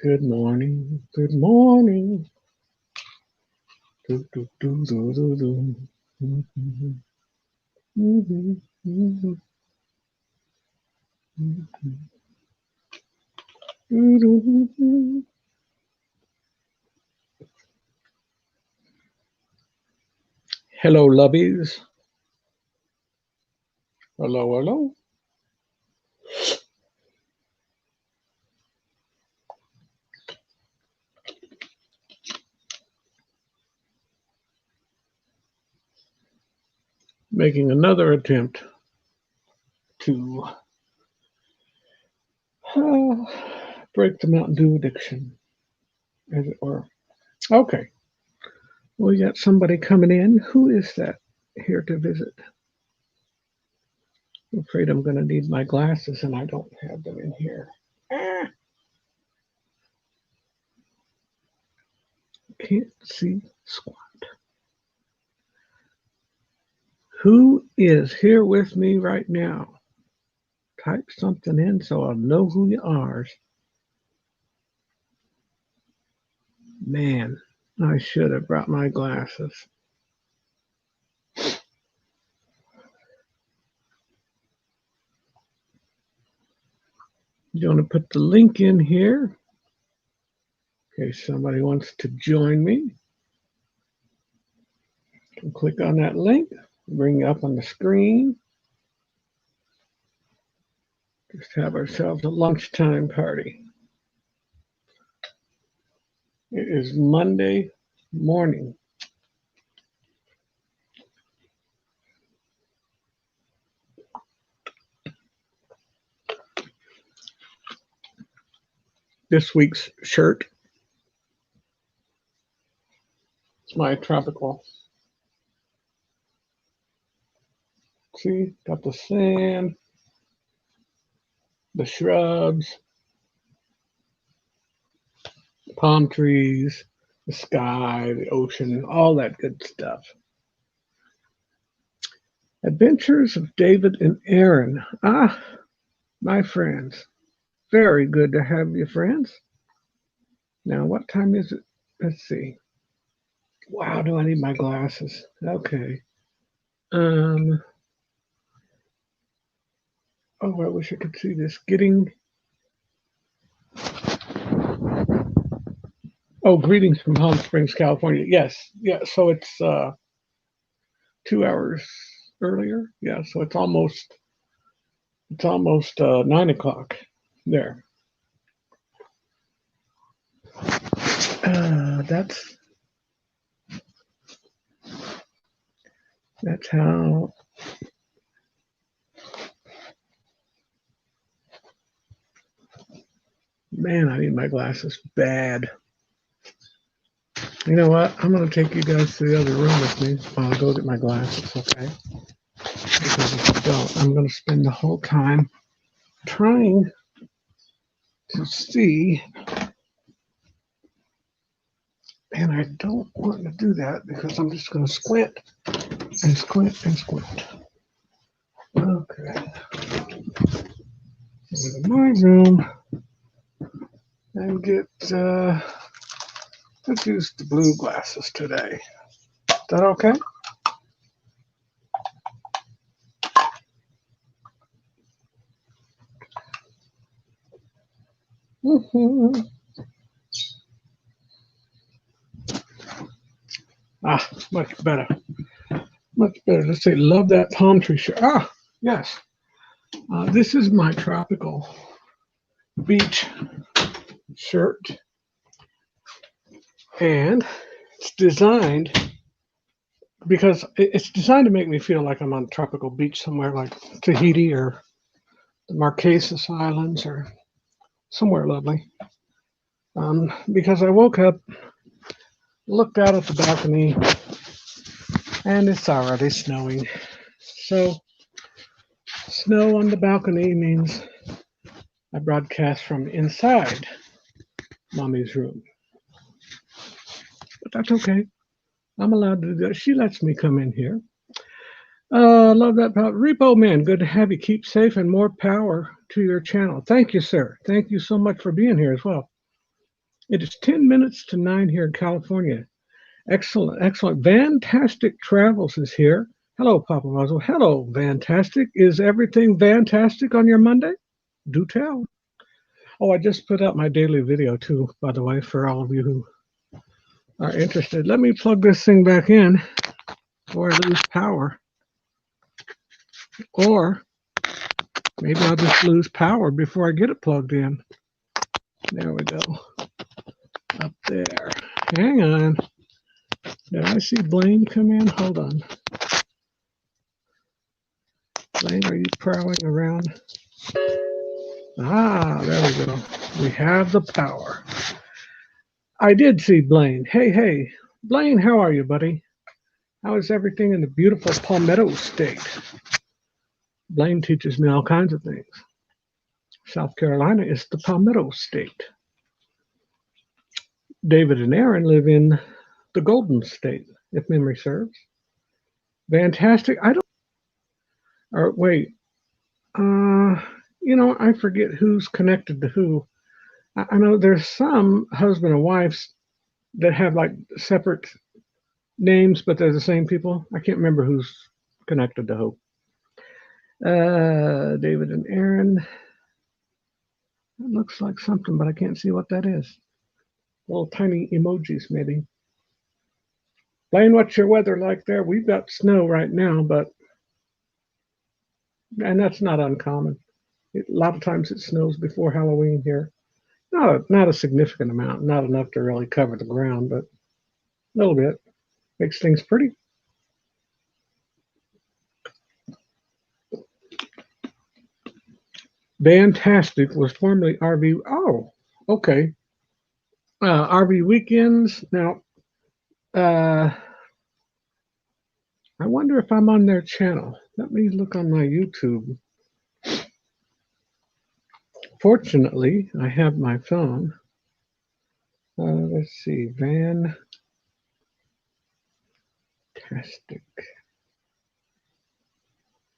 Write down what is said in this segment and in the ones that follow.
Good morning. Good morning. Do, do, do, do, do, do. Mhm, mhm, mhm, mhm, do, do, do, do. Hello, lovies. Hello, hello. Making another attempt to uh, break the Mountain Dew addiction, as it were. Okay, we got somebody coming in. Who is that here to visit? I'm afraid I'm going to need my glasses, and I don't have them in here. Ah, can't see squat. Who is here with me right now? Type something in so I'll know who you are. Man, I should have brought my glasses. You want to put the link in here in case somebody wants to join me. You can click on that link, bring you up on the screen. Just have ourselves a lunchtime party. It is Monday morning. This week's shirt is my tropical. See, got the sand, the shrubs, the palm trees, the sky, the ocean, all that good stuff. Adventures of David and Aaron. Ah, my friends. Very good to have you, friends. Now, what time is it? Let's see. Wow, do I need my glasses? Okay. Um. Oh, I wish I could see this. Getting. Oh, greetings from Palm Springs, California. Yes, yeah. So it's 2 hours earlier. Yeah, so it's almost 9 o'clock there. That's how. Man, I need my glasses bad. You know what? I'm gonna take you guys to the other room with me while I go get my glasses, okay? Because if you don't, I'm gonna spend the whole time trying to see, and I don't want to do that because I'm just gonna squint and squint and squint. Okay. Go to my room and get. Let's use the blue glasses today. Is that okay? Mm-hmm. Ah, much better. Much better. Let's say, love that palm tree shirt. Ah, yes. This is my tropical beach shirt, and it's designed because it's designed to make me feel like I'm on a tropical beach somewhere like Tahiti or the Marquesas Islands or somewhere lovely. Because I woke up, looked out at the balcony, and it's already snowing. So, snow on the balcony means I broadcast from inside mommy's room. But that's okay. I'm allowed to do that. She lets me come in here. Love that. Repo Man, good to have you. Keep safe and more power to your channel. Thank you, sir. Thank you so much for being here as well. It is 10 minutes to 9 here in California. Excellent, excellent. Fantastic Travels is here. Hello, Papa Muzzle. Hello, Fantastic. Is everything fantastic on your Monday? Do tell. Oh, I just put out my daily video too, by the way, for all of you who are interested. Let me plug this thing back in before I lose power. Or maybe I'll just lose power before I get it plugged in. There we go. Up there. Hang on. Did I see Blaine come in? Hold on. Blaine, are you prowling around? Ah, there we go. We have the power. I did see Blaine. Hey, hey. Blaine, how are you, buddy? How is everything in the beautiful Palmetto State? Blaine teaches me all kinds of things. South Carolina is the Palmetto State. David and Aaron live in the Golden State, if memory serves. Fantastic. I don't. Or wait. I forget who's connected to who. I know there's some husband and wives that have like separate names, but they're the same people. I can't remember who's connected to who. David and Aaron. That looks like something, but I can't see what that is. Little tiny emojis, maybe. Blaine, what's your weather like there? We've got snow right now, and that's not uncommon. A lot of times it snows before Halloween here. Not a significant amount, not enough to really cover the ground, but a little bit. Makes things pretty. Fantastic was formerly RV. Oh, okay. RV Weekends. Now, I wonder if I'm on their channel. Let me look on my YouTube. Fortunately, I have my phone. Let's see.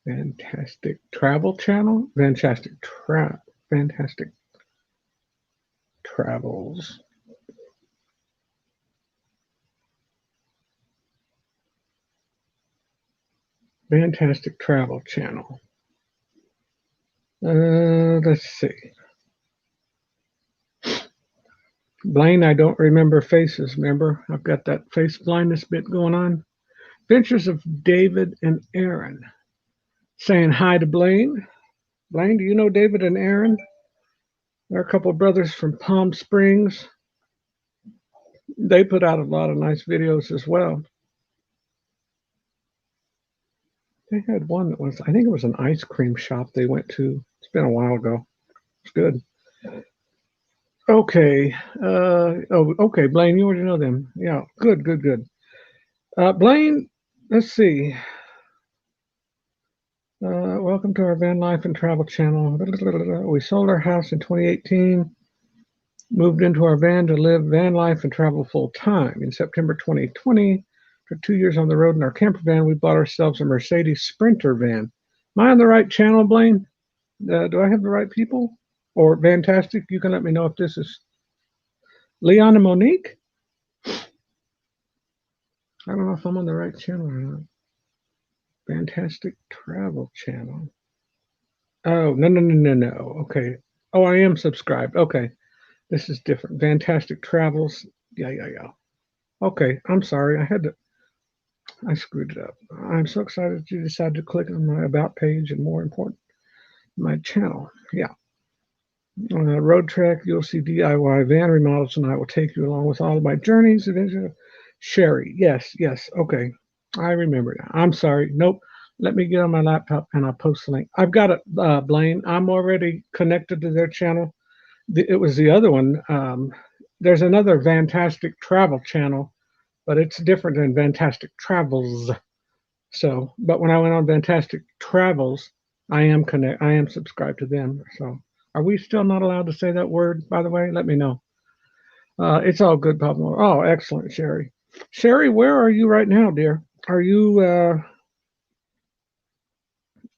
Fantastic Travel Channel. Fantastic Travels. Fantastic Travel Channel. Let's see. Blaine, I don't remember faces. Remember, I've got that face blindness bit going on. Adventures of David and Aaron. Saying hi to Blaine. Blaine, do you know David and Aaron? They're a couple of brothers from Palm Springs. They put out a lot of nice videos as well. They had one that was, I think it was an ice cream shop they went to. It's been a while ago. It's good. Okay. Okay, Blaine, you already know them. Yeah, good. Blaine, let's see. Welcome to our van life and travel channel. We sold our house in 2018, moved into our van to live van life and travel full time. In September 2020, for 2 years on the road in our camper van, we bought ourselves a Mercedes Sprinter van. Am I on the right channel, Blaine? Do I have the right people? Or Fantastic, you can let me know if this is Leon and Monique? I don't know if I'm on the right channel or not. Fantastic Travel Channel. Oh, no. Okay. Oh, I am subscribed. Okay. This is different. Fantastic Travels. Yeah. Okay. I'm sorry. I screwed it up. I'm so excited that you decided to click on my About page and more important, my channel. Yeah. On a road trek, you'll see DIY van remodels, and I will take you along with all of my journeys. Sherry. Yes. Okay. I remember now. I'm sorry. Nope. Let me get on my laptop and I'll post the link. I've got it, Blaine. I'm already connected to their channel. It was the other one. There's another Fantastic Travel channel, but it's different than Fantastic Travels. So, but when I went on Fantastic Travels, I am subscribed to them. So, are we still not allowed to say that word? By the way, let me know. It's all good, Pablo. Oh, excellent, Sherry. Sherry, where are you right now, dear? Are you?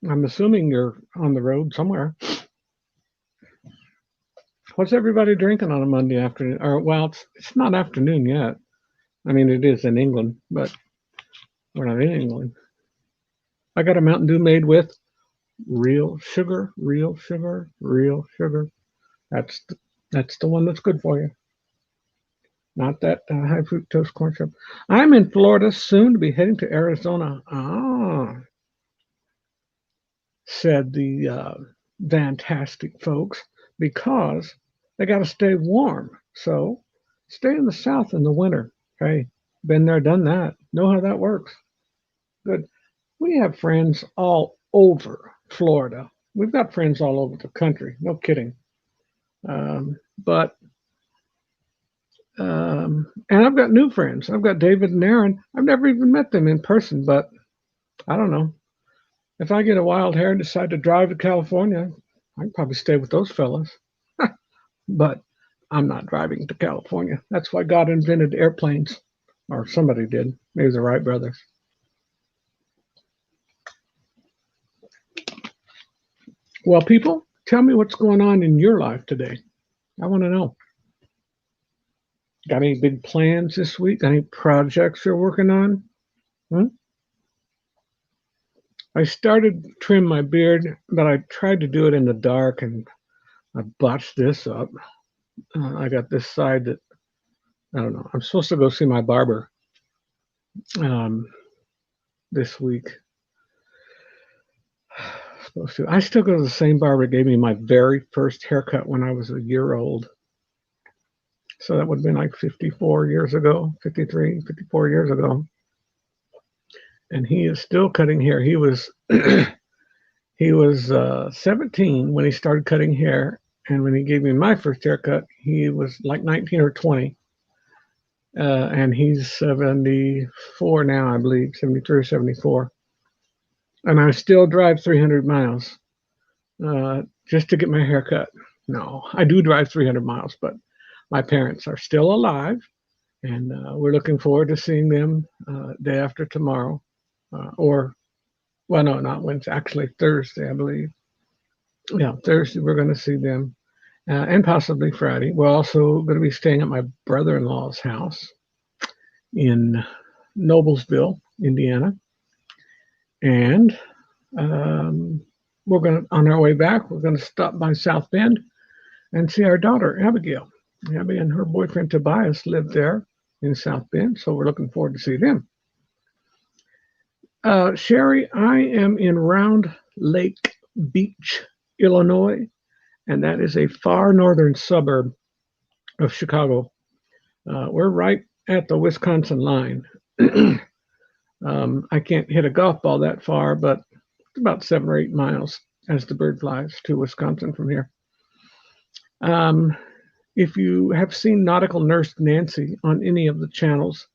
I'm assuming you're on the road somewhere. What's everybody drinking on a Monday afternoon? Or well, it's not afternoon yet. I mean, it is in England, but we're not in England. I got a Mountain Dew made with real sugar, real sugar, real sugar. That's the one that's good for you. Not that high fructose corn syrup. I'm in Florida, soon to be heading to Arizona. Ah, said the fantastic folks, because they got to stay warm. So stay in the South in the winter. Hey, been there, done that. Know how that works. Good. We have friends all over Florida. We've got friends all over the country. No kidding. But and I've got new friends. I've got David and Aaron. I've never even met them in person, but I don't know. If I get a wild hair and decide to drive to California, I can probably stay with those fellas. But I'm not driving to California. That's why God invented airplanes, or somebody did. Maybe the Wright brothers. Well, people, tell me what's going on in your life today. I want to know. Got any big plans this week? Any projects you're working on? Hmm? I started to trim my beard, but I tried to do it in the dark and I botched this up. I got this side that, I don't know. I'm supposed to go see my barber um, this week. Supposed to. I still go to the same barber that gave me my very first haircut when I was a year old. So that would have been like 54 years ago, 53, 54 years ago. And he is still cutting hair. He was he was 17 when he started cutting hair, and when he gave me my first haircut, he was like 19 or 20. And he's 74 now, I believe, 73 or 74. And I still drive 300 miles just to get my hair cut. No, I do drive 300 miles, but my parents are still alive, and we're looking forward to seeing them day after tomorrow. Well, no, not Wednesday, actually Thursday, I believe. Yeah, Thursday we're going to see them, and possibly Friday. We're also going to be staying at my brother-in-law's house in Noblesville, Indiana. And we're going to, on our way back, we're going to stop by South Bend and see our daughter, Abigail. Abby and her boyfriend, Tobias, live there in South Bend, so we're looking forward to see them. Sherry, I am in Round Lake Beach, Illinois, and that is a far northern suburb of Chicago. We're right at the Wisconsin line. I can't hit a golf ball that far, but it's about 7 or 8 miles as the bird flies to Wisconsin from here. If you have seen Nautical Nurse Nancy on any of the channels,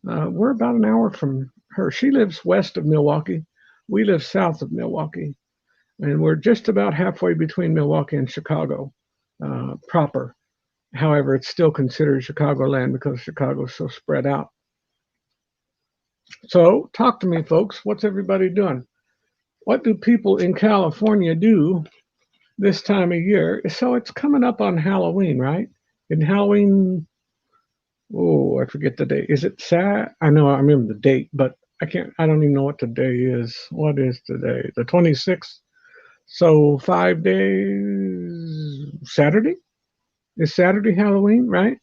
we're about an hour from her. She lives west of Milwaukee. We live south of Milwaukee. And we're just about halfway between Milwaukee and Chicago proper. However, it's still considered Chicagoland because Chicago's so spread out. So talk to me, folks. What's everybody doing? What do people in California do this time of year? So it's coming up on Halloween, right? And Halloween, oh, I forget the date. Is it I know I remember the date, but I don't even know what the day is. What is today? The 26th. So 5 days, Saturday? Is Saturday Halloween, right?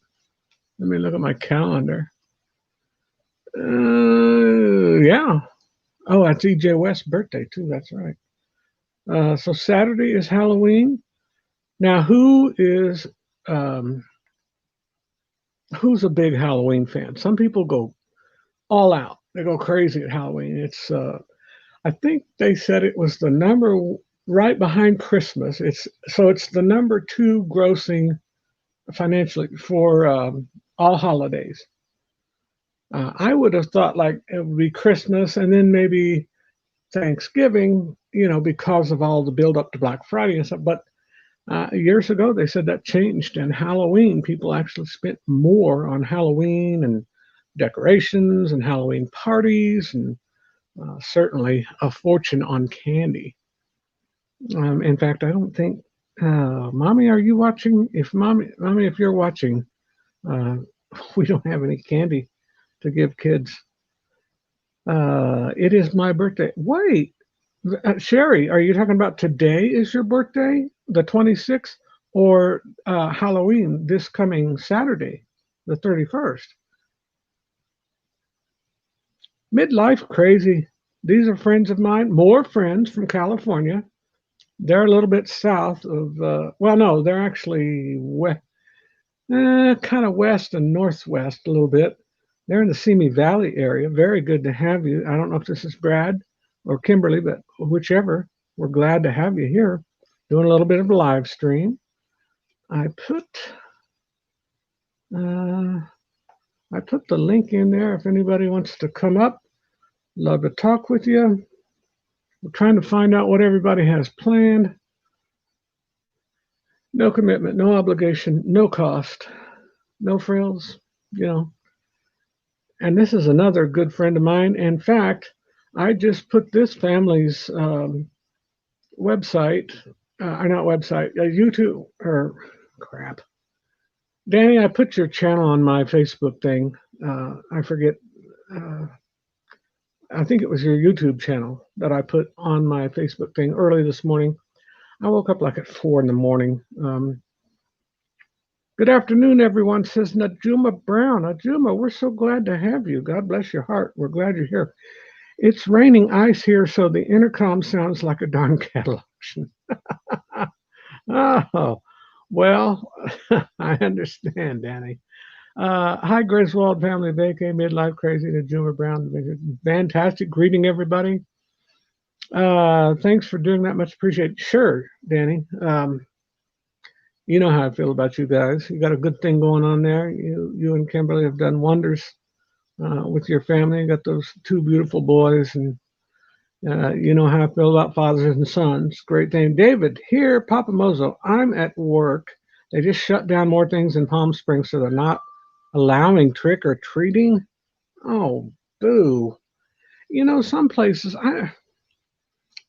Let me look at my calendar. Yeah. Oh, that's EJ West's birthday too. That's right. So Saturday is Halloween. Now, who's a big Halloween fan? Some people go all out. They go crazy at Halloween. It's I think they said it was the number right behind Christmas. It's the number 2 grossing financially for all holidays. I would have thought like it would be Christmas and then maybe Thanksgiving, because of all the build up to Black Friday and stuff. But years ago, they said that changed, and Halloween, people actually spent more on Halloween and decorations and Halloween parties, and certainly a fortune on candy. In fact, I don't think Mommy, are you watching? Mommy, if you're watching, uh, we don't have any candy to give kids. It is my birthday. Wait, Sherry, are you talking about today is your birthday, the 26th, or Halloween this coming Saturday, the 31st? Midlife crazy. These are friends of mine, more friends from California. They're a little bit south of, well, no, they're actually kind of west and northwest a little bit. They're in the Simi Valley area. Very good to have you. I don't know if this is Brad or Kimberly, but whichever, we're glad to have you here doing a little bit of a live stream. I put uh, I put the link in there if anybody wants to come up. Love to talk with you. We're trying to find out what everybody has planned. No commitment, no obligation, no cost, no frills, you know. And this is another good friend of mine. In fact, I just put this family's website, or not website, YouTube, or crap. Danny, I put your channel on my Facebook thing. I forget. Uh, I think it was your YouTube channel that I put on my Facebook thing early this morning. I woke up like at 4 in the morning. Good afternoon, everyone, says Najuma Brown. Najuma, we're so glad to have you. God bless your heart. We're glad you're here. It's raining ice here, so the intercom sounds like a darn cattle auction. Oh, well, I understand, Danny. Hi, Griswold family, vacay, midlife crazy, Najuma Brown. Fantastic. Greeting, everybody. Thanks for doing that. Much appreciated. Sure, Danny. You know how I feel about you guys. You got a good thing going on there. You and Kimberly have done wonders with your family. You got those two beautiful boys, and you know how I feel about fathers and sons. Great thing. David, here, Papa Mozo. I'm at work. They just shut down more things in Palm Springs, so they're not allowing trick or treating. Oh, boo. You know, some places I'm a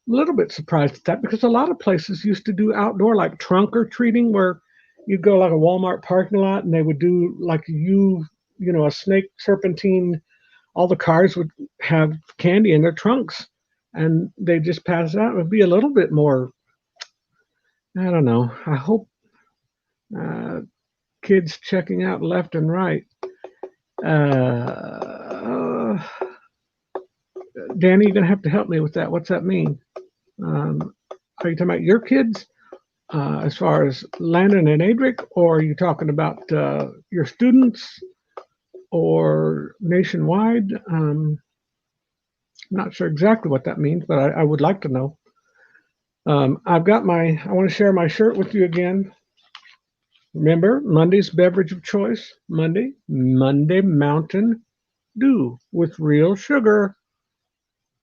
little bit surprised at that because a lot of places used to do outdoor like trunk or treating where you'd go like a Walmart parking lot and they would do like you know, a snake serpentine. All the cars would have candy in their trunks and they just pass it out. It would be a little bit more, I don't know. I hope uh, kids checking out left and right. Uh, Danny, you're going to have to help me with that. What's that mean? Are you talking about your kids as far as Landon and Adric, or are you talking about your students or nationwide? I'm not sure exactly what that means, but I would like to know. I've got I want to share my shirt with you again. Remember, Monday's beverage of choice, Monday Mountain Dew with real sugar.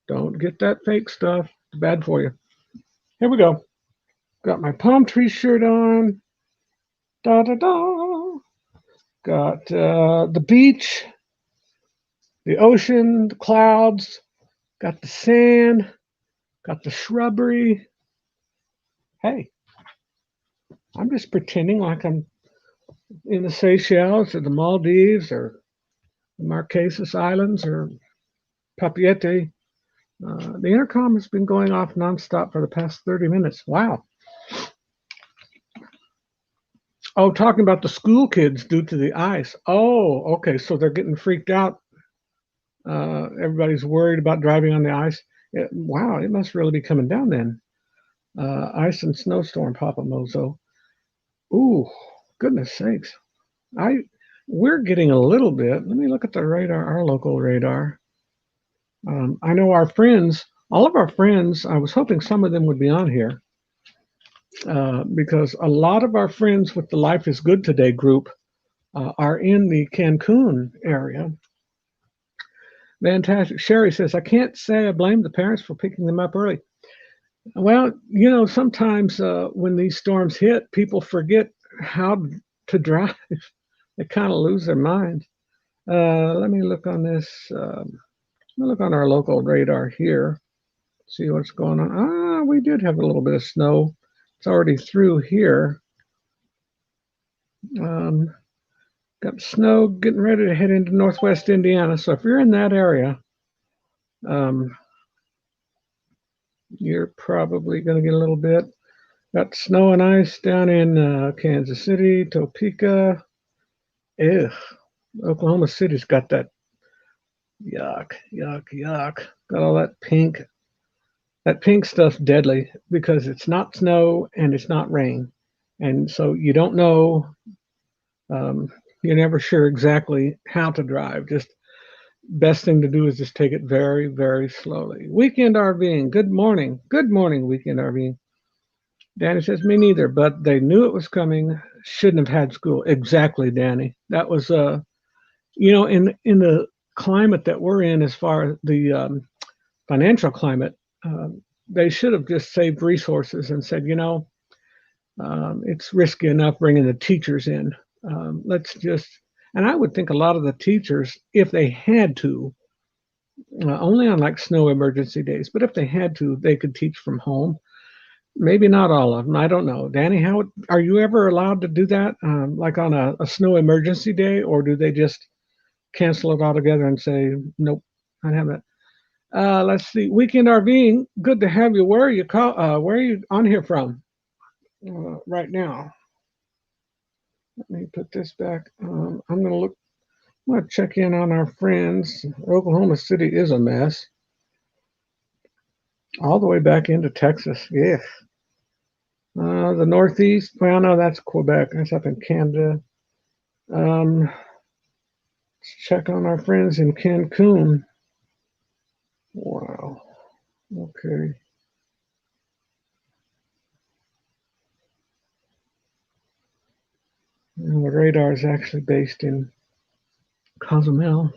Don't get that fake stuff. It's bad for you. Here we go. Got my palm tree shirt on. Da da da. Got the beach, the ocean, the clouds. Got the sand. Got the shrubbery. Hey, I'm just pretending like I'm in the Seychelles or the Maldives or the Marquesas Islands or Papeete. The intercom has been going off nonstop for the past 30 minutes. Wow. Oh, talking about the school kids due to the ice. Oh, okay. So they're getting freaked out. Everybody's worried about driving on the ice. Wow, it must really be coming down then. Ice and snowstorm, Papa Mozo. Ooh, goodness sakes. We're getting a little bit. Let me look at the radar, our local radar. I know our friends, all of our friends, I was hoping some of them would be on here because a lot of our friends with the Life is Good Today group are in the Cancun area. Fantastic. Sherry says, I can't say I blame the parents for picking them up early. Well, you know, sometimes when these storms hit, people forget how to drive. They kind of lose their mind. Let me look on this. Let me look on our local radar here. See what's going on. We did have a little bit of snow It's already through here. Got snow getting ready to head into northwest Indiana. So if you're in that area, you're probably going to get a little bit. Got snow and ice down in Kansas City, Topeka. Ugh. Oklahoma City's got that yuck, yuck, yuck. Got all that pink. That pink stuff's deadly because it's not snow and it's not rain. And so you don't know, you're never sure exactly how to drive. Just best thing to do is just take it very, very slowly. Weekend RVing. Good morning. Good morning, Weekend RVing. Danny says, me neither, but they knew it was coming. Shouldn't have had school. Exactly, Danny. That was, in the climate that we're in, as far as the financial climate, they should have just saved resources and said, it's risky enough bringing the teachers in. Let's just, and I would think a lot of the teachers, if they had to, only on like snow emergency days, but if they had to, they could teach from home. Maybe not all of them. I don't know. Danny, how are you ever allowed to do that? Like on a snow emergency day, or do they just cancel it altogether and say, nope, I haven't? Let's see. Weekend RVing. Good to have you. Where are you where are you on here from right now? Let me put this back. I'm going to check in on our friends. Oklahoma City is a mess. All the way back into Texas. Yeah. The Northeast. Well, no, that's Quebec. That's up in Canada. Let's check on our friends in Cancun. Wow. Okay. And the radar is actually based in Cozumel.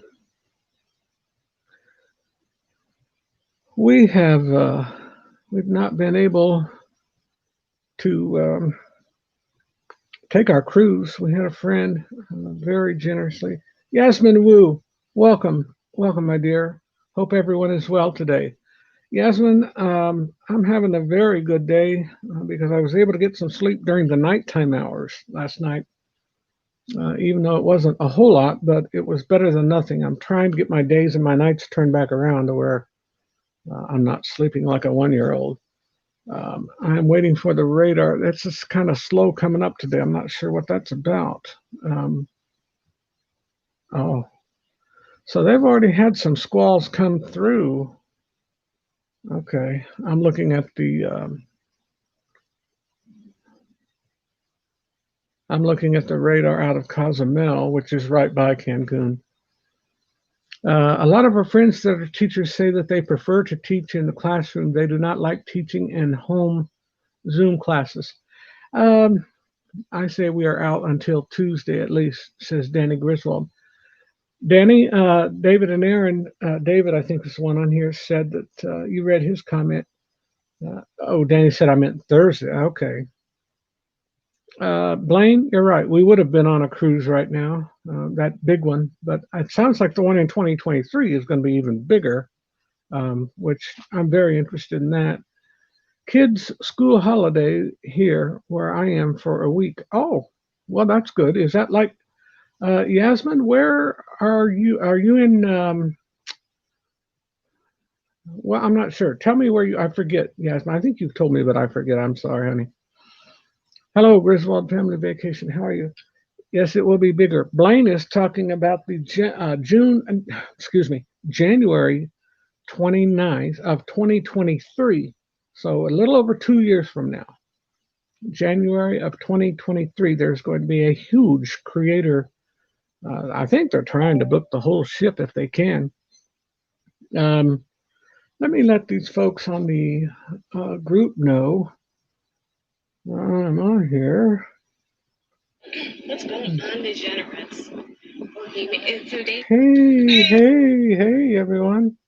We have we've not been able to take our cruise. We had a friend very generously. Yasmin Wu, welcome, my dear. Hope everyone is well today. Yasmin, I'm having a very good day because I was able to get some sleep during the nighttime hours last night. Even though it wasn't a whole lot, but it was better than nothing. I'm trying to get my days and my nights turned back around to where I'm not sleeping like a 1-year-old. I'm waiting for the radar. It's just kind of slow coming up today. I'm not sure what that's about. Oh, so they've already had some squalls come through. Okay, I'm looking at the radar out of Cozumel, which is right by Cancun. A lot of our friends that are teachers say that they prefer to teach in the classroom. They do not like teaching in home Zoom classes. I say we are out until Tuesday at least, says Danny Griswold. Danny, David and Aaron, David, I think is the one on here, said that you read his comment. Danny said I meant Thursday. Okay. Blaine, you're right. We would have been on a cruise right now, that big one, but it sounds like the one in 2023 is going to be even bigger, which I'm very interested in that. Kids' school holiday here where I am for a week. Oh, well, that's good. Is that like, Yasmin, where are you? Are you in, well, I'm not sure. Tell me where I forget, Yasmin. I think you've told me, but I forget. I'm sorry, honey. Hello, Griswold Family Vacation. How are you? Yes, it will be bigger. Blaine is talking about the January 29th of 2023. So a little over 2 years from now, January of 2023, there's going to be a huge creator. I think they're trying to book the whole ship if they can. Let me let these folks on the group know I'm on here. What's going on, degenerates? Hey, everyone.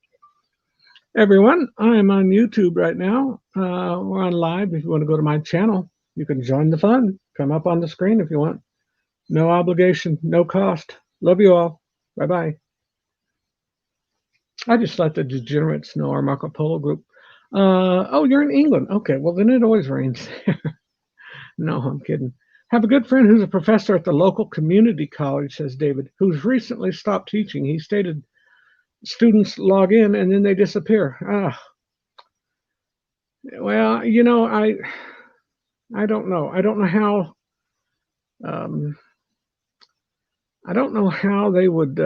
Everyone, I am on YouTube right now. We're on live. If you want to go to my channel, you can join the fun. Come up on the screen if you want. No obligation, no cost. Love you all. Bye-bye. I just let the degenerates know our Marco Polo group. Oh, you're in England. Okay, well, then it always rains there. No, I'm kidding. Have a good friend who's a professor at the local community college, says David, who's recently stopped teaching. He stated students log in and then they disappear. Well, I don't know. I don't know how. I don't know how they would.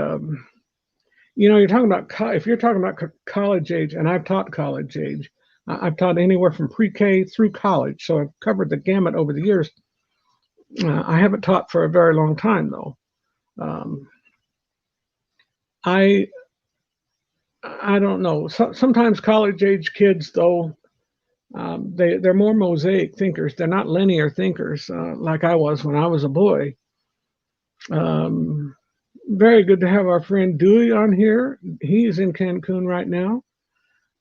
You're talking about if you're talking about college age, and I've taught college age. I've taught anywhere from pre-K through college, so I've covered the gamut over the years. I haven't taught for a very long time, though. I don't know. Sometimes college age kids, though, they're more mosaic thinkers. They're not linear thinkers like I was when I was a boy. Very good to have our friend Dewey on here. He's in Cancun right now.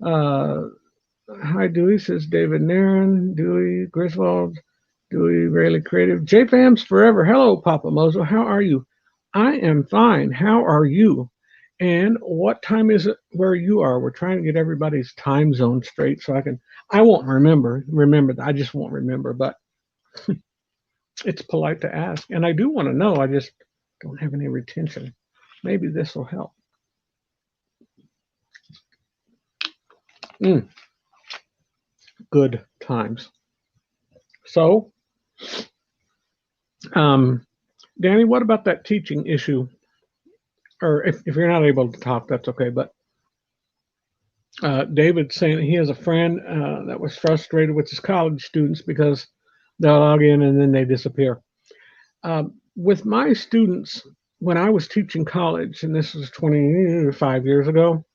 Hi, Dewey, says David Nairn, Dewey, Griswold, Dewey, Rayleigh Creative. JFAM's forever. Hello, Papa Mozo. How are you? I am fine. How are you? And what time is it where you are? We're trying to get everybody's time zone straight so I won't remember that. I just won't remember, but it's polite to ask. And I do want to know. I just don't have any retention. Maybe this will help. Good times. So, Danny, what about that teaching issue? Or if you're not able to talk, that's okay. But David's saying he has a friend that was frustrated with his college students because they'll log in and then they disappear. With my students, when I was teaching college, and this was 25 years ago,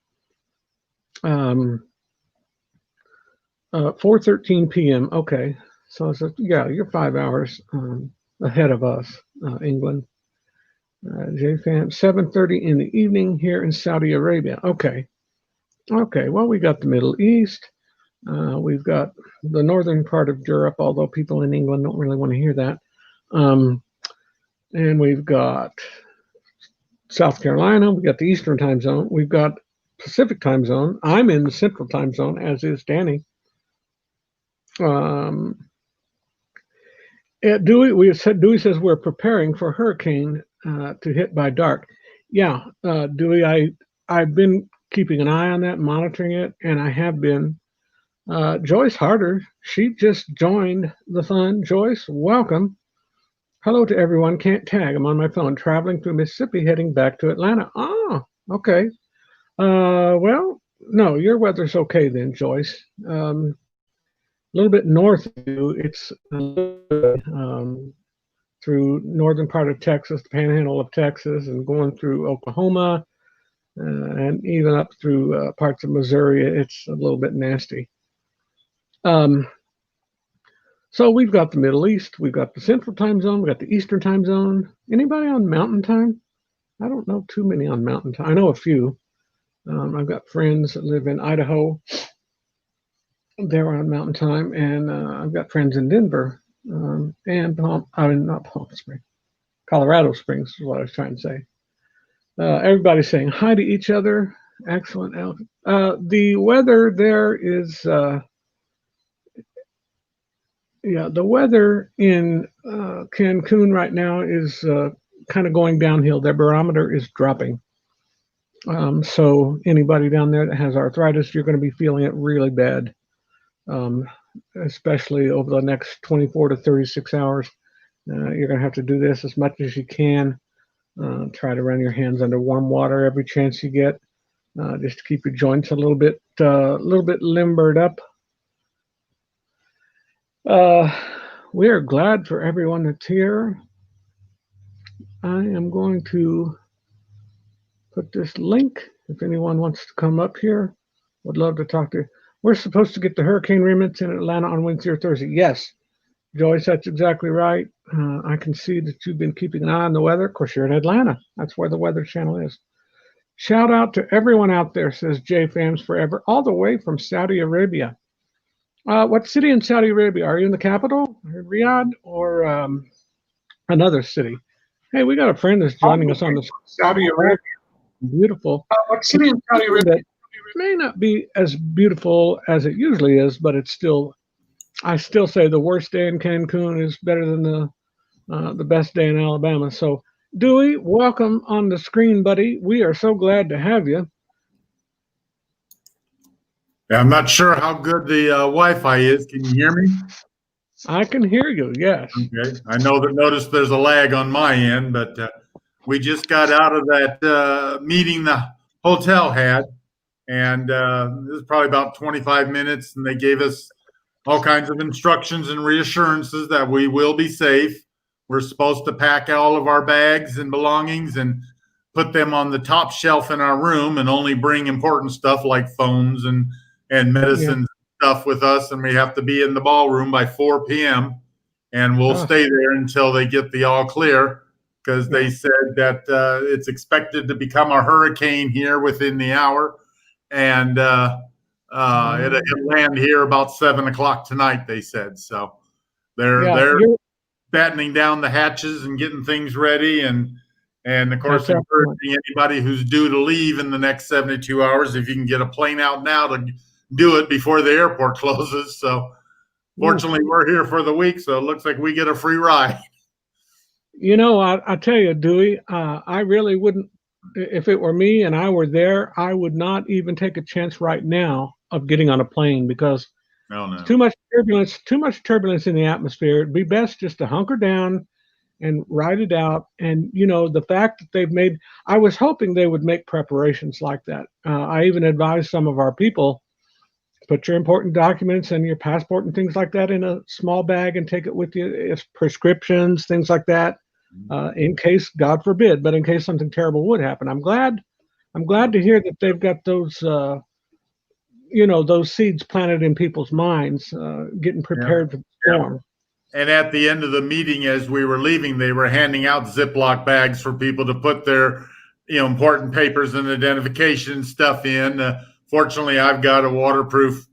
4:13 p.m. Okay, so it's you're 5 hours ahead of us, England. JFAM, 7:30 in the evening here in Saudi Arabia. Okay, well, we got the Middle East. We've got the northern part of Europe, although people in England don't really want to hear that. And we've got South Carolina. We've got the Eastern time zone. We've got Pacific time zone. I'm in the Central time zone, as is Danny. Dewey says we're preparing for hurricane to hit by dark. Yeah, Dewey, I've been keeping an eye on that, monitoring it, and I have been. Joyce Harder, she just joined the fun. Joyce, welcome. Hello to everyone. Can't tag. I'm on my phone, traveling through Mississippi, heading back to Atlanta. Oh, okay. Well, no, your weather's okay then, Joyce. A little bit north of you, it's through northern part of Texas, the panhandle of Texas, and going through Oklahoma, and even up through parts of Missouri. It's a little bit nasty. So we've got the Middle East, we've got the Central time zone, we've got the Eastern time zone. Anybody on Mountain time? I don't know too many on Mountain time. I know a few. I've got friends that live in Idaho. They're on Mountain time, and I've got friends in Denver and not Palm Springs, Colorado Springs is what I was trying to say. Everybody's saying hi to each other. Excellent. The weather there is, the weather in Cancun right now is kind of going downhill. Their barometer is dropping. So anybody down there that has arthritis, you're going to be feeling it really bad. Especially over the next 24 to 36 hours. You're going to have to do this as much as you can. Try to run your hands under warm water every chance you get, just to keep your joints a little bit limbered up. We are glad for everyone that's here. I am going to put this link if anyone wants to come up here. Would love to talk to you. We're supposed to get the hurricane remnants in Atlanta on Wednesday or Thursday. Yes, Joyce, that's exactly right. I can see that you've been keeping an eye on the weather. Of course, you're in Atlanta. That's where the Weather Channel is. Shout out to everyone out there, says JFAMs Forever, all the way from Saudi Arabia. What city in Saudi Arabia? Are you in the capital, Riyadh, or another city? Hey, we got a friend that's joining us on the Saudi Arabia. Beautiful. What city in Saudi Arabia? May not be as beautiful as it usually is, but it's still I still say the worst day in Cancun is better than the best day in Alabama. So, Dewey, welcome on the screen, buddy. We are so glad to have you. Yeah, I'm not sure how good the Wi-Fi is. Can you hear me? I can hear you. Yes. Okay. I know that. Notice there's a lag on my end, but we just got out of that meeting the hotel had, and it was probably about 25 minutes, and they gave us all kinds of instructions and reassurances that we will be safe. We're supposed to pack all of our bags and belongings and put them on the top shelf in our room, and only bring important stuff like phones and medicine stuff with us. And we have to be in the ballroom by 4 p.m. and we'll stay there until they get the all clear, because they said that it's expected to become a hurricane here within the hour, and it'll land here about 7 o'clock tonight, they said. So they're battening down the hatches and getting things ready, and of course encouraging anybody who's due to leave in the next 72 hours, if you can get a plane out now, to do it before the airport closes. So fortunately, we're here for the week, so it looks like we get a free ride. You know, I tell you, Dewey, I really wouldn't, if it were me and I were there, I would not even take a chance right now of getting on a plane, because too much turbulence in the atmosphere. It'd be best just to hunker down and ride it out. And, you know, the fact that they've made, I was hoping they would make preparations like that. I even advised some of our people, put your important documents and your passport and things like that in a small bag and take it with you. If prescriptions, things like that, in case, God forbid, but in case something terrible would happen. I'm glad to hear that they've got those, those seeds planted in people's minds, getting prepared for the storm. And at the end of the meeting, as we were leaving, they were handing out Ziploc bags for people to put their, important papers and identification stuff in. Fortunately, I've got a waterproof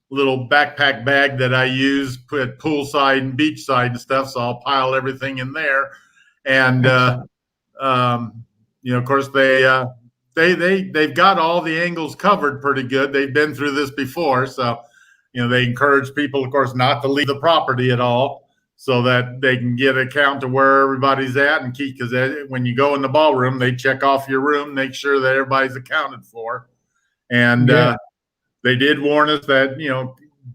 little backpack bag that I use at poolside and beachside and stuff, so I'll pile everything in there. And of course, they've got all the angles covered pretty good. They've been through this before, so they encourage people, of course, not to leave the property at all, so that they can get a count of where everybody's at and keep. Because when you go in the ballroom, they check off your room, make sure that everybody's accounted for. And they did warn us that,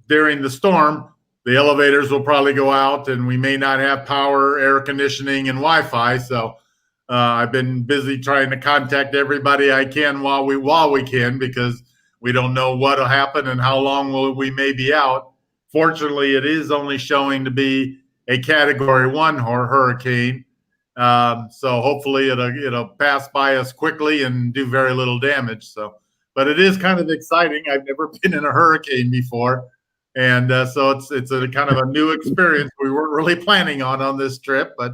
during the storm, the elevators will probably go out and we may not have power, air conditioning, and Wi-Fi. So I've been busy trying to contact everybody I can while we can, because we don't know what will happen and how long we may be out. Fortunately, it is only showing to be a Category 1 hurricane. So hopefully it'll pass by us quickly and do very little damage. But it is kind of exciting. I've never been in a hurricane before. And so it's a kind of a new experience we weren't really planning on this trip. But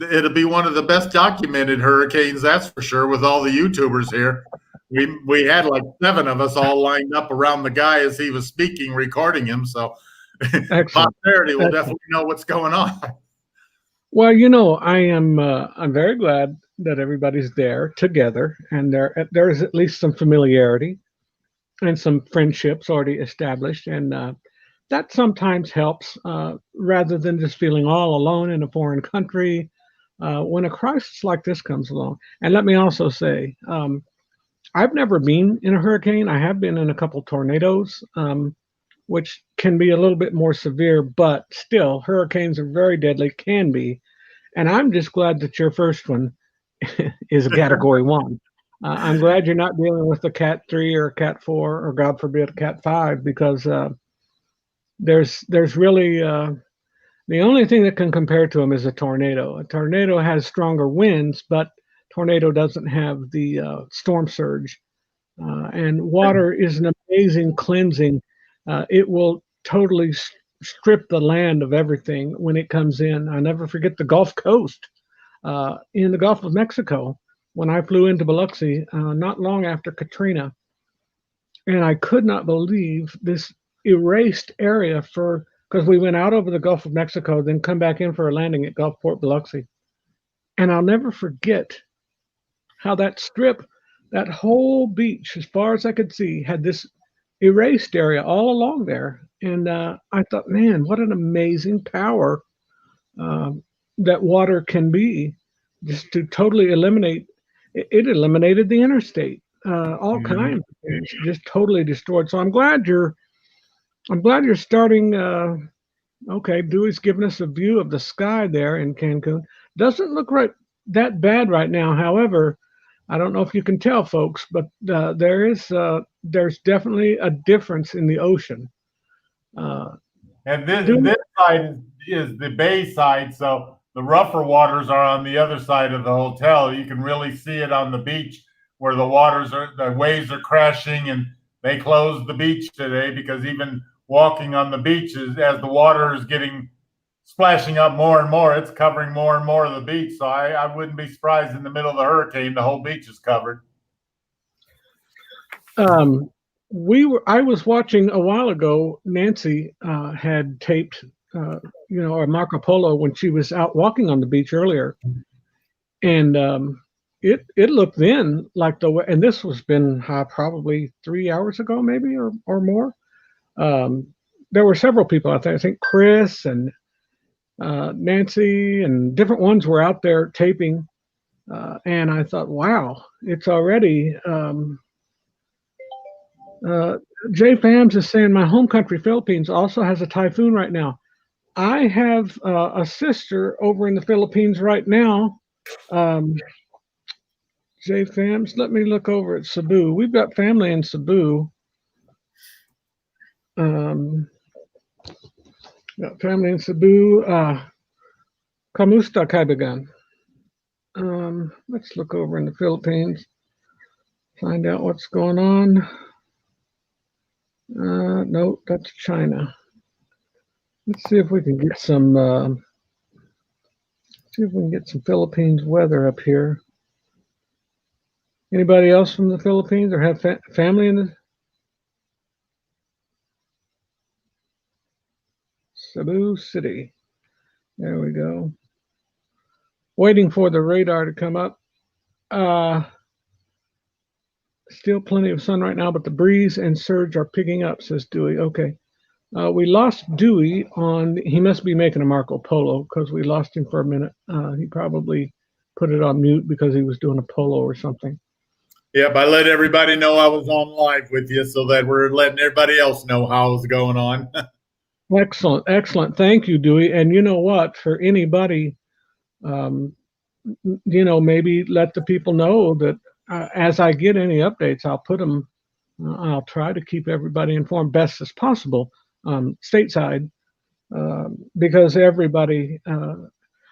it'll be one of the best documented hurricanes, that's for sure, with all the YouTubers here. We had like 7 of us all lined up around the guy as he was speaking, recording him. So posterity will definitely know what's going on. Well, I'm very glad that everybody's there together, and there is at least some familiarity and some friendships already established, and that sometimes helps, rather than just feeling all alone in a foreign country when a crisis like this comes along. And let me also say, I've never been in a hurricane. I have been in a couple tornadoes, which can be a little bit more severe, but still, hurricanes are very deadly, can be. And I'm just glad that your first one is a Category 1. I'm glad you're not dealing with a Cat 3 or a Cat 4 or, God forbid, a Cat 5, because there's really the only thing that can compare to them is a tornado. A tornado has stronger winds, but tornado doesn't have the storm surge. And water is an amazing cleansing. It will totally strip the land of everything when it comes in. I never forget the Gulf Coast in the Gulf of Mexico when I flew into Biloxi not long after Katrina. And I could not believe this erased area because we went out over the Gulf of Mexico, then come back in for a landing at Gulfport, Biloxi. And I'll never forget how that strip, that whole beach, as far as I could see, had this erased area all along there. And I thought, man, what an amazing power that water can be, just to totally eliminate. It eliminated the interstate, all Mhm. kinds of things, just totally destroyed. So I'm glad you're starting. Okay, Dewey's giving us a view of the sky there in Cancun. Doesn't look right that bad right now. However, I don't know if you can tell, folks, but there's definitely a difference in the ocean. Uh, And Dewey, this side is the bay side, so the rougher waters are on the other side of the hotel. You can really see it on the beach where the waves are crashing, and they closed the beach today because even walking on the beach as the water is getting splashing up more and more, it's covering more and more of the beach. So I wouldn't be surprised in the middle of the hurricane, the whole beach is covered. um, I was watching a while ago. Nancy had taped, a Marco Polo when she was out walking on the beach earlier, and it looked then like and this was been probably 3 hours ago, maybe or more. Um, there were several people out there. I think Chris and Nancy and different ones were out there taping, and I thought, wow, it's already. Uh, Jay Fams is saying my home country, Philippines, also has a typhoon right now. I have a sister over in the Philippines right now. Um, Jay Fams, let me look over at Cebu. We've got family in Cebu. Got family in Cebu. Kamusta Kaibigan. Let's look over in the Philippines, find out what's going on. No, that's China. Let's see if we can get some. See if we can get some Philippines weather up here. Anybody else from the Philippines or have family in the Cebu City? There we go. Waiting for the radar to come up. Still plenty of sun right now, but the breeze and surge are picking up, says Dewey. Okay. We lost Dewey he must be making a Marco Polo because we lost him for a minute. He probably put it on mute because he was doing a polo or something. Yep, I let everybody know I was on live with you so that we're letting everybody else know how it's going on. Excellent, excellent. Thank you, Dewey. And you know what? For anybody, maybe let the people know that as I get any updates, I'll put them. I'll try to keep everybody informed best as possible stateside because everybody.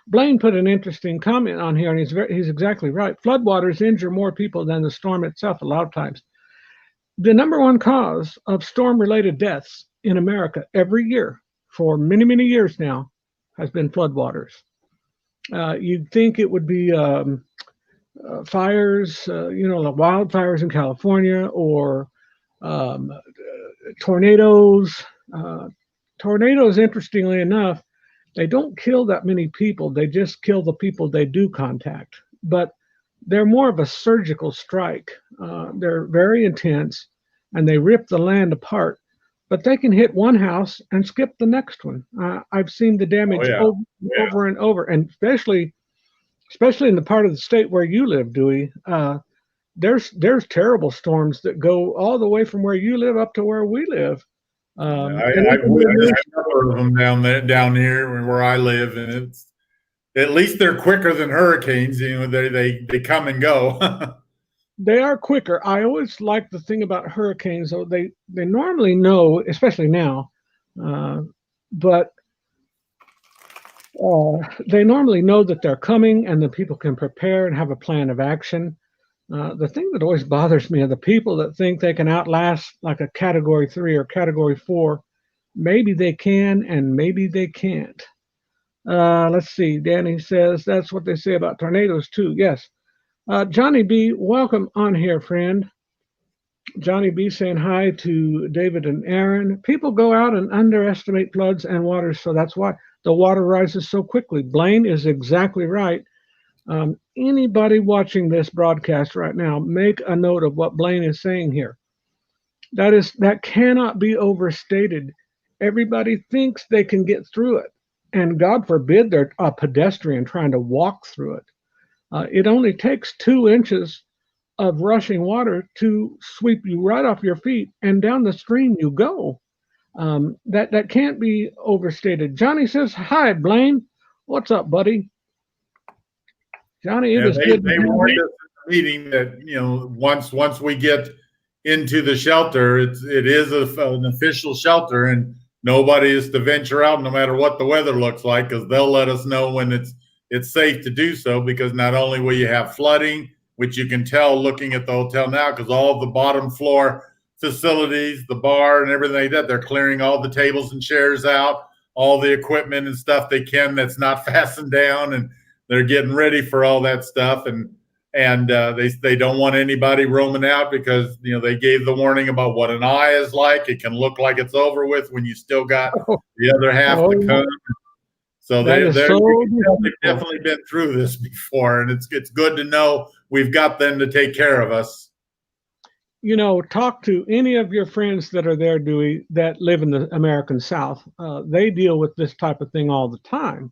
Blaine put an interesting comment on here, and he's exactly right. Floodwaters injure more people than the storm itself a lot of times. The number one cause of storm-related deaths in America every year for many, many years now has been floodwaters. You'd think it would be fires, like wildfires in California or tornadoes. Tornadoes, interestingly enough, they don't kill that many people. They just kill the people they do contact. But they're more of a surgical strike. They're very intense, and they rip the land apart. But they can hit one house and skip the next one. I've seen the damage over and over, and especially in the part of the state where you live, Dewey. There's terrible storms that go all the way from where you live up to where we live. I've heard of them down here where I live, and it's at least they're quicker than hurricanes. They come and go. They are quicker. I always like the thing about hurricanes, though they normally know, especially now, but they normally know that they're coming, and the people can prepare and have a plan of action. The thing that always bothers me are the people that think they can outlast like a Category 3 or Category 4. Maybe they can, and maybe they can't. Let's see. Danny says that's what they say about tornadoes too. Yes. Johnny B, welcome on here, friend. Johnny B saying hi to David and Aaron. People go out and underestimate floods and waters, so that's why the water rises so quickly. Blaine is exactly right. Anybody watching this broadcast right now, make a note of what Blaine is saying here. That cannot be overstated. everybody thinks they can get through it. And God forbid they're a pedestrian trying to walk through it. It only takes 2 inches of rushing water to sweep you right off your feet, and down the stream you go. That can't be overstated. Johnny says, "Hi, Blaine. What's up, buddy?" Johnny, it is good. They warned us in the meeting that, you know, once we get into the shelter, it is an official shelter, and nobody is to venture out no matter what the weather looks like, because they'll let us know when it's safe to do so. Because not only will you have flooding, which you can tell looking at the hotel now, because all the bottom floor facilities, the bar and everything like that, they're clearing all the tables and chairs out, all the equipment and stuff they can that's not fastened down, and they're getting ready for all that stuff. And they don't want anybody roaming out, because, you know, they gave the warning about what an eye is like. It can look like it's over with when you still got the other half to come. So they've definitely been through this before, and it's good to know we've got them to take care of us. You know, talk to any of your friends that are there, Dewey, that live in the American South. They deal with this type of thing all the time.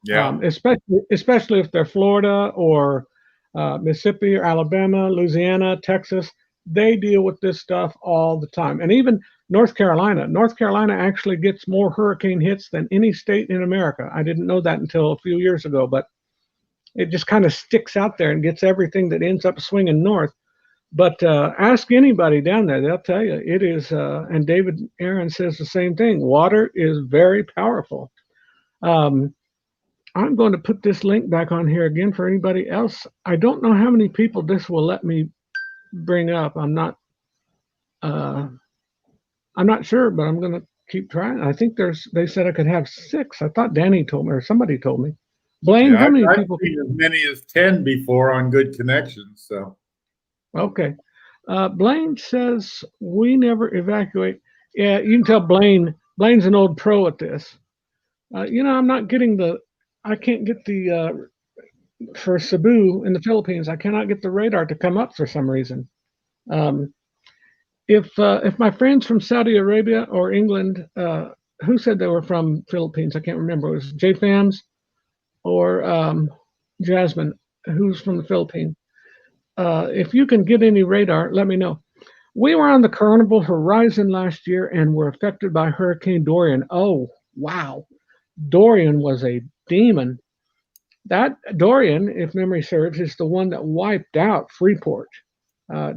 Yeah. Especially if they're Florida or Mississippi or Alabama, Louisiana, Texas. They deal with this stuff all the time. And even North Carolina. North Carolina actually gets more hurricane hits than any state in America. I didn't know that until a few years ago, but it just kind of sticks out there and gets everything that ends up swinging north. But ask anybody down there, they'll tell you it is. And David Aaron says the same thing. Water is very powerful. I'm going to put this link back on here again for anybody else. I don't know how many people this will let me bring up. I'm not sure, but I'm going to keep trying. I think they said I could have 6. I thought Danny told me, or somebody told me. Blaine, how many people? I've seen as many as 10 before on good connections. So. Okay. Blaine says we never evacuate. Yeah, you can tell Blaine's an old pro at this. You know, I can't get for Cebu in the Philippines, I cannot get the radar to come up for some reason. If my friends from Saudi Arabia or England, who said they were from Philippines? I can't remember. It was JFAMS or Jasmine, who's from the Philippines. If you can get any radar, let me know. We were on the Carnival Horizon last year and were affected by Hurricane Dorian. Oh, wow. Dorian was a demon. That Dorian, if memory serves, is the one that wiped out Freeport.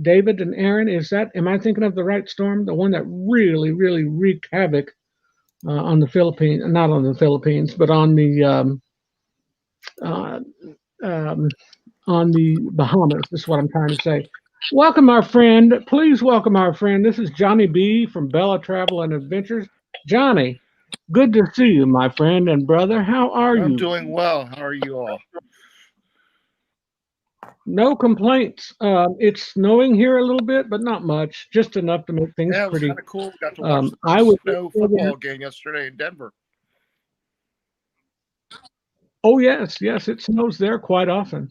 David and Aaron, am I thinking of the right storm? The one that really, really wreaked havoc on the Philippines, not on the Philippines, but on the Bahamas. This is what I'm trying to say. Welcome, our friend. Please welcome our friend. This is Johnny B. from Bella Travel and Adventures. Johnny, good to see you, my friend and brother. How are you? I'm doing well. How are you all? No complaints. It's snowing here a little bit, but not much. Just enough to make things it was pretty. kind of cool. We got to watch the snow football game yesterday in Denver. Oh yes, it snows there quite often.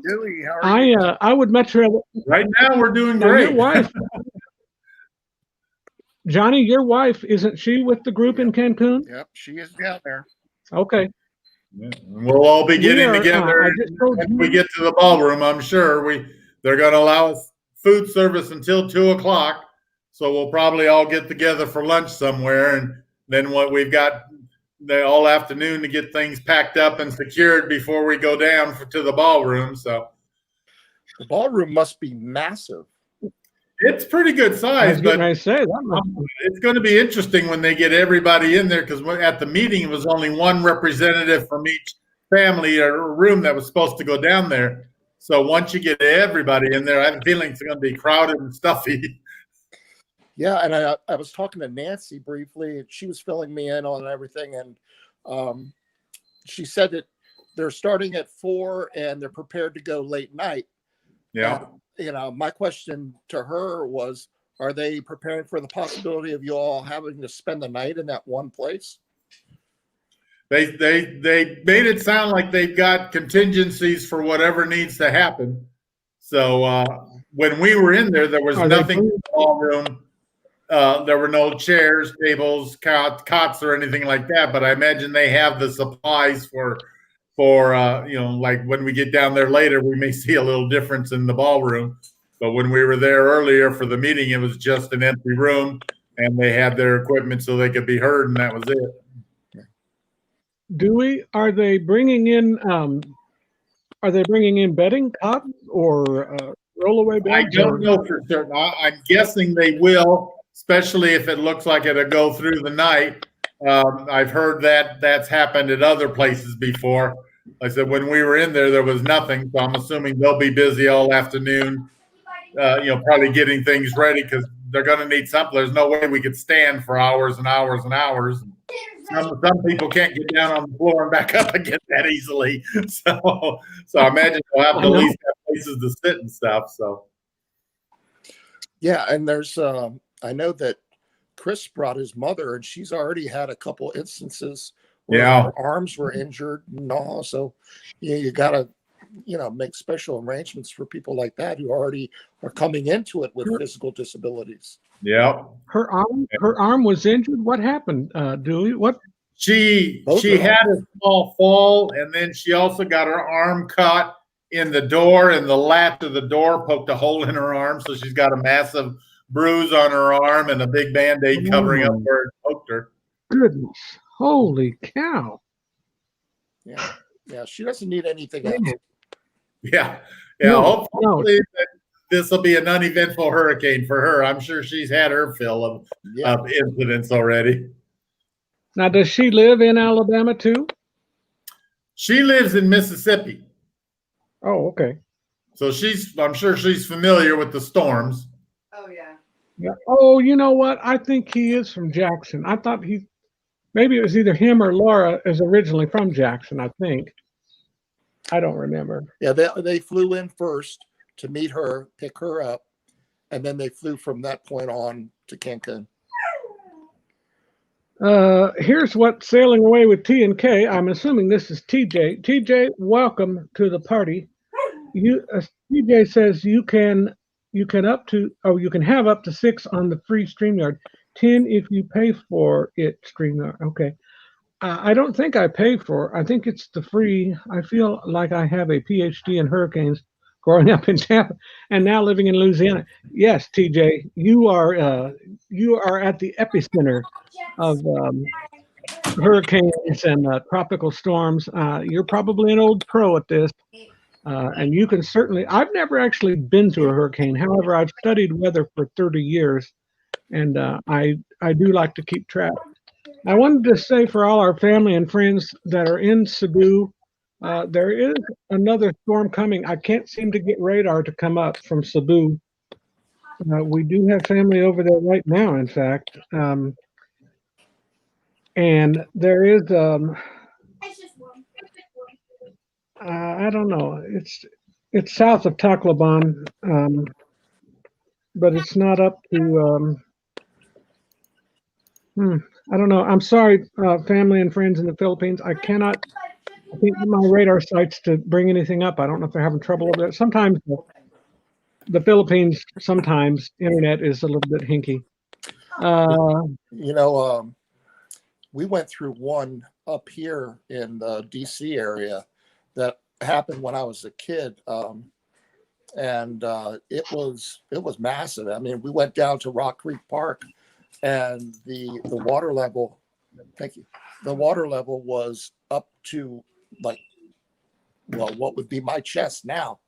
Dewey, how are you? I would much rather. Right now, we're doing great. Your wife, Johnny, your wife, isn't she with the group in Cancun? Yep, she is down there. Okay. We'll all be getting together when we get to the ballroom. I'm sure they're going to allow us food service until 2:00, so we'll probably all get together for lunch somewhere, and then we've got all afternoon to get things packed up and secured before we go down to the ballroom. So the ballroom must be massive. It's pretty good size, but it's going to be interesting when they get everybody in there, because at the meeting it was only one representative from each family or room that was supposed to go down there. So once you get everybody in there, I have a feeling it's going to be crowded and stuffy. Yeah, and I was talking to Nancy briefly, and she was filling me in on everything, and she said that they're starting at 4 and they're prepared to go late night. Yeah. And, my question to her was, are they preparing for the possibility of you all having to spend the night in that one place? They made it sound like they've got contingencies for whatever needs to happen. So when we were in there was nothing in the ballroom there were no chairs, tables, cots, or anything like that. But I imagine they have the supplies for like when we get down there later, we may see a little difference in the ballroom. But when we were there earlier for the meeting, it was just an empty room, and they had their equipment so they could be heard, and that was it. Dewey, are they bringing in bedding, cots, or rollaway I beds? don't know for certain. I'm guessing they will, especially if it looks like it'll go through the night. I've heard that that's happened at other places before. I said when we were in there was nothing, so I'm assuming they'll be busy all afternoon. Probably getting things ready because they're going to need something. There's no way we could stand for hours and hours and hours. Some people can't get down on the floor and back up again that easily. So I imagine they'll have to at least have places to sit and stuff. So Yeah, and there's I know that Chris brought his mother, and she's already had a couple instances where her arms were injured and all. So you gotta make special arrangements for people like that who already are coming into it with physical disabilities. Yeah. Her arm was injured. What happened, Dewey? What? She had a small fall, and then she also got her arm caught in the door, and the latch of the door poked a hole in her arm, so she's got a massive bruise on her arm and a big Band-Aid covering up where it poked her. Goodness. Holy cow. Yeah, she doesn't need anything else. Yeah. No, hopefully this will be an uneventful hurricane for her. I'm sure she's had her fill of incidents already. Now, does she live in Alabama too? She lives in Mississippi. Oh, okay. So I'm sure she's familiar with the storms. Oh, yeah. Yeah. Oh, you know what? I think he is from Jackson. I thought maybe it was either him or Laura is originally from Jackson, I think. I don't remember. Yeah, they flew in first to meet her, pick her up, and then they flew from that point on to Cancun. Here's what Sailing Away with T and K. I'm assuming this is TJ. TJ, welcome to the party. TJ says you can have up to 6 on the free StreamYard, 10 if you pay for it. StreamYard. Okay. I don't think I pay for it. I think it's the free. I feel like I have a PhD in hurricanes growing up in Tampa and now living in Louisiana. Yes, TJ, you are at the epicenter of hurricanes and tropical storms. You're probably an old pro at this. And you can certainly, I've never actually been through a hurricane. However, I've studied weather for 30 years and I do like to keep track. I wanted to say for all our family and friends that are in Cebu, there is another storm coming. I can't seem to get radar to come up from Cebu. We do have family over there right now, in fact. And there is, I don't know, it's south of Tacloban, but it's not up to, I don't know. I'm sorry, family and friends in the Philippines. I can't get my radar sites to bring anything up. I don't know if they're having trouble over there. Sometimes the Philippines, sometimes internet is a little bit hinky. We went through one up here in the DC area that happened when I was a kid. And it was massive. I mean, we went down to Rock Creek Park and the water level, the water level was up to what would be my chest now.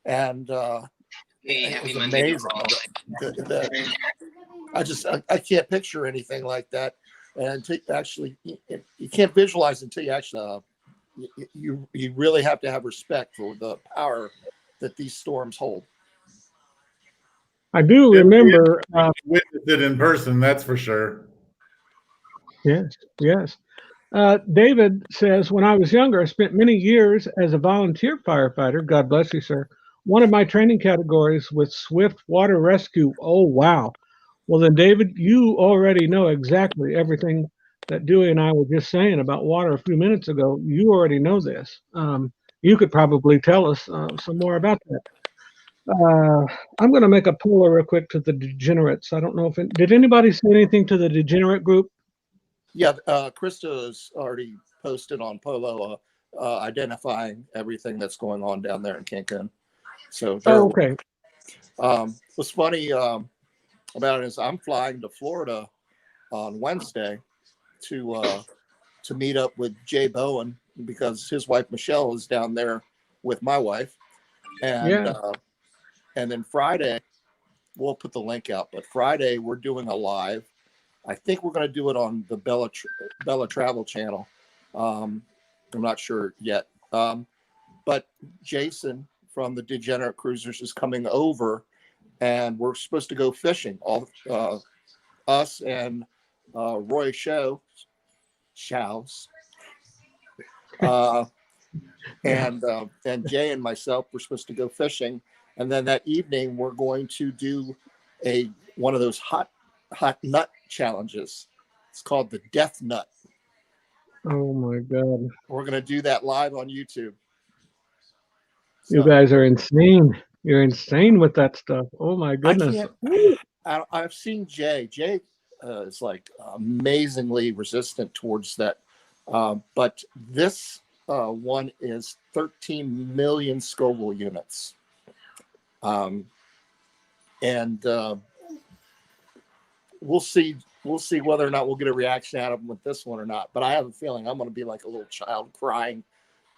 And it was amazing. I can't picture anything like that. And you can't visualize until you actually, you really have to have respect for the power that these storms hold. I do remember witnessed it in person, that's for sure. Yes. David says, when I was younger, I spent many years as a volunteer firefighter. God bless you, sir. One of my training categories was swift water rescue. Oh, wow. Well, then, David, you already know exactly everything that Dewey and I were just saying about water a few minutes ago. You already know this. You could probably tell us some more about that. I'm going to make a poll real quick to the degenerates. I don't know if did anybody say anything to the degenerate group? Yeah, Krista has already posted on Polo identifying everything that's going on down there in Cancun. So Oh, okay. what's funny about it is I'm flying to Florida on Wednesday to meet up with Jay Bowen because his wife Michelle is down there with my wife, and Yeah. and then Friday we'll put the link out. But Friday we're doing a live. I think we're going to do it on the Bella Travel channel. I'm not sure yet. But Jason from the Degenerate Cruisers is coming over, and we're supposed to go fishing. All us and Roy Shows, and Jay and myself were supposed to go fishing, and then that evening we're going to do one of those hot nut challenges. It's called the Death Nut. Oh my God. We're going to do that live on YouTube. You So, guys are insane. You're insane with that stuff. Oh my goodness. I've seen Jay. Jay is like amazingly resistant towards that. But this one is 13 million Scoville units. And we'll see whether or not we'll get a reaction out of him with this one or not. But I have a feeling I'm going to be like a little child crying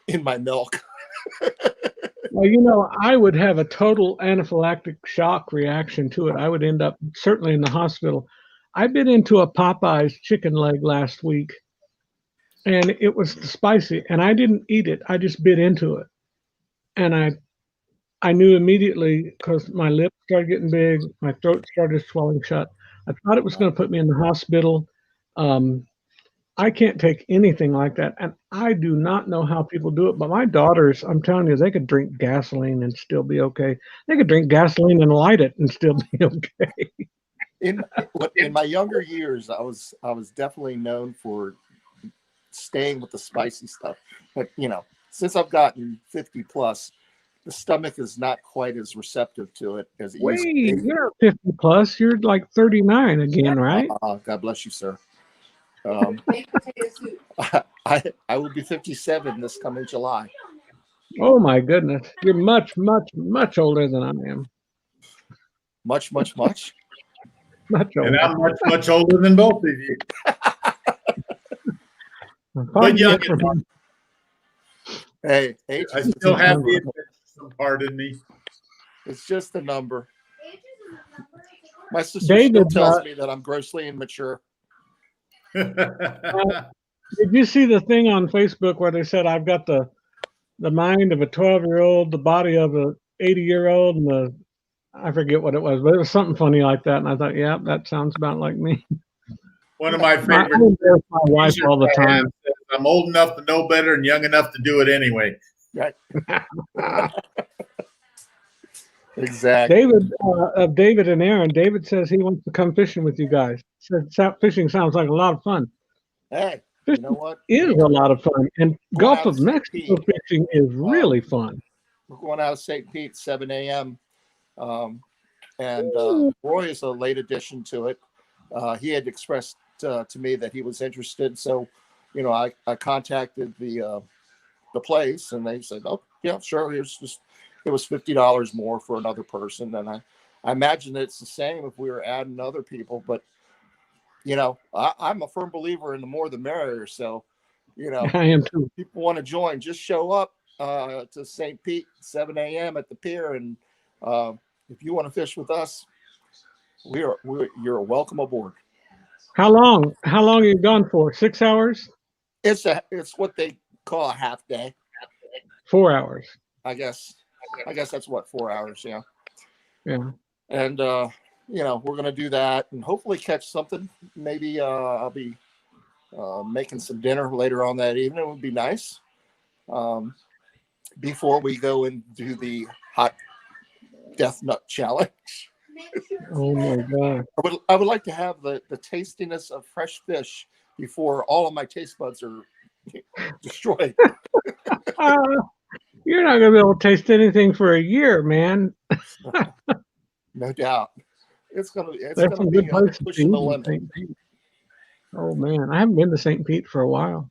in my milk. Well, I would have a total anaphylactic shock reaction to it. I would end up certainly in the hospital. I bit into a Popeye's chicken leg last week, and it was spicy, and I didn't eat it. I just bit into it. And I knew immediately because my lips started getting big, my throat started swelling shut. I thought it was going to put me in the hospital. I can't take anything like that. And I do not know how people do it. But my daughters, I'm telling you, they could drink gasoline and still be okay. They could drink gasoline and light it and still be okay. In my younger years, I was definitely known for staying with the spicy stuff. But, since I've gotten 50 plus, the stomach is not quite as receptive to it as it used to be. You're 50 plus. You're like 39 again, right? God bless you, sir. I will be 57 this coming July. Oh my goodness. You're much, much, much older than I am. Much. Much older. And I'm much, much older than both of you. But young enough. Hey, I still have the some part in me. It's just a number. My sister David, still tells me that I'm grossly immature. Did you see the thing on Facebook where they said I've got the mind of a 12-year-old, the body of a 80-year-old, and I forget what it was, but it was something funny like that. And I thought, yeah, that sounds about like me. One of my favorite. I embarrass my wife all the time. I'm old enough to know better and young enough to do it anyway. Right. Exactly. David and Aaron. David says he wants to come fishing with you guys. Said fishing sounds like a lot of fun. Hey, fishing you know what? Is a lot of fun, and Gulf of Mexico fishing is really fun. We're going out of St. Pete 7 a.m. And Roy is a late addition to it. He had expressed to me that he was interested, so I contacted the place, and they said, "Oh, yeah, sure." It was $50 more for another person, and I imagine it's the same if we were adding other people. But I'm a firm believer in the more the merrier. So, I am too. People want to join, just show up to St. Pete 7 a.m. at the pier, and if you want to fish with us, you're welcome aboard. How long are you gone for? 6 hours? It's what they call a half day. 4 hours. I guess that's what, 4 hours. Yeah. Yeah. And we're gonna do that and hopefully catch something. Maybe I'll be making some dinner later on that evening. It would be nice. Before we go and do the hot death nut challenge. Oh my God. I would like to have the tastiness of fresh fish before all of my taste buds are destroyed. You're not gonna be able to taste anything for a year, man. No doubt. It's There's gonna some be good places to pushing eat the in limit. St. Pete. Oh man, I haven't been to St. Pete for a while.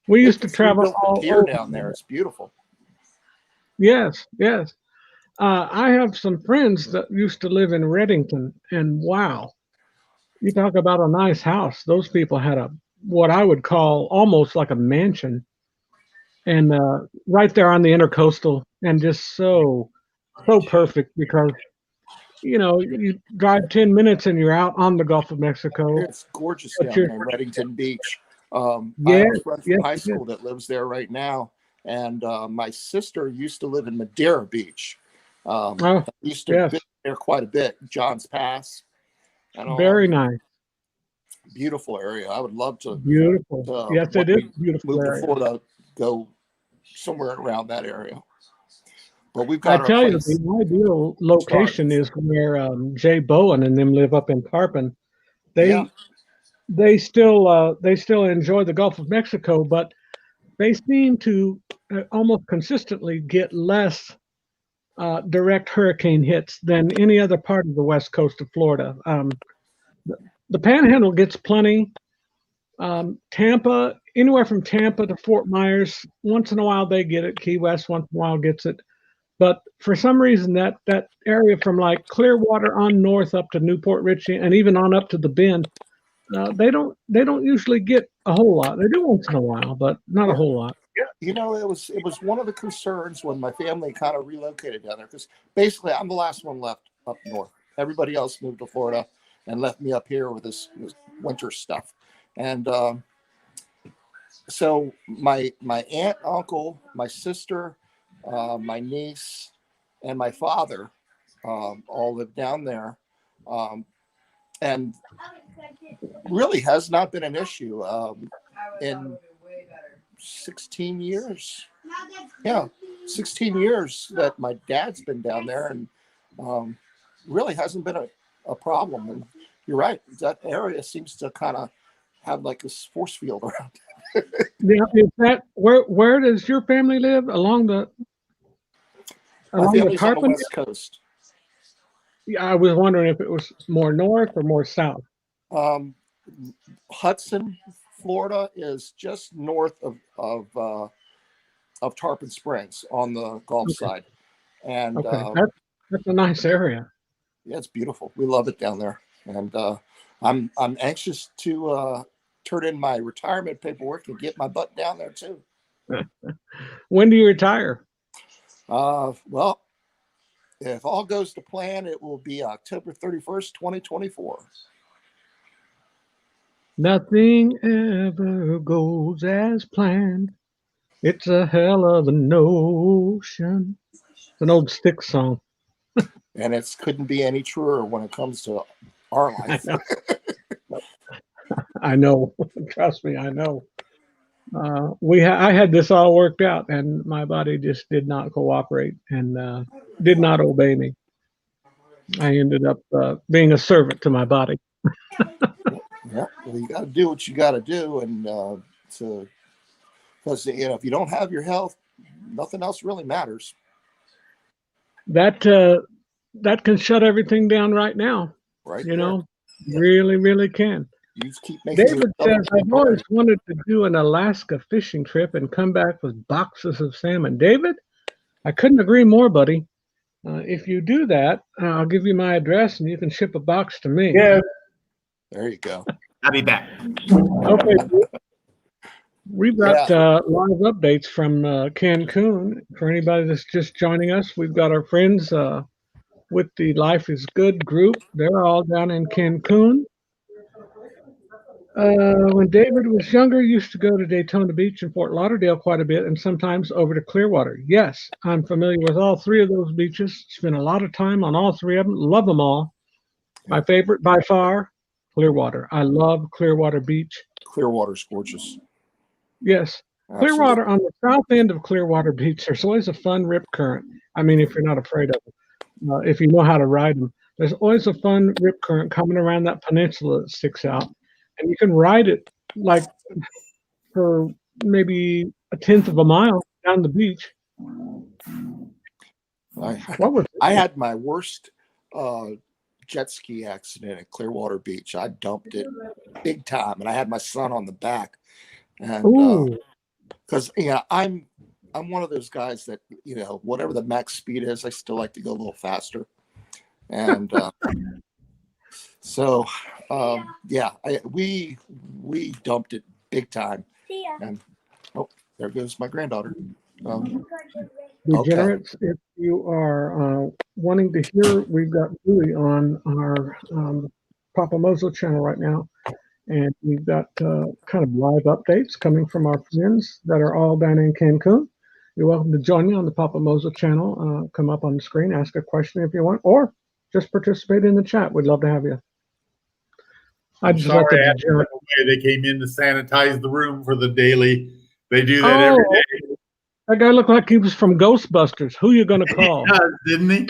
We They used to just travel rebuilt the all pier over. down there. It's beautiful. Yes, yes. I have some friends that used to live in Reddington, and wow, you talk about a nice house. Those people had a what I would call almost like a mansion, and right there on the intercoastal, and just so perfect because you drive 10 minutes and you're out on the Gulf of Mexico. It's gorgeous But down you're there in Reddington Beach. I yes, have a friend yes, from high it is. school that lives there right now, and my sister used to live in Madeira Beach. Oh, I used to yes, visit there quite a bit, Johns Pass and all. very nice, Beautiful area. I would love beautiful. to Yes, when it is we a beautiful move to area. Florida, go somewhere around that area. But we've I got our tell you, place the ideal started. location is where Jay Bowen and them live up in Tarpon. Yeah, They they still enjoy the Gulf of Mexico, but they seem to almost consistently get less direct hurricane hits than any other part of the west coast of Florida. The Panhandle gets plenty. Tampa, anywhere from Tampa to Fort Myers, once in a while they get it. Key West once in a while gets it. But for some reason, that area from like Clearwater on north up to Newport Richey and even on up to the Bend, they don't usually get a whole lot. They do once in a while, but not a yeah. whole lot. It was one of the concerns when my family kind of relocated down there because basically I'm the last one left up north. Everybody else moved to Florida and left me up here with this winter stuff. And so my aunt, uncle, my sister, my niece, and my father all live down there, and really has not been an issue in 16 years. Yeah, 16 years that my dad's been down there, and really hasn't been a problem. And you're right, that area seems to kind of have like this force field around it. Now, is that where does your family live? My Along the family's on the Tarpon? West Coast. Yeah, I was wondering if it was more north or more south. Um, Hudson, Florida is just north of Tarpon Springs on the Gulf Okay, side, and okay, that's a nice area. yeah, it's beautiful. We love it down there, and I'm anxious to turn in my retirement paperwork and get my butt down there too. When do you retire? Well, if all goes to plan, it will be October 31st, 2024. Nothing ever goes as planned. It's a hell of a notion. It's an old Styx song. And it couldn't be any truer when it comes to our I life. know. I know. Trust me, I know. I had this all worked out, and my body just did not cooperate and did not obey me. I ended up being a servant to my body. Yeah, well, you got to do what you got to do, and because if you don't have your health, nothing else really matters. That can shut everything down right now. Right You there, know, really, really can. you just keep making David yourself says, I've always wanted to do an Alaska fishing trip and come back with boxes of salmon. David, I couldn't agree more, buddy. If you do that, I'll give you my address and you can ship a box to me. Yeah, There you go. I'll be back. Okay. We've got live updates from Cancun. For anybody that's just joining us, we've got our friends with the Life is Good group. They're all down in Cancun. When David was younger, he used to go to Daytona Beach and Fort Lauderdale quite a bit and sometimes over to Clearwater. Yes, I'm familiar with all three of those beaches. Spent a lot of time on all three of them. Love them all. My favorite by far, Clearwater. I love Clearwater Beach. Clearwater's gorgeous. Yes. Absolutely. Clearwater, on the south end of Clearwater Beach, there's always a fun rip current. I mean, if you're not afraid of it, if you know how to ride them, there's always a fun rip current coming around that peninsula that sticks out. And you can ride it like for maybe a tenth of a mile down the beach. What was I had my worst jet ski accident at Clearwater Beach. I dumped it big time, and I had my son on the back. And Ooh, because I'm one of those guys that whatever the max speed is, I still like to go a little faster. And so we dumped it big time. And oh, there goes my granddaughter. Okay. degenerates, if you are wanting to hear, we've got Dewey on our Papa Mozo channel right now, and we've got kind of live updates coming from our friends that are all down in Cancun. You're welcome to join me on the Papa Mozo channel. Come up on the screen, ask a question if you want, or just participate in the chat. We'd love to have you. I I'm just let the sorry, degenerate. they came in to sanitize the room for the daily. They do that every day. That guy looked like he was from Ghostbusters. Who you gonna call? He does, didn't he?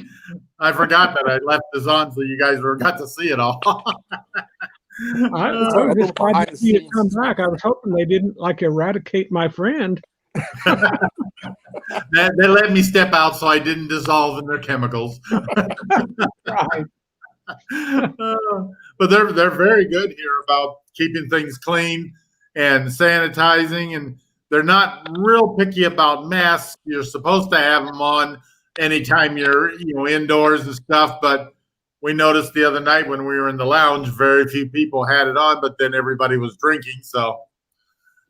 I forgot that I left this on so you guys got to see it all. I was just glad to see it come back. I was hoping they didn't eradicate my friend. They let me step out so I didn't dissolve in their chemicals. Right. But they're very good here about keeping things clean and sanitizing, and they're not real picky about masks. You're supposed to have them on anytime you're indoors and stuff, but we noticed the other night when we were in the lounge, very few people had it on, but then everybody was drinking. So,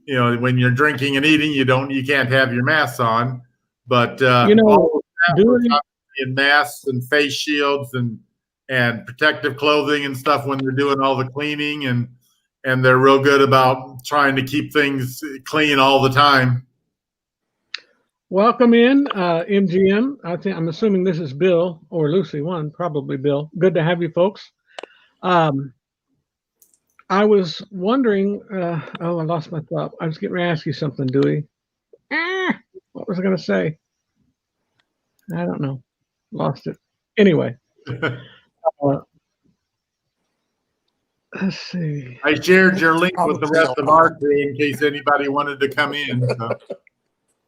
when you're drinking and eating, you can't have your masks on. But all of that in masks and face shields and protective clothing and stuff when they're doing all the cleaning, and they're real good about trying to keep things clean all the time. Welcome in, MGM. I'm assuming this is Bill or Lucy one, probably Bill. Good to have you folks. I was wondering, I lost my thought. I was getting ready to ask you something, Dewey. What was I going to say? I don't know. Lost it. Anyway. Let's see. I shared your link with the rest of our crew in case anybody wanted to come in. So.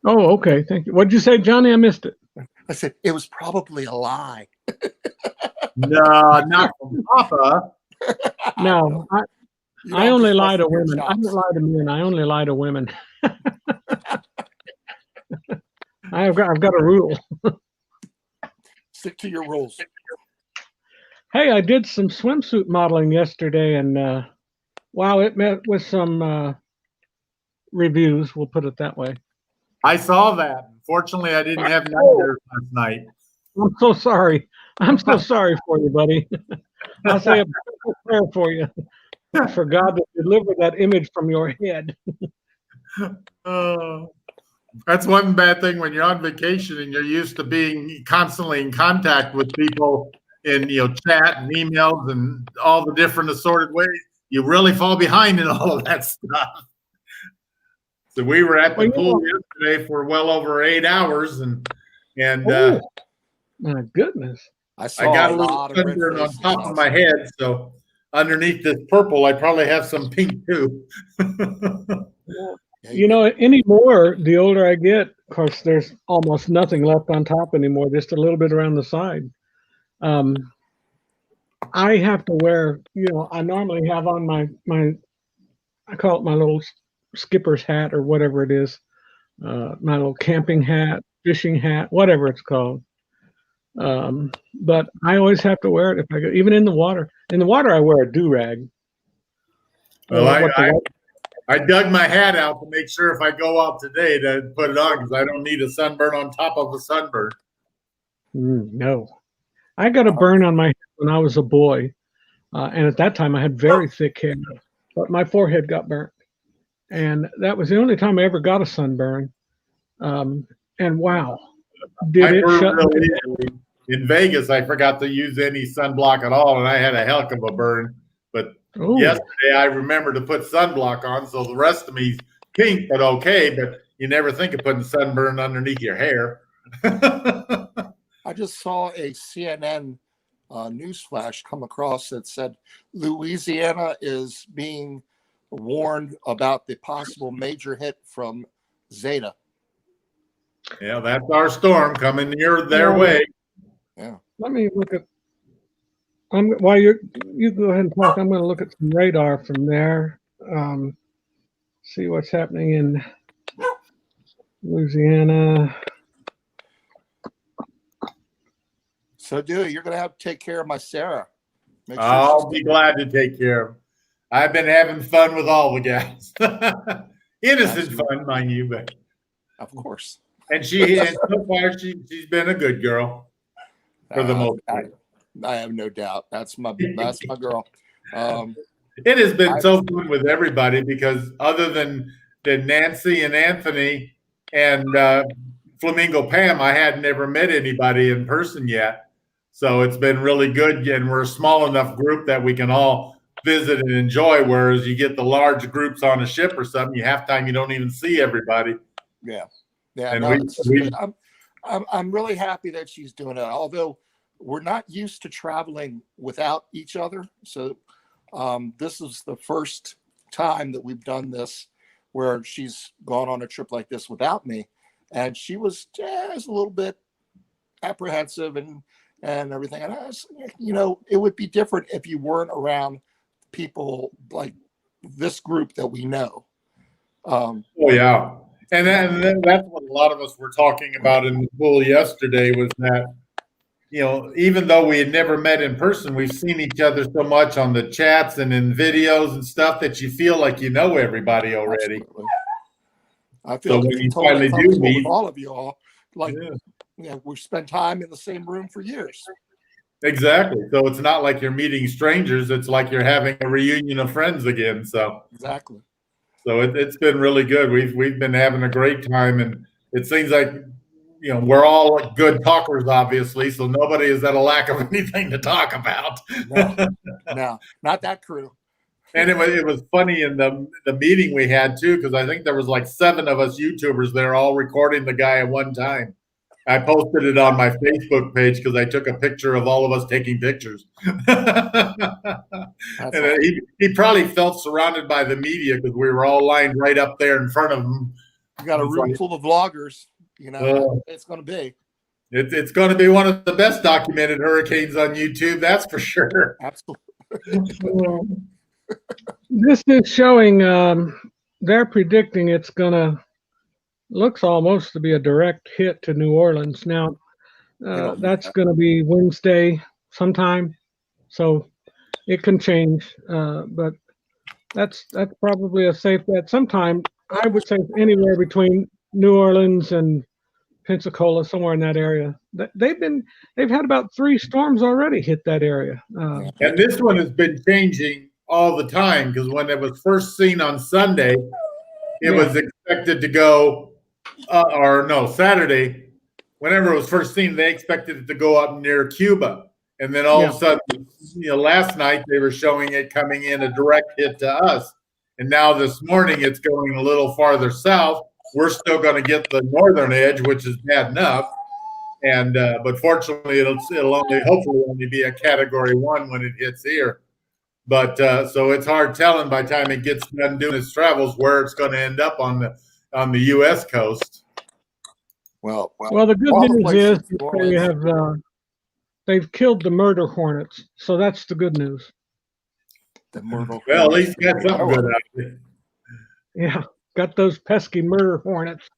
Oh, okay. Thank you. What'd you say, Johnny? I missed it. I said it was probably a lie. No, not from Papa. No, I only lie to women. I don't lie to men. I only lie to women. I've got a rule. Stick to your rules. Hey, I did some swimsuit modeling yesterday, and wow, it met with some reviews. We'll put it that way. I saw that. Fortunately, I didn't have nightmares last night. I'm so sorry. I'm so sorry for you, buddy. I'll say a prayer for you, for God to deliver that image from your head. That's one bad thing when you're on vacation and you're used to being constantly in contact with people in chat and emails and all the different assorted ways. You really fall behind in all of that stuff. So we were at the pool yesterday for well over 8 hours, and my goodness, I got a little sunburn on top of my head. So underneath this purple, I probably have some pink too. Anymore, the older I get, of course, there's almost nothing left on top anymore, just a little bit around the side. I have to wear, I normally have on my I call it my little skipper's hat or whatever it is, my little camping hat, fishing hat, whatever it's called. But I always have to wear it if I go, even in the water. In the water, I wear a do-rag. Well, I dug my hat out to make sure if I go out today to put it on because I don't need a sunburn on top of a sunburn. No. I got a burn on my head when I was a boy. And at that time, I had very thick hair. But my forehead got burnt. And that was the only time I ever got a sunburn. And wow. Did it shut really in Vegas, I forgot to use any sunblock at all, and I had a heck of a burn. But yesterday, I remember to put sunblock on, so the rest of me's pink, but okay. But you never think of putting sunburn underneath your hair. I just saw a CNN news flash come across that said Louisiana is being warned about the possible major hit from Zeta. Yeah, that's our storm coming near their Yeah. way. Let me look at. While you go ahead and talk, I'm going to look at some radar from there. See what's happening in Louisiana. So, dude, you're gonna have to take care of my Sarah. Make sure I'll be glad to take care of them. I've been having fun with all the guys. Innocent Absolutely. fun, mind you, but of course. and so far she's been a good girl for the most part. I have no doubt. That's my girl. It has been so fun with everybody because other than Nancy and Anthony and Flamingo Pam, I hadn't ever met anybody in person yet. So it's been really good. And we're a small enough group that we can all visit and enjoy. Whereas you get the large groups on a ship or something, half time you don't even see everybody. Yeah. Yeah. And no, I'm really happy that she's doing it. Although we're not used to traveling without each other. So this is the first time that we've done this where she's gone on a trip like this without me. And she was just a little bit apprehensive and everything. And I was, it would be different if you weren't around people like this group that we know. Oh, yeah. And then that's what a lot of us were talking about in the pool yesterday was that, even though we had never met in person, we've seen each other so much on the chats and in videos and stuff that you feel like you know everybody already. Absolutely. I feel so when you finally do meet with all of you all, we've spent time in the same room for years. Exactly. So it's not like you're meeting strangers. It's like you're having a reunion of friends again. So exactly. So it's been really good. We've been having a great time, and it seems like we're all good talkers, obviously. So nobody is at a lack of anything to talk about. No, not that crew. And it was funny in the meeting we had too, because I think there was like 7 of us YouTubers there all recording the guy at one time. I posted it on my Facebook page because I took a picture of all of us taking pictures. And he probably felt surrounded by the media because we were all lined right up there in front of him. You got a room full of vloggers. It's going to be. It's going to be one of the best documented hurricanes on YouTube. That's for sure. Absolutely. This is showing. They're predicting it's going to. Looks almost to be a direct hit to New Orleans. Now, that's going to be Wednesday sometime, so it can change. But that's probably a safe bet. Sometime I would say anywhere between New Orleans and Pensacola, somewhere in that area. They've had about 3 storms already hit that area. And this one has been changing all the time because when it was first seen on Sunday, it was expected to go. Saturday, whenever it was first seen, they expected it to go up near Cuba. And then all of a sudden, last night they were showing it coming in a direct hit to us. And now this morning it's going a little farther south. We're still going to get the northern edge, which is bad enough. And but fortunately, it'll hopefully only be a category 1 when it hits here. But so it's hard telling by the time it gets done doing its travels where it's going to end up on the U.S. coast. Well, the good news is that they've killed the murder hornets, so that's the good news. The murder. Well, at least got something good out of it. Yeah, got those pesky murder hornets.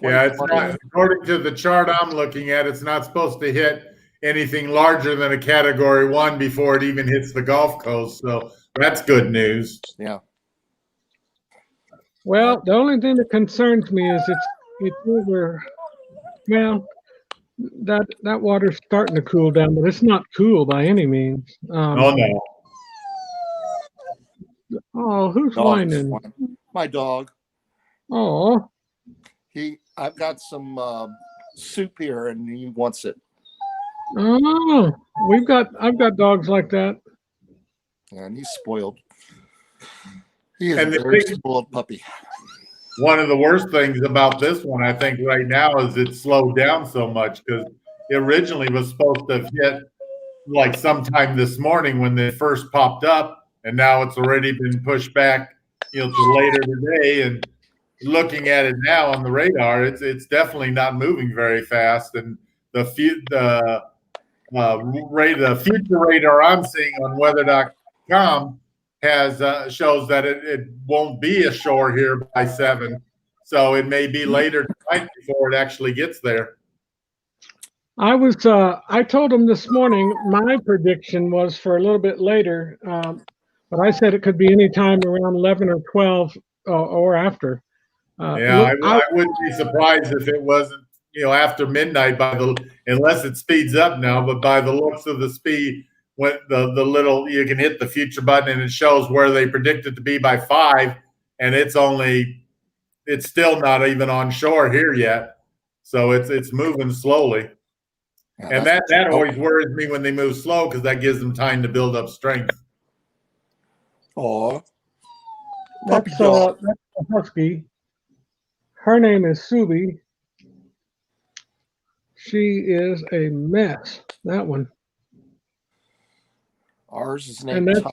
Yeah, it's not, according to the chart I'm looking at, it's not supposed to hit anything larger than a category 1 before it even hits the Gulf Coast. So that's good news. Yeah. Well, the only thing that concerns me is it's over. Well, that water's starting to cool down, but it's not cool by any means. Oh no! Oh, who's whining? My dog. Oh. I've got some soup here, and he wants it. Oh, I've got dogs like that. And he's spoiled. He is a very spoiled puppy. One of the worst things about this one, I think, right now is it slowed down so much because it originally was supposed to have hit like sometime this morning when they first popped up, and now it's already been pushed back, to later today. And looking at it now on the radar, it's definitely not moving very fast, and the future radar I'm seeing on weather.com has shows that it won't be ashore here by 7, so it may be later tonight before it actually gets there. I told him this morning my prediction was for a little bit later, but I said it could be any time around 11 or 12 or after. Yeah, I wouldn't be surprised if it wasn't, after midnight unless it speeds up now, but by the looks of the speed, when the little, you can hit the future button and it shows where they predict it to be by 5, and it's still not even on shore here yet. So it's moving slowly. Yeah, And that always worries me when they move slow, because that gives them time to build up strength. Oh, that's a husky. Her name is Subi. She is a mess. That one. Ours is And named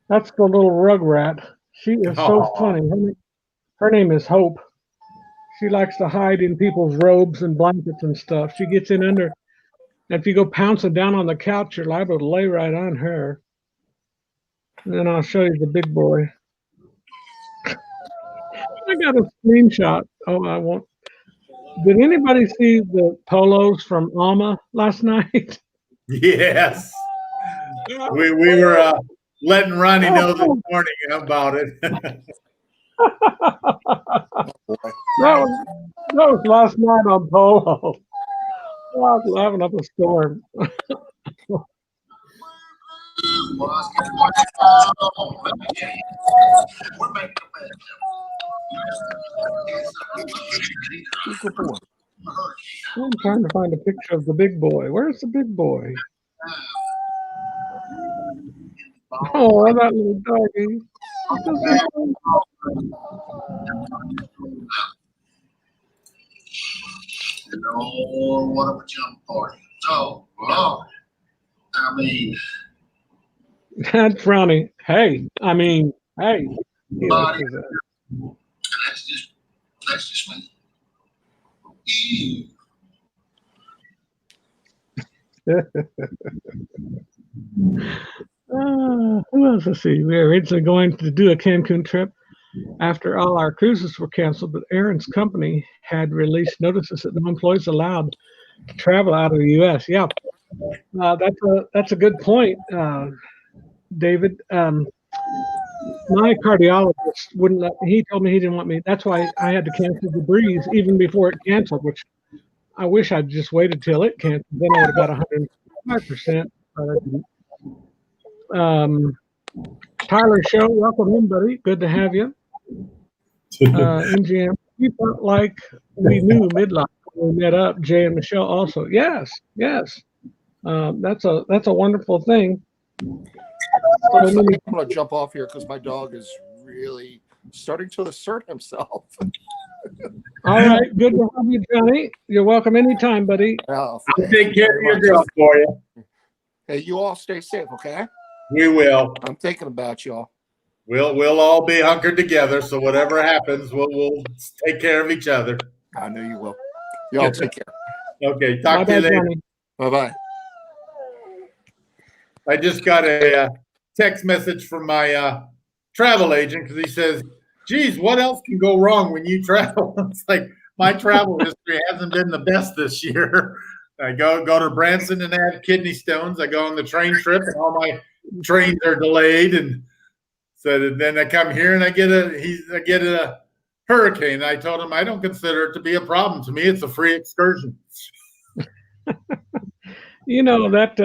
that's the little rugrat. She is so funny. Her name is Hope. She likes to hide in people's robes and blankets and stuff. She gets in under. If you go pouncing down on the couch, you're liable to lay right on her. And then I'll show you the big boy. I got a screenshot. Oh, I won't. Did anybody see the polos from Alma last night? Yes. We were letting Ronnie know this morning about it. That was last night on Polo. I was laughing up a storm. I'm trying to find a picture of the big boy. Where's the big boy? Oh, that little doggy. What a jump party. Oh, Lord. I mean, that's Ronnie. Hey, I mean, hey. Body. That's just me. Who else? Let's see. We were originally going to do a Cancun trip after all our cruises were canceled, but Aaron's company had released notices that no employees allowed to travel out of the U.S. Yeah, that's a good point, David. My cardiologist wouldn't let. He told me he didn't want me. That's why I had to cancel the Breeze even before it canceled. Which I wish I'd just waited till it canceled. Then I would have got 105%. Tyler Show, welcome in, buddy. Good to have you. NGM, we felt like we knew midlife when we met up. Jay and Michelle also. Yes. That's a wonderful thing. I'm going to jump off here because my dog is really starting to assert himself. All right, good to have you, Johnny. You're welcome anytime, buddy. I'll take care of your girl for you. Hey, you all stay safe, okay? We will. I'm thinking about y'all. We'll all be hunkered together, so whatever happens, we'll take care of each other. I know you will. Y'all take care. Okay, talk to you later. Bye-bye. I just got a text message from my travel agent because he says, geez, what else can go wrong when you travel? It's like my travel history hasn't been the best this year. I go to Branson and have kidney stones. I go on the train trip and all my trains are delayed. And so then I come here and I get a hurricane. I told him I don't consider it to be a problem. To me, it's a free excursion. You know, that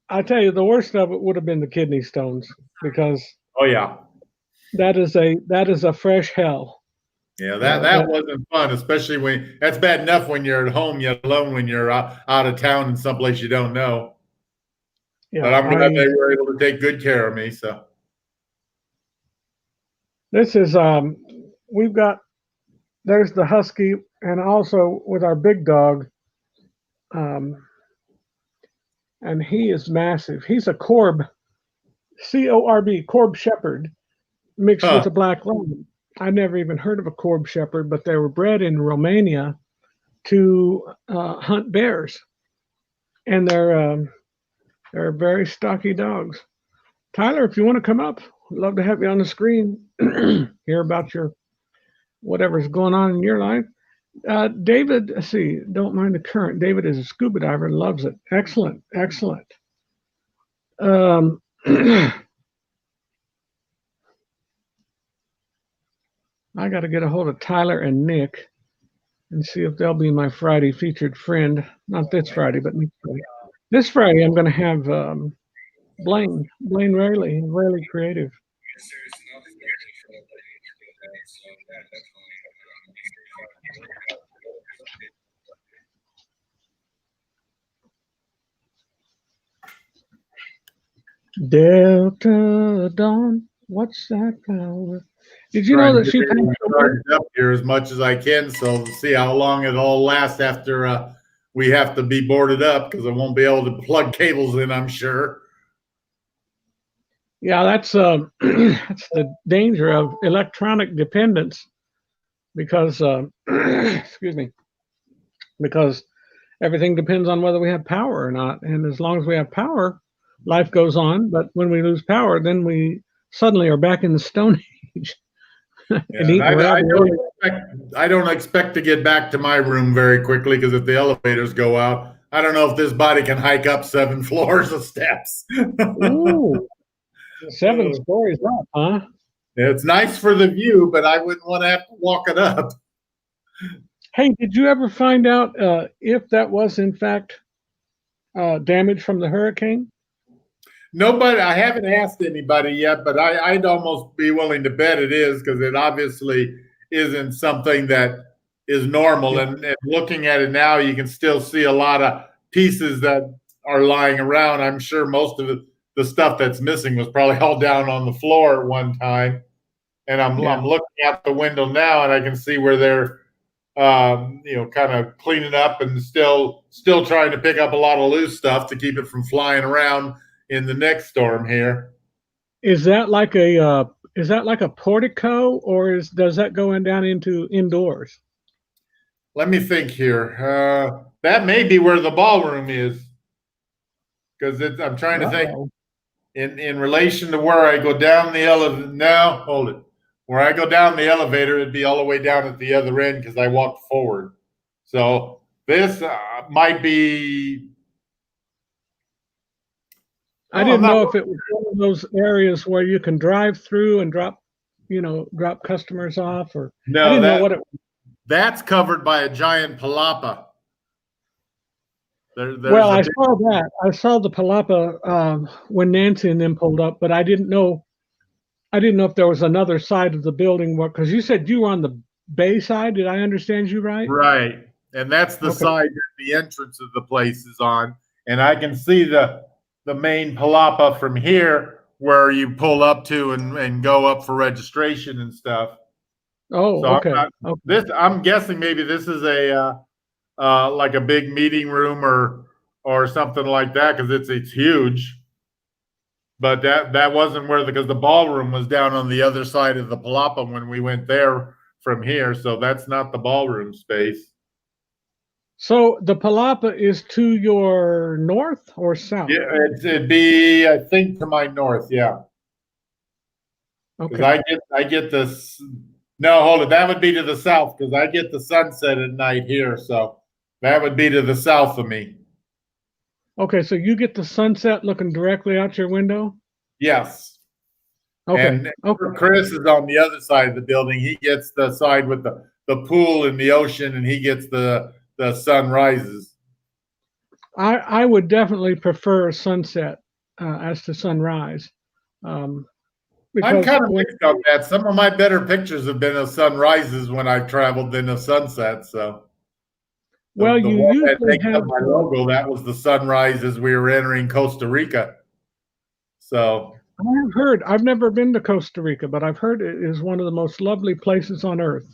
I tell you, the worst of it would have been the kidney stones because oh yeah, that is a fresh hell. Yeah, that wasn't fun, especially when that's bad enough when you're at home, yet alone when you're out of town in someplace you don't know. Yeah, but I'm glad they were able to take good care of me. So this is there's the husky, and also with our big dog, and he is massive. He's a Corb, C-O-R-B, Corb Shepherd, mixed with a black lamb. I never even heard of a Corb Shepherd, but they were bred in Romania to hunt bears, and they're very stocky dogs. Tyler, if you want to come up, I'd love to have you on the screen, hear about your whatever's going on in your life. David, let's see, don't mind the current. David is a scuba diver and loves it. Excellent, excellent. I got to get a hold of Tyler and Nick and see if they'll be my Friday featured friend. Not this Friday, but next Friday. This Friday, I'm going to have Blaine Rayleigh, Rayleigh Creative. Delta Dawn, what's that power? Did you know that she passed away? Charged up here as much as I can, so see how long it all lasts after we have to be boarded up, because I won't be able to plug cables in, I'm sure. Yeah, that's that's the danger of electronic dependence, because excuse me, because everything depends on whether we have power or not. And as long as we have power, life goes on. But when we lose power, then we suddenly are back in the Stone Age. I don't expect to get back to my room very quickly, because if the elevators go out, I don't know if this body can hike up 7 floors of steps. Ooh, 7 stories up, huh? It's nice for the view, but I wouldn't want to have to walk it up. Hey, did you ever find out if that was in fact damage from the hurricane? Nobody, I haven't asked anybody yet, but I'd almost be willing to bet it is, because it obviously isn't something that is normal. Yeah. And looking at it now, you can still see a lot of pieces that are lying around. I'm sure most of the stuff that's missing was probably all down on the floor at one time. And I'm looking out the window now, and I can see where they're kind of cleaning up and still trying to pick up a lot of loose stuff to keep it from flying around in the next storm here. Is that like a portico, or does that go down into indoors? Let me think here. That may be where the ballroom is, because I'm trying to think in relation to where I go down the elevator. Now, hold it. Where I go down the elevator, it'd be all the way down at the other end, because I walked forward. So this might be. I didn't know if it was one of those areas where you can drive through and drop customers off, or no, I didn't know what it was. That's covered by a giant palapa. Well, I saw that. I saw the palapa when Nancy and them pulled up, but I didn't know if there was another side of the building, because you said you were on the bay side. Did I understand you right? Right, and that's the side that the entrance of the place is on, and I can see the main palapa from here, where you pull up to and go up for registration and stuff. Oh, so okay. I'm guessing maybe this is a like a big meeting room or something like that, because it's huge. But that wasn't because the ballroom was down on the other side of the palapa when we went there from here. So that's not the ballroom space. So the palapa is to your north or south? Yeah, it'd be, I think, to my north. Yeah. Okay. I get this. No, hold it. That would be to the south, because I get the sunset at night here. So that would be to the south of me. Okay, so you get the sunset looking directly out your window? Yes. Okay. And Chris is on the other side of the building. He gets the side with the pool and the ocean, and he gets the sunrises. I would definitely prefer sunset as to sunrise. I'm kind of mixed on that. Some of my better pictures have been of sunrises when I've traveled than of sunsets. So, well, the you one usually that makes have up my logo, that was the sunrise as we were entering Costa Rica. So I've never been to Costa Rica, but I've heard it is one of the most lovely places on earth.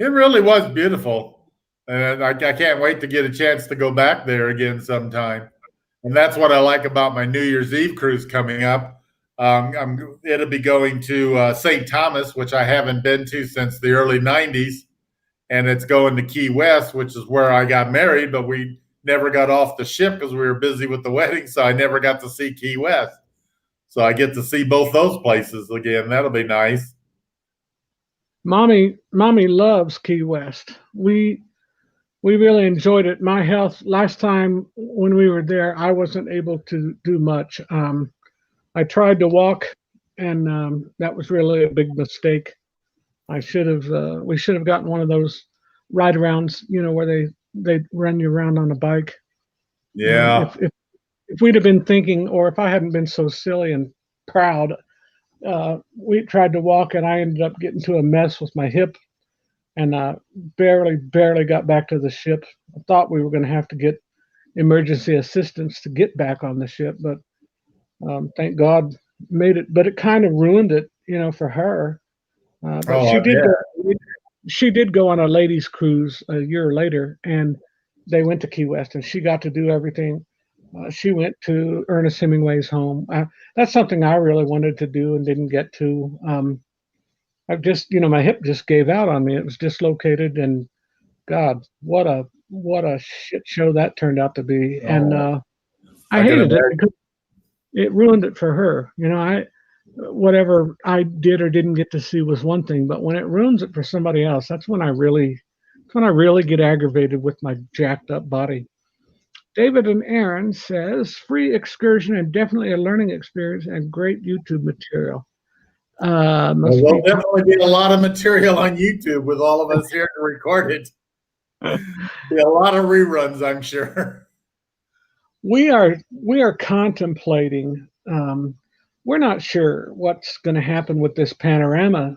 It really was beautiful. And I can't wait to get a chance to go back there again sometime. And that's what I like about my New Year's Eve cruise coming up. It'll be going to St. Thomas, which I haven't been to since the early 90s. And it's going to Key West, which is where I got married, but we never got off the ship because we were busy with the wedding. So I never got to see Key West. So I get to see both those places again. That'll be nice. Mommy loves Key West. We really enjoyed it. My health last time when we were there, I wasn't able to do much. I tried to walk, and that was really a big mistake. We should have gotten one of those ride arounds, where they run you around on a bike. Yeah. If we'd have been thinking, or if I hadn't been so silly and proud, we tried to walk, and I ended up getting to a mess with my hip, and barely got back to the ship. I thought we were going to have to get emergency assistance to get back on the ship, but thank God made it. But it kind of ruined it, for her. But she did go on a ladies' cruise a year later, and they went to Key West, and she got to do everything. She went to Ernest Hemingway's home. That's something I really wanted to do and didn't get to. I just, my hip just gave out on me. It was dislocated, and God, what a shit show that turned out to be. And I hated it because it ruined it for her. Whatever I did or didn't get to see was one thing, but when it ruins it for somebody else, that's when I really get aggravated with my jacked up body. David and Aaron says, free excursion and definitely a learning experience and great YouTube material. There'll definitely be a lot of material on YouTube with all of us here to record it. Be a lot of reruns, I'm sure. We are contemplating. We're not sure what's going to happen with this Panorama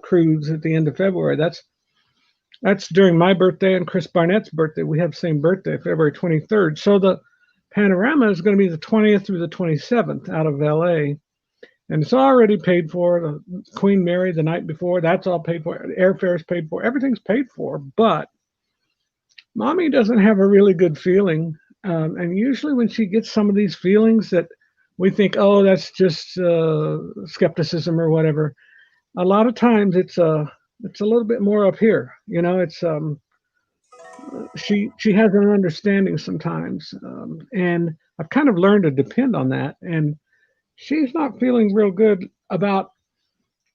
cruise at the end of February. That's during my birthday and Chris Barnett's birthday. We have the same birthday, February 23rd. So the Panorama is going to be the 20th through the 27th out of LA. And it's already paid for. The Queen Mary the night before, that's all paid for. Airfare's paid for. Everything's paid for. But Mommy doesn't have a really good feeling. And usually when she gets some of these feelings that we think, oh, that's just skepticism or whatever, a lot of times it's a little bit more up here. It's she has an understanding sometimes, and I've kind of learned to depend on that. And she's not feeling real good about,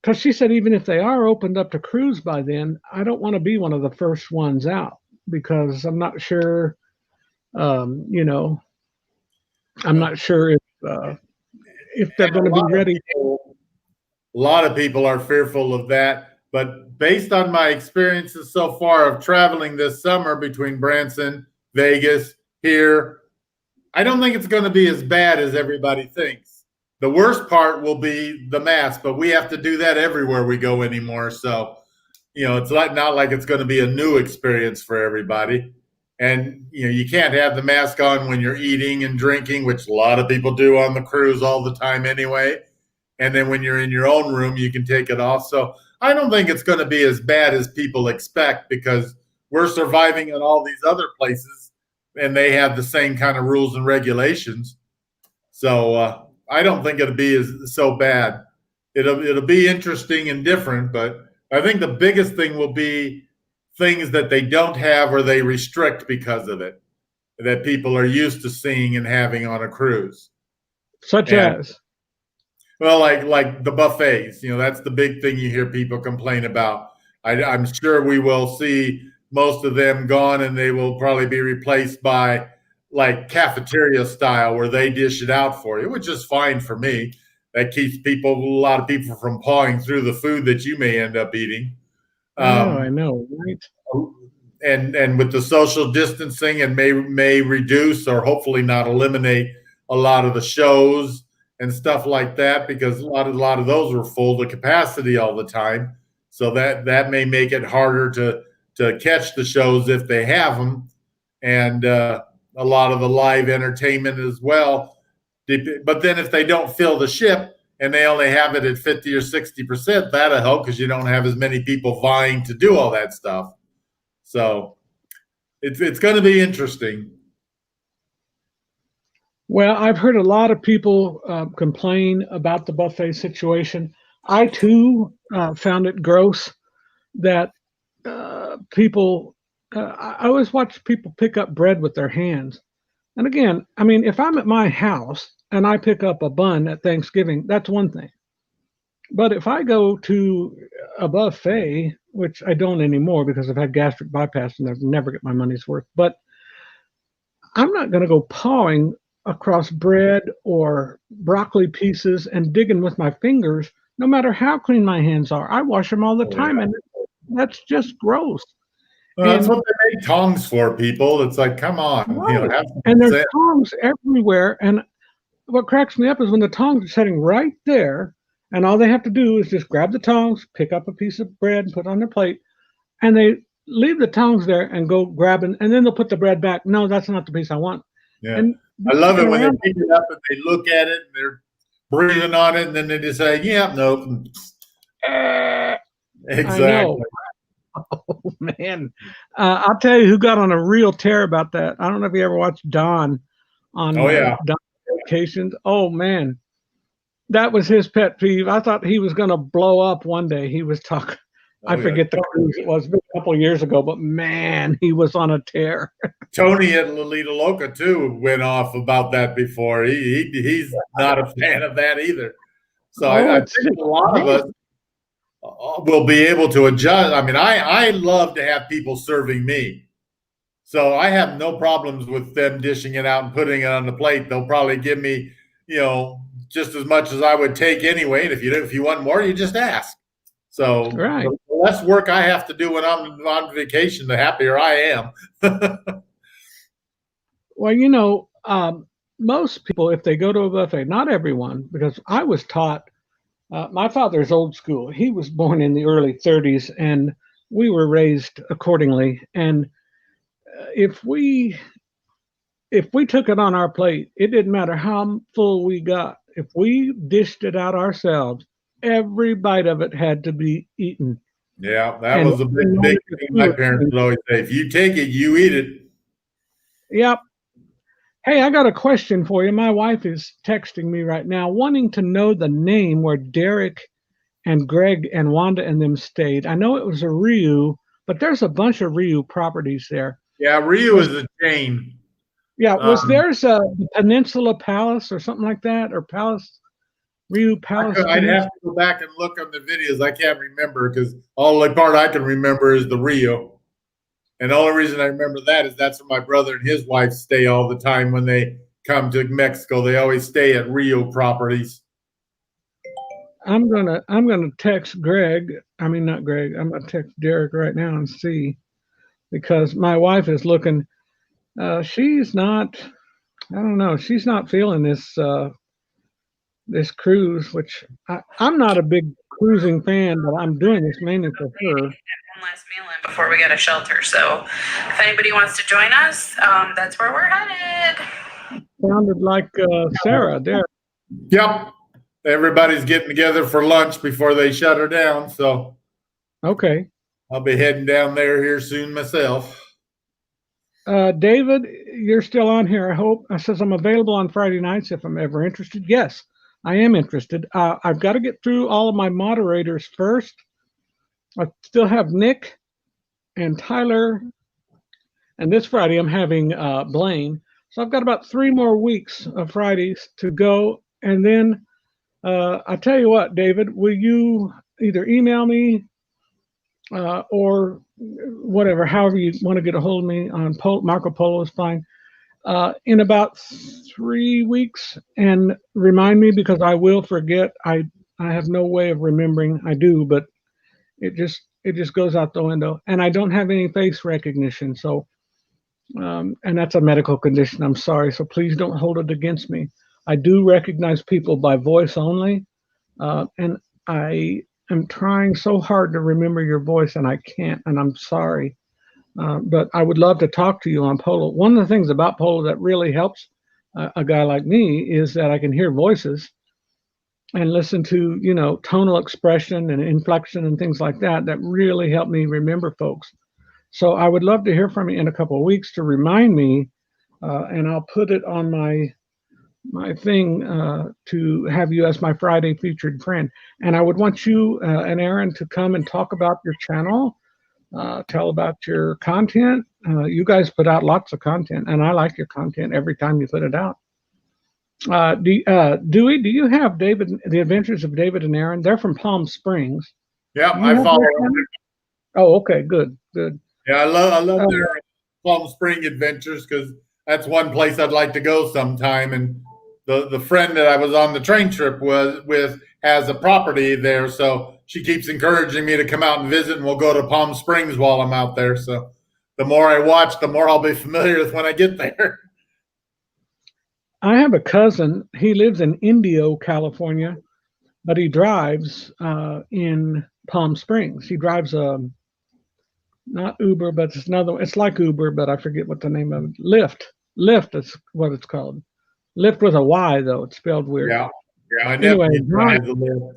because she said even if they are opened up to cruise by then, I don't want to be one of the first ones out because I'm not sure. I'm not sure if they're going to be ready. A lot of people are fearful of that, but based on my experiences so far of traveling this summer between Branson, Vegas, here, I don't think it's going to be as bad as everybody thinks. The worst part will be the mask, but we have to do that everywhere we go anymore. So, it's not like it's going to be a new experience for everybody. And, you can't have the mask on when you're eating and drinking, which a lot of people do on the cruise all the time anyway. And then when you're in your own room, you can take it off. So I don't think it's going to be as bad as people expect because we're surviving in all these other places and they have the same kind of rules and regulations. So I don't think it'll be so bad. It'll be interesting and different, but I think the biggest thing will be things that they don't have or they restrict because of it, that people are used to seeing and having on a cruise. Such as? Well, like the buffets, that's the big thing you hear people complain about. I'm sure we will see most of them gone and they will probably be replaced by like cafeteria style where they dish it out for you, which is fine for me. That keeps a lot of people from pawing through the food that you may end up eating. I know, right? And with the social distancing, and may reduce or hopefully not eliminate a lot of the shows and stuff like that, because a lot of those were full to capacity all the time. So that may make it harder to catch the shows if they have them, and a lot of the live entertainment as well. But then if they don't fill the ship and they only have it at 50 or 60%, that'll help because you don't have as many people vying to do all that stuff. So it's going to be interesting. Well, I've heard a lot of people complain about the buffet situation. I too found it gross that people. I always watch people pick up bread with their hands. And again, I mean, if I'm at my house and I pick up a bun at Thanksgiving, that's one thing. But if I go to a buffet, which I don't anymore because I've had gastric bypass and I've never get my money's worth, but I'm not going to go pawing across bread or broccoli pieces and digging with my fingers, no matter how clean my hands are. I wash them all the time, and that's just gross. Well, that's And what they make tongs for, people. It's like, come on, you know, right, have some and there's sense. tongs everywhere. And what cracks me up is when the tongs are sitting right there, and all they have to do is just grab the tongs, pick up a piece of bread, and put it on their plate, and they leave the tongs there and go grab it, and then they'll put the bread back. No, that's not the piece I want. Yeah. And I love it when they around, pick it up and they look at it and they're breathing on it, and then they just say, "Yeah, nope." I Exactly. know. Oh man, I'll tell you who got on a real tear about that. I don't know if you ever watched Don on Oh yeah. Don Vacations. Oh man, that was his pet peeve. I thought he was going to blow up one day. He was talking. I Oh, yeah. forget the cruise it was, a couple of years ago, but man, he was on a tear. Tony at Lolita Loca too went off about that before. He's not a fan of that either. So I it's think a lot of us will be able to adjust. I mean, I love to have people serving me, so I have no problems with them dishing it out and putting it on the plate. They'll probably give me, you know, just as much as I would take anyway. And if you want more, you just ask. So right. the less work I have to do when I'm on vacation, the happier I am. Well, you know, most people, if they go to a buffet, not everyone, because I was taught. My father's old school. He was born in the early 30s, and we were raised accordingly. And if we took it on our plate, it didn't matter how full we got. If we dished it out ourselves, every bite of it had to be eaten. Yeah, that And was a big thing my parents would always say. If you take it, you eat it. Yep. Hey, I got a question for you. My wife is texting me right now, wanting to know the name where Derek and Greg and Wanda and them stayed. I know it was a Ryu, but there's a bunch of Ryu properties there. Yeah, Rio is a chain. Yeah, was theirs a Peninsula Palace or something like that, or Palace Ryu Palace? I'd have to go back and look on the videos. I can't remember because all the part I can remember is the Rio. And the only reason I remember that is that's where my brother and his wife stay all the time when they come to Mexico. They always stay at Rio properties. I'm gonna text Greg. I mean, not Greg. I'm gonna text Derek right now and see, because my wife is looking. She's not. I don't know. She's not feeling this this cruise, which I'm not a big cruising fan, but I'm doing this mainly for her. One last meal in before we get a shelter. So if anybody wants to join us, that's where we're headed. Sounded like Sarah there. Yep. Everybody's getting together for lunch before they shut her down. So Okay. I'll be heading down there here soon myself. David, you're still on here, I hope. I says I'm available on Friday nights if I'm ever interested. Yes, I am interested. I've got to get through all of my moderators first. I still have Nick and Tyler, and this Friday I'm having Blaine. So I've got about 3 more weeks of Fridays to go. And then I'll tell you what, David, will you either email me or whatever, however you want to get a hold of me on Marco Polo is fine, in about 3 weeks, and remind me, because I will forget. I have no way of remembering. I do, but it just goes out the window, and I don't have any face recognition. So, and that's a medical condition. I'm sorry. So please don't hold it against me. I do recognize people by voice only, and I am trying so hard to remember your voice, and I can't, and I'm sorry. But I would love to talk to you on Polo. One of the things about Polo that really helps a guy like me is that I can hear voices and listen to, tonal expression and inflection and things like that really help me remember folks. So I would love to hear from you in a couple of weeks to remind me, and I'll put it on my thing to have you as my Friday featured friend, and I would want you and Aaron to come and talk about your channel, tell about your content. You guys put out lots of content, and I like your content every time you put it out. Dewey, do you have The Adventures of David and Aaron? They're from Palm Springs. Yeah, Do you I have follow. their channel? Oh, okay, good. Yeah, I love their Palm Spring adventures because that's one place I'd like to go sometime. And the friend that I was on the train trip with has a property there, so she keeps encouraging me to come out and visit, and we'll go to Palm Springs while I'm out there. So the more I watch, the more I'll be familiar with when I get there. I have a cousin. He lives in Indio, California, but he drives in Palm Springs. He drives not Uber, but it's another. It's like Uber, but I forget what the name of it. Lyft. Lyft is what it's called. Lyft with a Y though. It's spelled weird. Yeah, I Anyway, definitely drive the Lyft.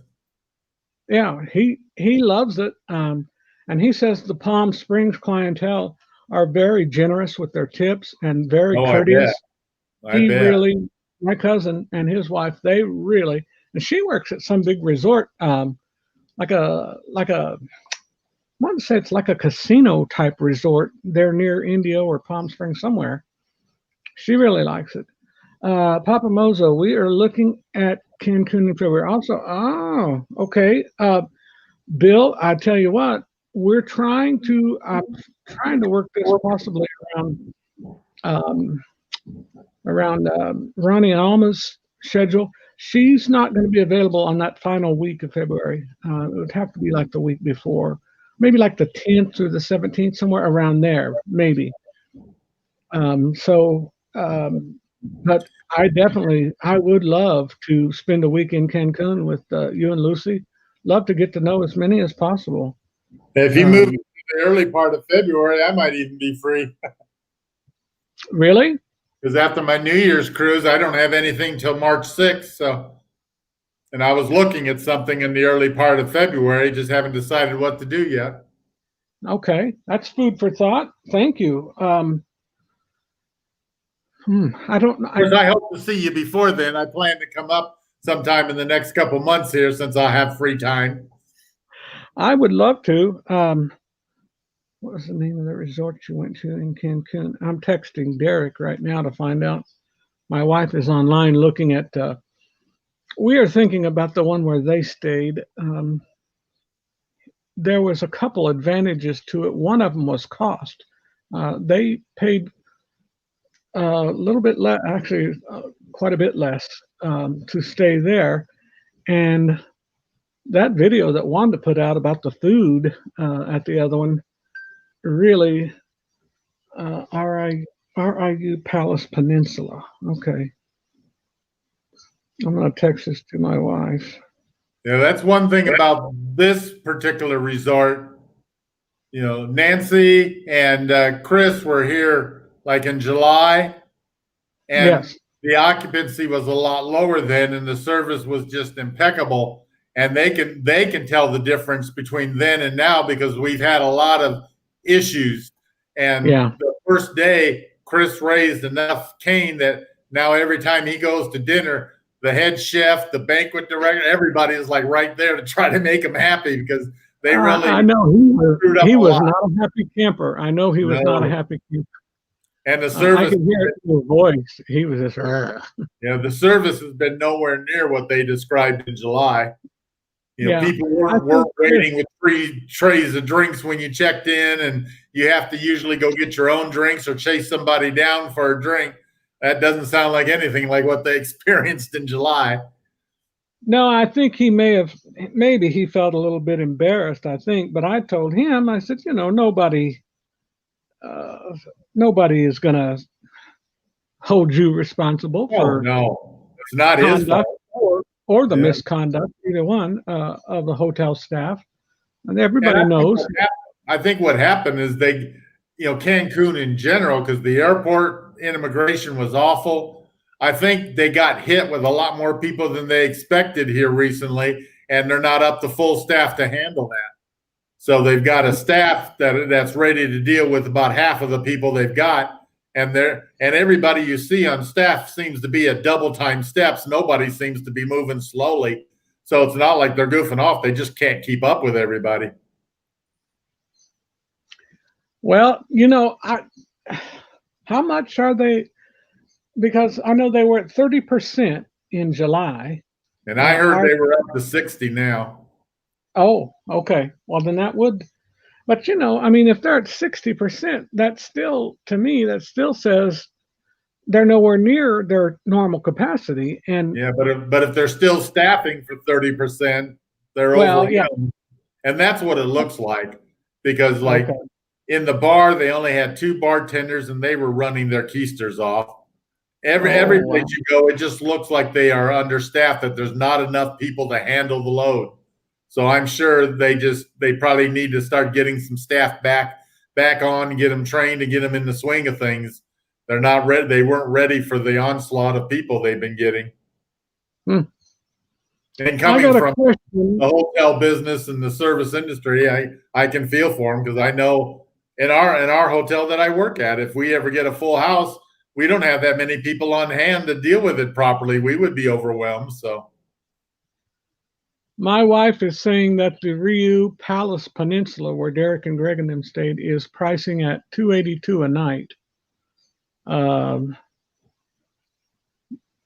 Yeah, he loves it. And he says the Palm Springs clientele are very generous with their tips and very Oh, courteous. I bet. My cousin and his wife, they really, and she works at some big resort, like a, I want to say it's like a casino type resort. They're near Indio or Palm Springs somewhere. She really likes it. Papa Mozo, we are looking at Cancun in February. Also, okay. Bill, I tell you what, I'm trying to work this possibly around Ronnie and Alma's schedule. She's not going to be available on that final week of February. It would have to be like the week before, maybe like the 10th or the 17th, somewhere around there, maybe. But I would love to spend a week in Cancun with you and Lucy. Love to get to know as many as possible. If you move to the early part of February, I might even be free. Really? Because after my New Year's cruise, I don't have anything till March 6th. So, and I was looking at something in the early part of February, just haven't decided what to do yet. Okay, that's food for thought. Thank you. I don't know. I hope to see you before then. I plan to come up sometime in the next couple months here since I'll have free time. I would love to. What was the name of the resort you went to in Cancun? I'm texting Derek right now to find out. My wife is online looking at. We are thinking about the one where they stayed. There was a couple advantages to it. One of them was cost. They paid a little bit less, actually quite a bit less to stay there. And that video that Wanda put out about the food at the other one, really, RIU Palace Peninsula. Okay. I'm going to text this to my wife. Yeah, that's one thing about this particular resort. You know, Nancy and Chris were here like in July, and Yes. the occupancy was a lot lower then, and the service was just impeccable. And they can tell the difference between then and now because we've had a lot of issues. And the first day, Chris raised enough cane that now every time he goes to dinner, the head chef, the banquet director, everybody is like right there to try to make him happy because they really. I know he was not a happy camper. I know he was not a happy camper. And the service. I can hear it in your voice. He was just. Yeah, the service has been nowhere near what they described in July. You know, people weren't waiting with 3 trays of drinks when you checked in, and you have to usually go get your own drinks or chase somebody down for a drink. That doesn't sound like anything like what they experienced in July. No, I think maybe he felt a little bit embarrassed, I think. But I told him, I said, nobody is going to hold you responsible for. No, it's not his fault. Or the misconduct, either one, of the hotel staff. And everybody knows. I think what happened is Cancun in general, because the airport and immigration was awful. I think they got hit with a lot more people than they expected here recently, and they're not up to full staff to handle that. So they've got a staff that's ready to deal with about half of the people they've got, and everybody you see on staff seems to be at double time steps. Nobody seems to be moving slowly. So it's not like they're goofing off. They just can't keep up with everybody. Well, how much are they? Because I know they were at 30% in July. And I heard they were up to 60 now. Oh, okay. Well, then that would, but I mean, if they're at 60%, that's still, to me, that still says they're nowhere near their normal capacity. And yeah, but if they're still staffing for 30%, they're overwhelmed. Yeah. And that's what it looks like, because in the bar, they only had 2 bartenders and they were running their keisters off. Every place you go, it just looks like they are understaffed, that there's not enough people to handle the load. So I'm sure they probably need to start getting some staff back on, get them trained and get them in the swing of things. They're not ready. They weren't ready for the onslaught of people they've been getting. And coming from the hotel business and the service industry, I can feel for them, because I know in our hotel that I work at, if we ever get a full house, we don't have that many people on hand to deal with it properly. We would be overwhelmed. So my wife is saying that the Riu Palace Peninsula, where Derek and Greg and them stayed, is pricing at $282 a night.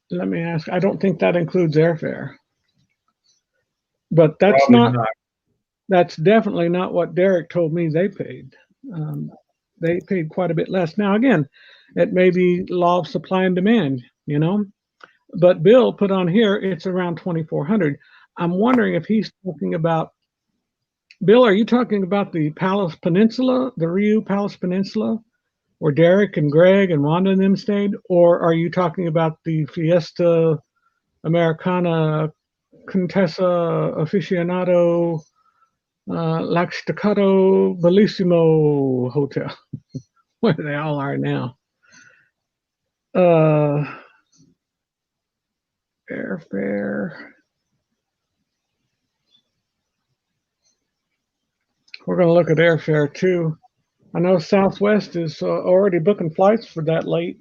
Let me ask. I don't think that includes airfare, but that's not. That's definitely not what Derek told me they paid. They paid quite a bit less. Now, again, it may be law of supply and demand, but Bill put on here, it's around 2,400. I'm wondering if he's talking about, Bill, are you talking about the Palace Peninsula, the Riu Palace Peninsula, where Derek and Greg and Wanda and them stayed? Or are you talking about the Fiesta Americana Contessa Aficionado L'Estacado Bellissimo Hotel, where they all are now? Airfare. We're going to look at airfare too. I know Southwest is already booking flights for that late.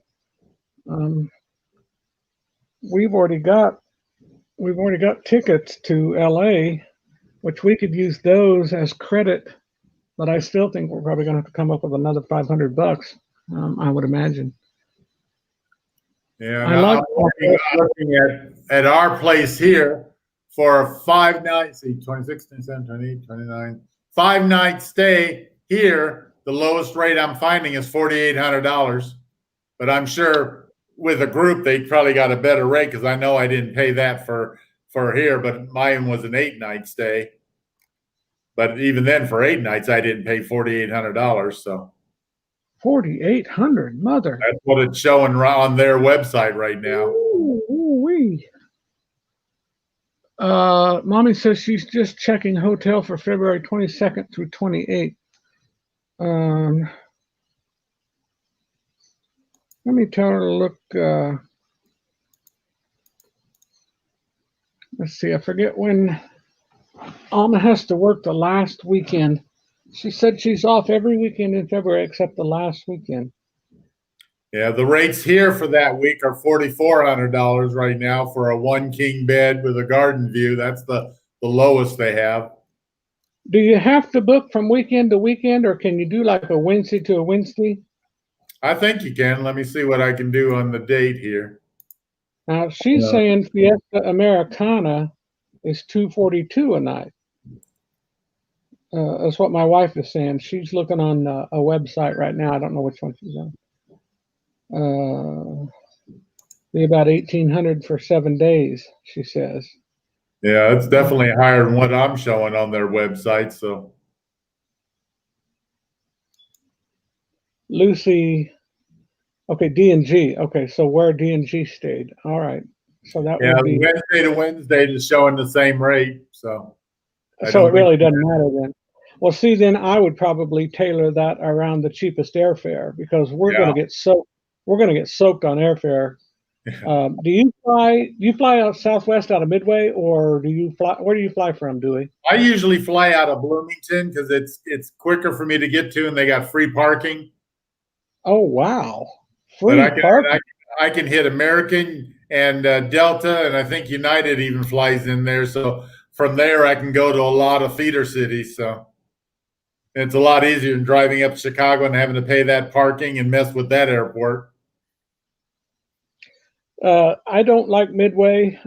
We've already got tickets to LA, which we could use those as credit, but I still think we're probably going to have to come up with another $500. I would imagine. Yeah, I'm looking at our place here for a 5 nights, 26, 27, 28, 29, 5-night stay here. The lowest rate I'm finding is $4,800, but I'm sure with a group they probably got a better rate, because I know I didn't pay that for here, but mine was an 8-night stay. But even then, for 8 nights, I didn't pay $4,800. So. 4,800, mother. That's what it's showing on their website right now. Ooh-wee. Mommy says she's just checking hotel for February 22nd through 28th. Let me tell her to look. Let's see, I forget when Alma has to work the last weekend. She said she's off every weekend in February except the last weekend. Yeah, the rates here for that week are $4,400 right now for a 1-king bed with a garden view. That's the lowest they have. Do you have to book from weekend to weekend, or can you do like a Wednesday to a Wednesday? I think you can. Let me see what I can do on the date here. Now she's saying Fiesta Americana is $242 a night. That's what my wife is saying. She's looking on a website right now. I don't know which one she's on. Be about $1,800 for 7 days, she says. Yeah, it's definitely higher than what I'm showing on their website. So, Lucy, okay, D&G. Okay, so where D&G stayed. All right. So that would be Wednesday to Wednesday is showing the same rate. So it really doesn't matter then. Well, see, then I would probably tailor that around the cheapest airfare, because we're going to get soaked. We're going to get soaked on airfare. Do you fly out Southwest out of Midway, or do you fly? Where do you fly from, Dewey? I usually fly out of Bloomington because it's quicker for me to get to, and they got free parking. Oh wow, But Free I can, park. I can hit American and Delta, and I think United even flies in there. So from there, I can go to a lot of feeder cities. So it's a lot easier than driving up to Chicago and having to pay that parking and mess with that airport. I don't like Midway.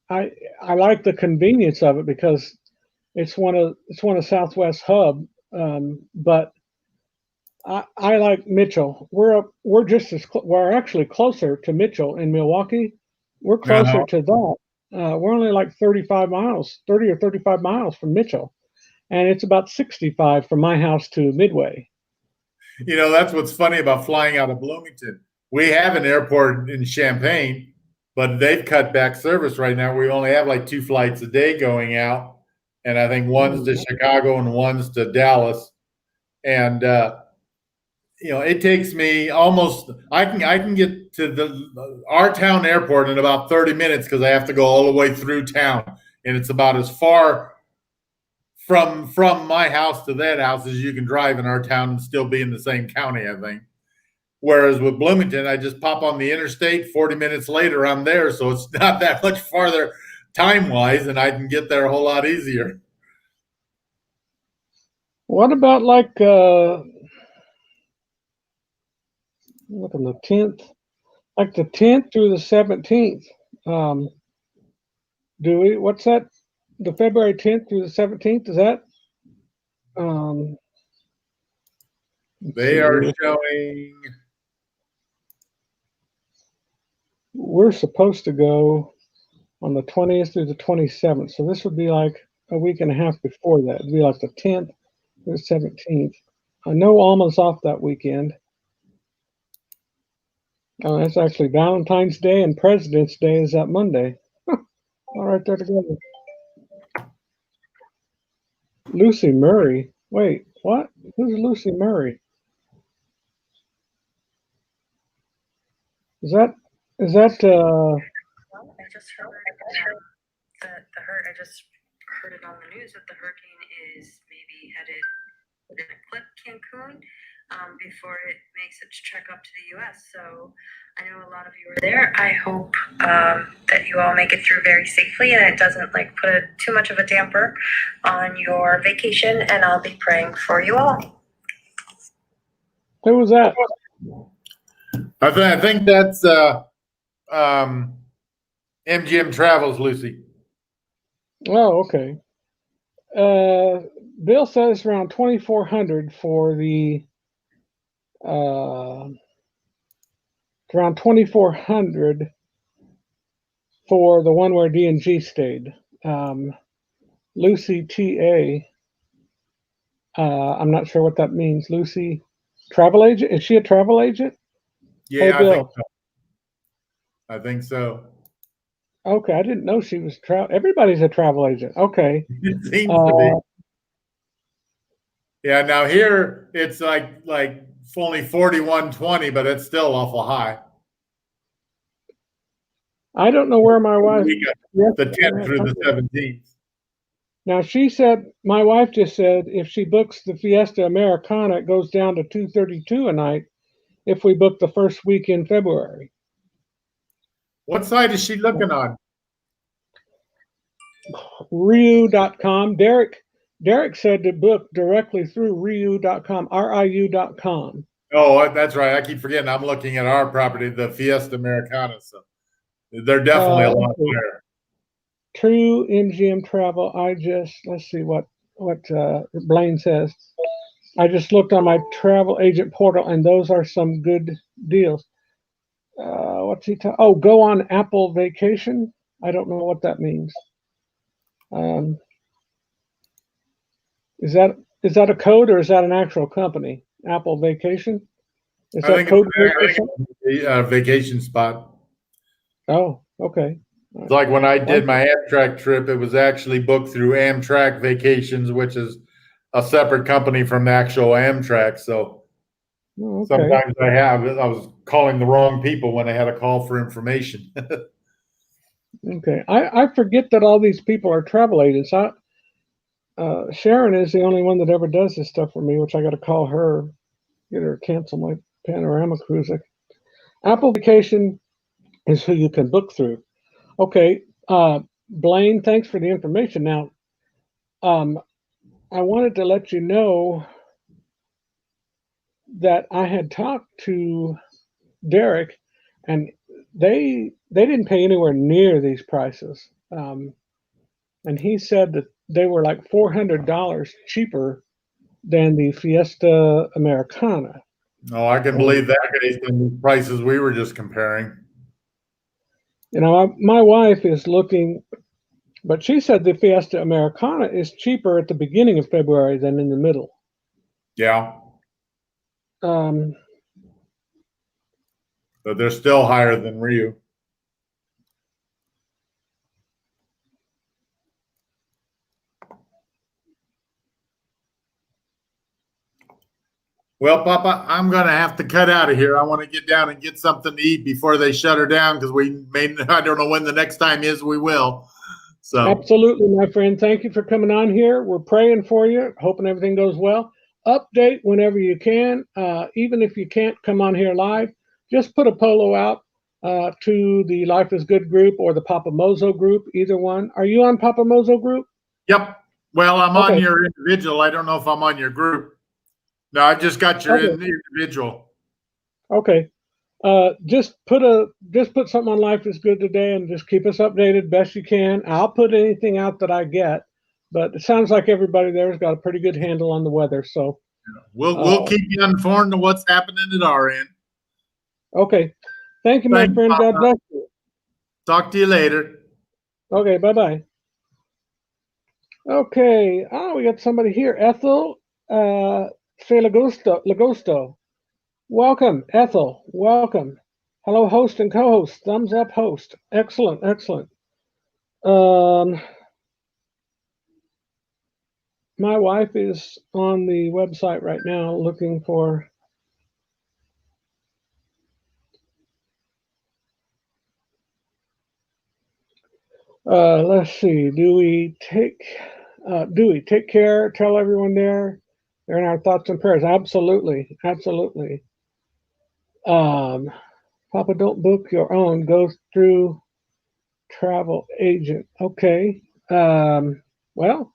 I like the convenience of it because it's one of Southwest hub. But I like Mitchell. We're just as we're actually closer to Mitchell in Milwaukee. We're closer Uh-huh. to that. We're only like 30 or 35 miles from Mitchell, and it's about 65 from my house to Midway. You know, that's what's funny about flying out of Bloomington. We have an airport in Champaign, but they've cut back service right now. We only have like 2 flights a day going out, and I think one's to Chicago and one's to Dallas. And you know, it takes me almost I can get to our town airport in about 30 minutes because I have to go all the way through town, and it's about as far from my house to that house as you can drive in our town and still be in the same county, I think. Whereas with Bloomington, I just pop on the interstate, 40 minutes later, I'm there. So it's not that much farther time wise, and I can get there a whole lot easier. What about like look on the 10th, like the 10th through the 17th? What's that? The February 10th through the 17th, is that? They are showing. We're supposed to go on the 20th through the 27th. So this would be like a week and a half before that. It'd be like the 10th through the 17th. I know Alma's off that weekend. That's actually Valentine's Day and President's Day is that Monday. All right there together. Lucy Murray. Wait, what? Who's Lucy Murray? Is that I just heard I just heard it on the news that the hurricane is maybe headed to clip Cancun before it makes its trek up to the U.S. So I know a lot of you are there. I hope that you all make it through very safely and it doesn't like put too much of a damper on your vacation. And I'll be praying for you all. Who was that? I think that's MGM Travels, Lucy. Oh, okay. Bill says around 2,400 for the around 2,400 for the one where D&G stayed. Lucy TA. I'm not sure what that means. Lucy, travel agent? Is she a travel agent? Yeah, Hey, I Bill. think so. I think so. Okay, I didn't know she was everybody's a travel agent. Okay. It seems to be. Yeah, now here it's like only 41.20, but it's still awful high. I don't know where my wife. We got the 10th through the 17th. Now she said, my wife just said, if she books the Fiesta Americana, it goes down to $232 a night. If we book the first week in February. What site is she looking on? Riu.com. Derek said to book directly through Riu.com, RIU.com. Oh, that's right. I keep forgetting. I'm looking at our property, the Fiesta Americana. So they're definitely a lot higher. True MGM Travel. Let's see what Blaine says. I just looked on my travel agent portal, and those are some good deals. What's he talking? Oh, go on Apple Vacation. I don't know what that means. Is that a code or is that an actual company? Apple Vacation? Is that code? It's a vacation spot. Oh, okay. It's like when I did my Amtrak trip, it was actually booked through Amtrak Vacations, which is a separate company from the actual Amtrak. So sometimes I was calling the wrong people when I had a call for information. Okay. I forget that all these people are travel agents. Sharon is the only one that ever does this stuff for me, which I got to call her, get her to cancel Panorama Cruiser. Apple Vacation is who you can book through. Okay, Blaine, thanks for the information. Now, I wanted to let you know that I had talked to Derek, and they didn't pay anywhere near these prices. And he said that they were like $400 cheaper than the Fiesta Americana. No, I can believe that based on the prices we were just comparing. You know, my wife is looking, but she said the Fiesta Americana is cheaper at the beginning of February than in the middle. Yeah, Um, but they're still higher than Rio. Well, Papa, I'm going to have to cut out of here. I want to get down and get something to eat before they shut her down because I don't know when the next time is, we will. So, Absolutely, my friend. Thank you for coming on here. We're praying for you, hoping everything goes well. Update whenever you can. Even if you can't come on here live, just put a polo out to the Life is Good group or the Papa Mozo group, either one. Are you on Papa Mozo group? yep. Well, I'm on Okay. your individual. I don't know if I'm on your group. No, I just got your Okay. individual. Okay. Just put something on Life is Good today and just keep us updated best you can. I'll put anything out that I get, but it sounds like everybody there's got a pretty good handle on the weather. So We'll keep you informed of what's happening at our end. okay. Thank you, my Thanks, friend. God Papa. bless you. Talk to you later. Okay, bye-bye. Okay. Oh, we got somebody here. Ethel Say Lagosto. Welcome, Ethel. Welcome. Hello, host and co-host. Thumbs up, host. Excellent, excellent. My wife is on the website right now looking for let's see. Dewey, take care. Tell everyone there. They're in our thoughts and prayers. Absolutely, absolutely. Papa, don't book your own. Go through travel agent. Okay. Well,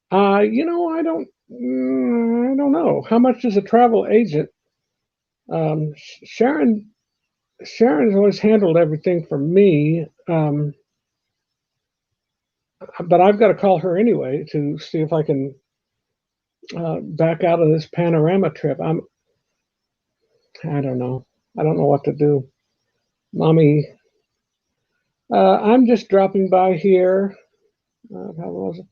I don't know. How much is a travel agent? Sharon's always handled everything for me. But I've got to call her anyway to see if I can back out of this panorama trip. I don't know. I don't know what to do. Mommy, I'm just dropping by here. How was it?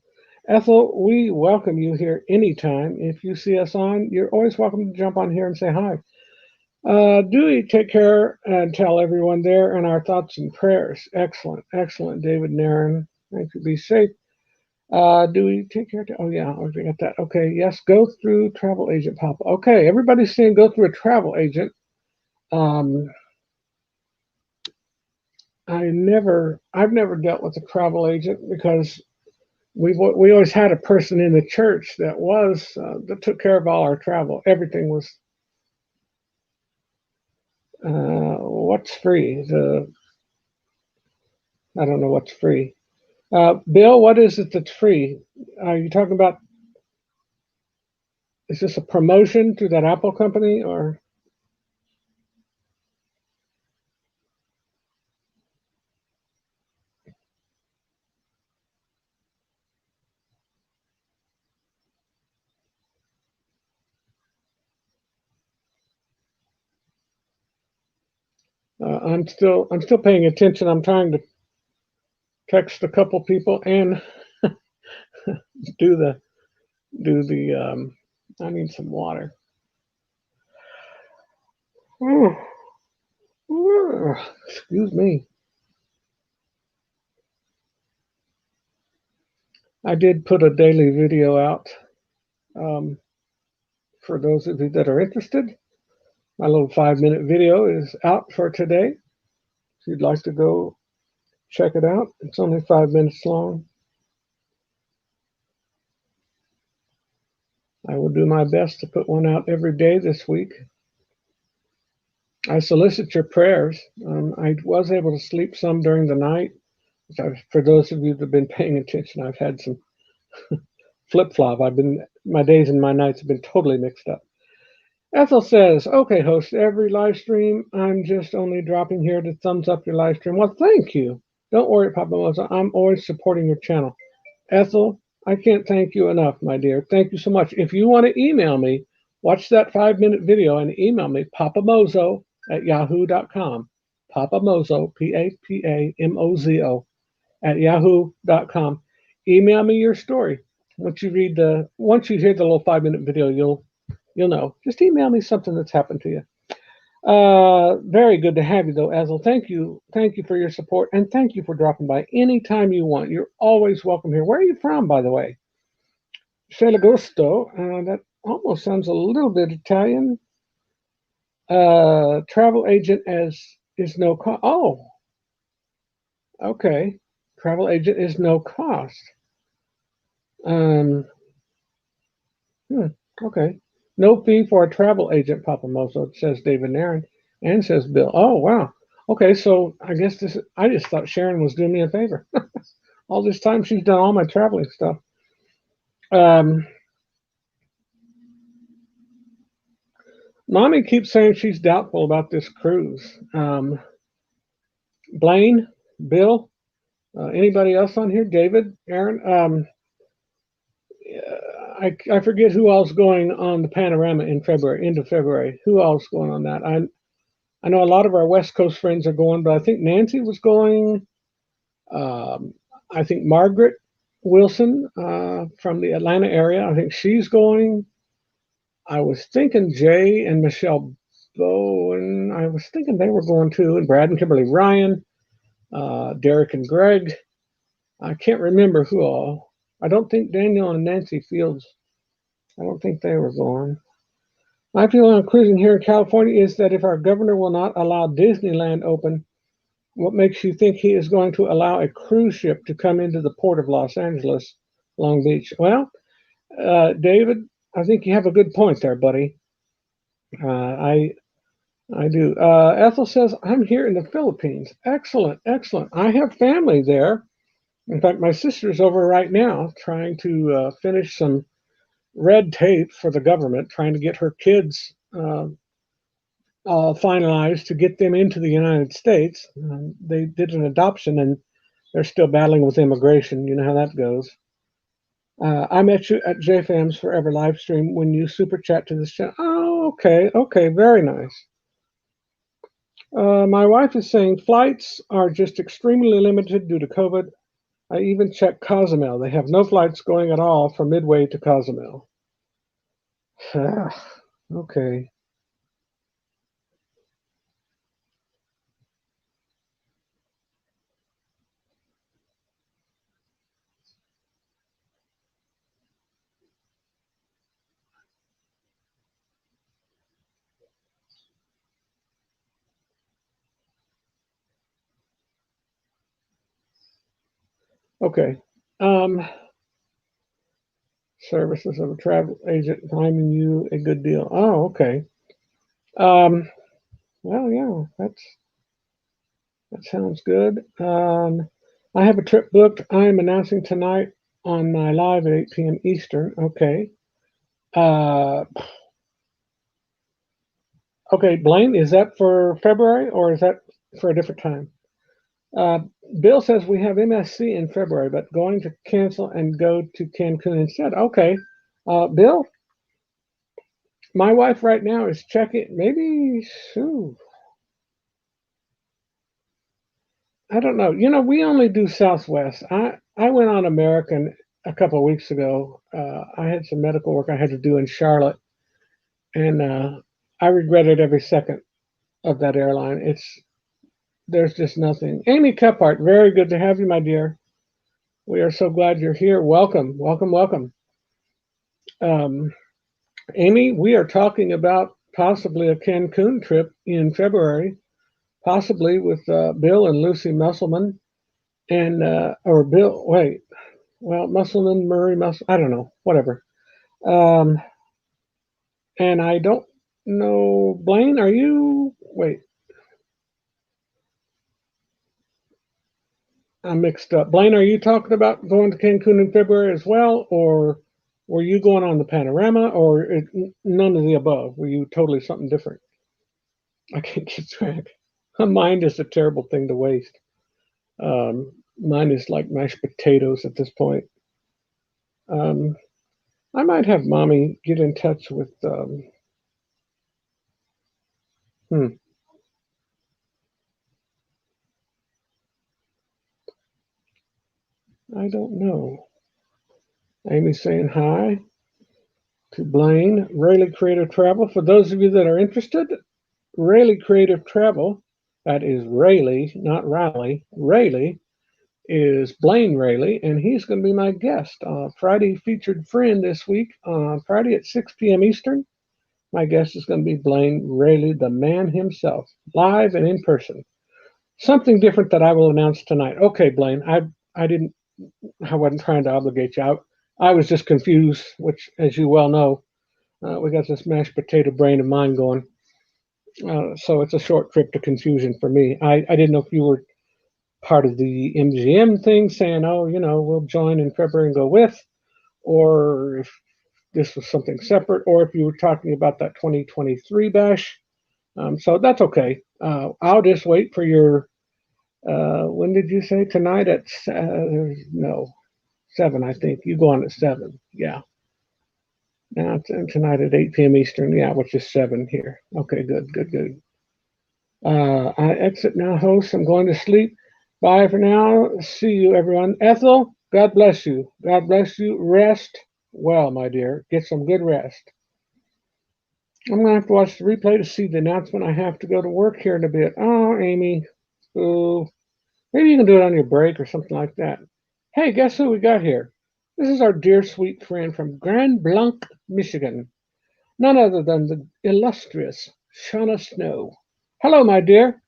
Ethel, we welcome you here anytime. If you see us on, you're always welcome to jump on here and say hi. Dewey, take care and tell everyone there and our thoughts and prayers. Excellent, excellent, David Nairn. Thank you. Be safe. Dewey, take care. Oh, yeah, I forgot that. Okay, yes, go through travel agent, Papa. Okay, everybody's saying go through a travel agent. I've never dealt with a travel agent because we always had a person in the church that took care of all our travel. Everything was what's free. I don't know what's free. Bill, what is it that's free? Are you talking about? Is this a promotion to that Apple company or? I'm still paying attention. I'm trying to text a couple people and do the I need some water. Excuse me. I did put a daily video out for those of you that are interested. My little 5-minute video is out for today. If you'd like to go check it out, it's only 5 minutes long. I will do my best to put one out every day this week. I solicit your prayers. I was able to sleep some during the night. For those of you that have been paying attention, I've had some flip flop. My days and my nights have been totally mixed up. Ethel says, okay, host every live stream. I'm just only dropping here to thumbs up your live stream. Well, thank you. Don't worry, Papa Moza. I'm always supporting your channel. Ethel, I can't thank you enough, my dear. Thank you so much. If you want to email me, watch that 5-minute video and email me, papamozo@yahoo.com. Papamozo, Papamozo @yahoo.com. Email me your story. Once you hear the little 5-minute video, you'll know. Just email me something that's happened to you. Very good to have you though, Ethel. Thank you for your support, and thank you for dropping by anytime you want. You're always welcome here. Where are you from, by the way? Felagosto. That almost sounds a little bit Italian. Travel agent is no cost. Oh, okay. Travel agent is no cost. Okay. No fee for a travel agent, Papa Mozo, says David Nairn, and says Bill. Oh, wow. Okay, so I guess I just thought Sharon was doing me a favor. All this time she's done all my traveling stuff. Mommy keeps saying she's doubtful about this cruise. Blaine, Bill, anybody else on here? David, Aaron? I forget who else going on the Panorama in February, into February. Who else going on that? I know a lot of our West Coast friends are going, but I think Nancy was going. I think Margaret Wilson from the Atlanta area, I think she's going. I was thinking Jay and Michelle Bowen, I was thinking they were going too, and Brad and Kimberly Ryan, Derek and Greg. I can't remember who all. I don't think Daniel and Nancy Fields, I don't think they were going. My feeling on cruising here in California is that if our governor will not allow Disneyland open, what makes you think he is going to allow a cruise ship to come into the port of Los Angeles, Long Beach? Well, David, I think you have a good point there, buddy. I do. Ethel says, I'm here in the Philippines. Excellent, excellent. I have family there. In fact, my sister's over right now trying to finish some red tape for the government, trying to get her kids all finalized to get them into the United States. They did an adoption and they're still battling with immigration. You know how that goes. I met you at JFAM's Forever live stream when you super chat to this channel. Oh, okay, okay, very nice. My wife is saying flights are just extremely limited due to COVID. I even checked Cozumel. They have no flights going at all from Midway to Cozumel. Okay. Okay. Services of a travel agent finding you a good deal. Oh, okay. Well, yeah, that sounds good. I have a trip booked. I am announcing tonight on my live at 8 p.m. Eastern. Okay. Okay, Blaine, is that for February or is that for a different time? Bill says we have MSC in February, but going to cancel and go to Cancun instead. Okay. Bill, my wife right now is checking, maybe, I don't know. You know, we only do Southwest. I went on American a couple of weeks ago. I had some medical work I had to do in Charlotte, and I regretted every second of that airline. There's just nothing. Amy Kephart, very good to have you, my dear. We are so glad you're here. Welcome, welcome, welcome. Amy, we are talking about possibly a Cancun trip in February, possibly with Bill and Lucy Musselman, and or Bill. Wait, well, Musselman, Murray, I don't know, whatever. And I don't know, Blaine. Are you? Wait, I'm mixed up. Blaine, are you talking about going to Cancun in February as well, or were you going on the Panorama, or none of the above? Were you totally something different? I can't keep track. My mind is a terrible thing to waste. Mine is like mashed potatoes at this point. Um, I might have mommy get in touch with. Hmm, I don't know. Amy saying hi to Blaine. Rayleigh Creative Travel. For those of you that are interested, Rayleigh Creative Travel, that is Rayleigh, not Riley. Rayleigh is Blaine Rayleigh, and he's going to be my guest. Friday featured friend this week. Friday at 6 p.m. Eastern. My guest is going to be Blaine Rayleigh, the man himself, live and in person. Something different that I will announce tonight. Okay, Blaine, I wasn't trying to obligate you. I was just confused, which, as you well know, we got this mashed potato brain of mine going. So it's a short trip to confusion for me. I didn't know if you were part of the MGM thing saying, oh, we'll join in February and go with, or if this was something separate, or if you were talking about that 2023 bash. So that's okay. I'll just wait for your, when did you say tonight at, no, 7, I think. You go on at 7. Yeah. Now tonight at 8 p.m. Eastern. Yeah, which is 7 here. Okay, good. I exit now, host. I'm going to sleep. Bye for now. See you, everyone. Ethel, God bless you. God bless you. Rest well, my dear. Get some good rest. I'm going to have to watch the replay to see the announcement. I have to go to work here in a bit. Oh, Amy. Ooh. Maybe you can do it on your break or something like that. Hey, guess who we got here? This is our dear sweet friend from Grand Blanc, Michigan. None other than the illustrious Shauna Snow. Hello, my dear.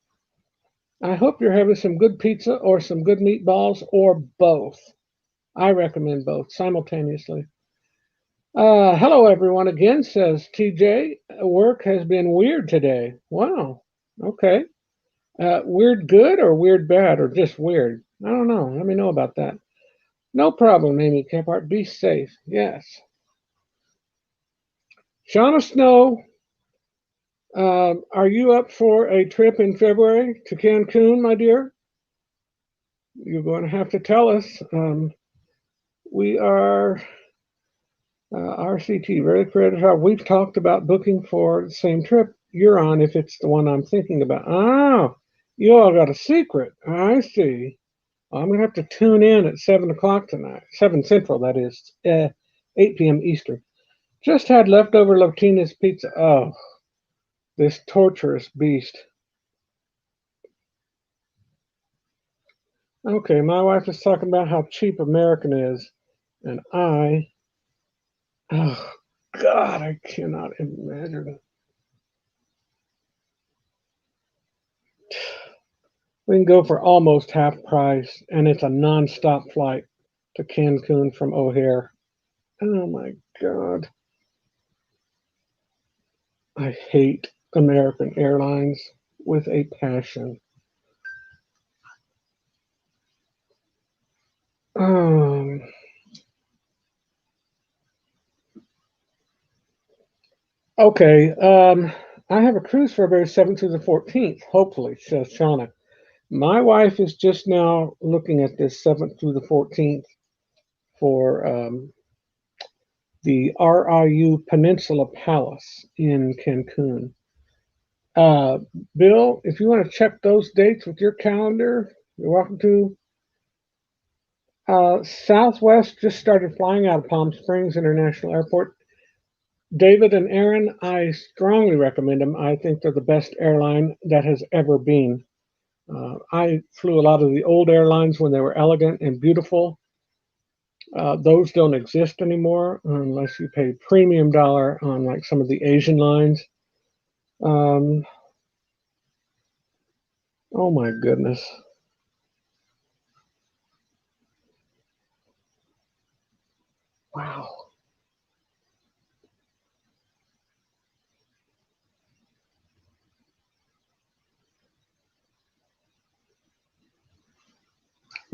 I hope you're having some good pizza or some good meatballs or both. I recommend both simultaneously. Hello, everyone, again, says TJ. Work has been weird today. Wow. Okay. Weird good or weird bad or just weird? I don't know. Let me know about that. No problem, Amy Caphart. Be safe. Yes. Shauna Snow, are you up for a trip in February to Cancun, my dear? You're going to have to tell us. We are RCT, Rayleigh Creative Travel. We've talked about booking for the same trip you're on if it's the one I'm thinking about. Oh, you all got a secret. I see. I'm going to have to tune in at 7 o'clock tonight. 7 Central, that is. 8 p.m. Eastern. Just had leftover Latina's pizza. Oh, this torturous beast. Okay, my wife is talking about how cheap American is, and oh God, I cannot imagine. We can go for almost half price, and it's a non-stop flight to Cancun from O'Hare. Oh my God. I hate American Airlines with a passion. Okay, I have a cruise for February 7th through the 14th, hopefully, says Shauna. My wife is just now looking at this 7th through the 14th for the RIU Peninsula Palace in Cancun. Bill, if you want to check those dates with your calendar, you're welcome to. Southwest just started flying out of Palm Springs International Airport. David and Aaron, I strongly recommend them. I think they're the best airline that has ever been. I flew a lot of the old airlines when they were elegant and beautiful. Those don't exist anymore unless you pay premium dollar on like some of the Asian lines. Oh my goodness. Wow.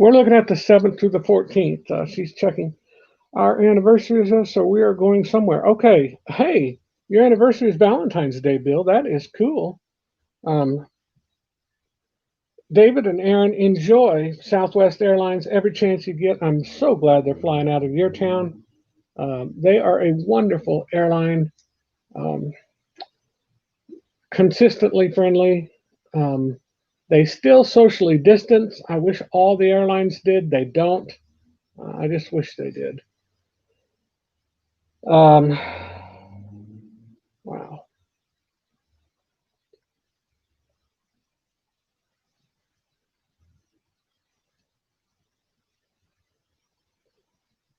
We're looking at the 7th through the 14th. She's checking our anniversary is us, so we are going somewhere. Okay. Hey, your anniversary is Valentine's Day, Bill. That is cool. Um, David and Aaron, enjoy Southwest Airlines every chance you get. I'm so glad they're flying out of your town. They are a wonderful airline, um, consistently friendly. Um, they still socially distance. I wish all the airlines did. They don't. I just wish they did. Um, wow.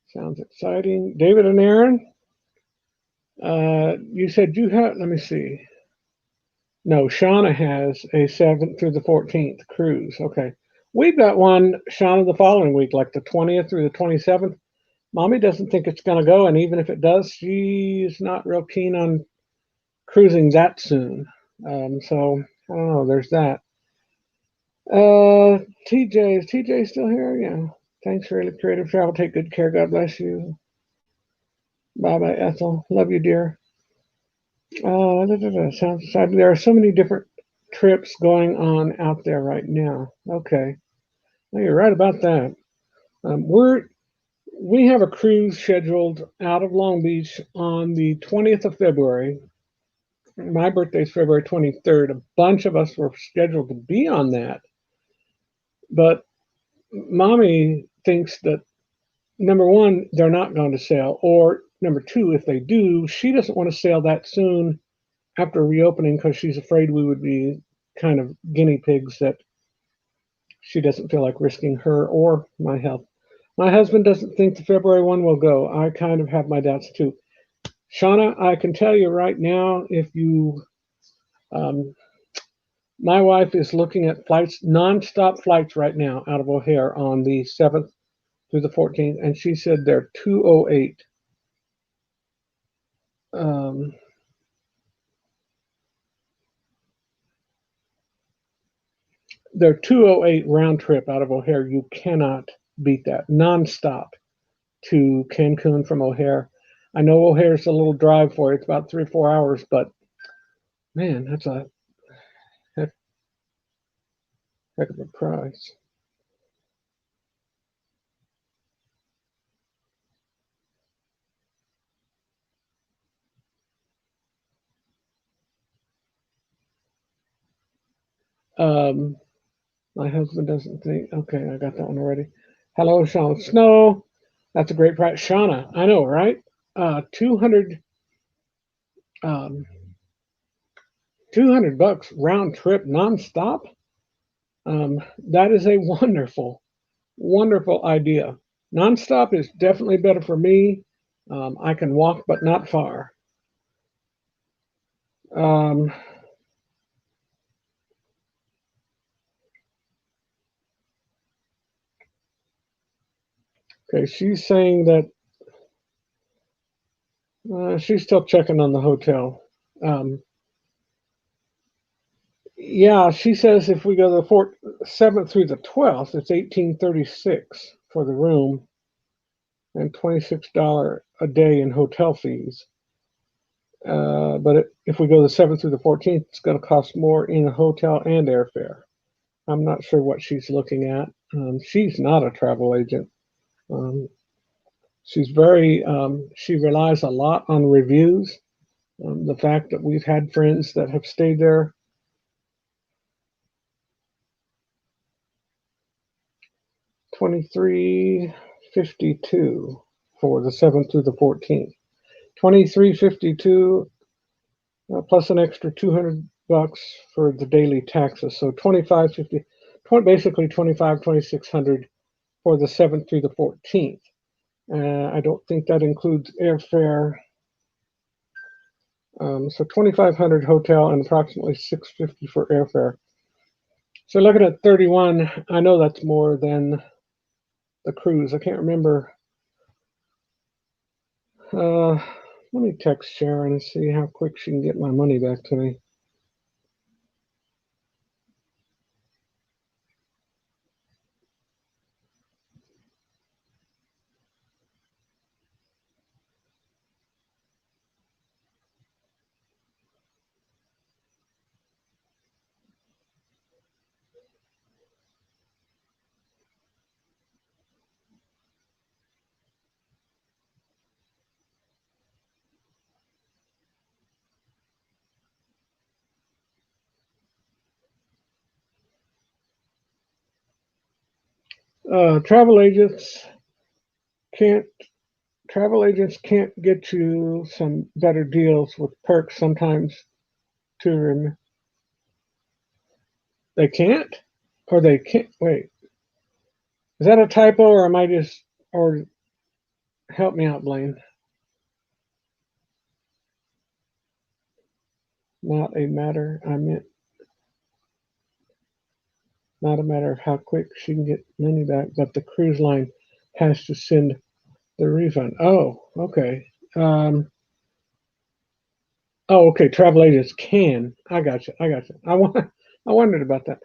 Sounds exciting. David and Aaron, you said you had, let me see. No, Shauna has a 7th through the 14th cruise. Okay. We've got one, Shauna, the following week, like the 20th through the 27th. Mommy doesn't think it's going to go. And even if it does, she's not real keen on cruising that soon. So I don't know. There's that. TJ, is TJ still here? Yeah. Thanks, really creative travel. Take good care. God bless you. Bye bye, Ethel. Love you, dear. Sounds exciting. There are so many different trips going on out there right now. Okay. Well, you're right about that. We have a cruise scheduled out of Long Beach on the 20th of February. My birthday is February 23rd. A bunch of us were scheduled to be on that, but Mommy thinks that number one, they're not going to sail, or number two, if they do, she doesn't want to sail that soon after reopening because she's afraid we would be kind of guinea pigs that she doesn't feel like risking her or my health. My husband doesn't think the February one will go. I kind of have my doubts too. Shauna, I can tell you right now, if you, my wife is looking at flights, nonstop flights right now out of O'Hare on the 7th through the 14th, and she said they're 208. They're 208 round trip out of O'Hare. You cannot beat that. Nonstop to Cancun from O'Hare. I know O'Hare's a little drive for you. It's about 3 or 4 hours, but man, that's a heck of a price. My husband doesn't think. Okay, I got that one already. Hello, Sean Snow. That's a great price. Shauna, I know, right? 200, um, $200 round trip nonstop. That is a wonderful, wonderful idea. Nonstop is definitely better for me. I can walk, but not far. Um, okay, she's saying that she's still checking on the hotel. Yeah, she says if we go the 7th through the 12th, it's $18.36 for the room and $26 a day in hotel fees. But if we go the 7th through the 14th, it's going to cost more in a hotel and airfare. I'm not sure what she's looking at. She's not a travel agent. She's very, she relies a lot on reviews. The fact that we've had friends that have stayed there. $23.52 for the 7th through the 14th. $23.52 plus an extra $200 for the daily taxes. So $25.50, basically $2600 for the 7th through the 14th. I don't think that includes airfare. So $2,500 hotel and approximately $650 for airfare. So looking at 31, I know that's more than the cruise. I can't remember. Let me text Sharon and see how quick she can get my money back to me. travel agents can't get you some better deals with perks sometimes they can't, or they can't. Wait, is that a typo, or am I just, or help me out, Blaine? Not a matter, I meant, not a matter of how quick she can get money back, but the cruise line has to send the refund. Oh, okay. Oh, okay. Travel agents can. I got you. I wondered about that.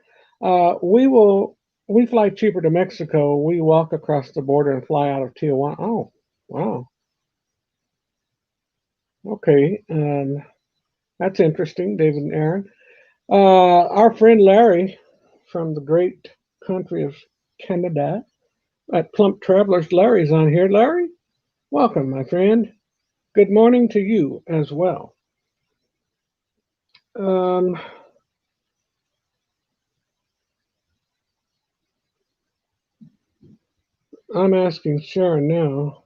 We fly cheaper to Mexico. We walk across the border and fly out of Tijuana. Oh, wow. Okay. That's interesting, David and Aaron. Our friend Larry from the great country of Canada at Plump Travelers. Larry's on here. Larry, welcome, my friend. Good morning to you as well. I'm asking Sharon now.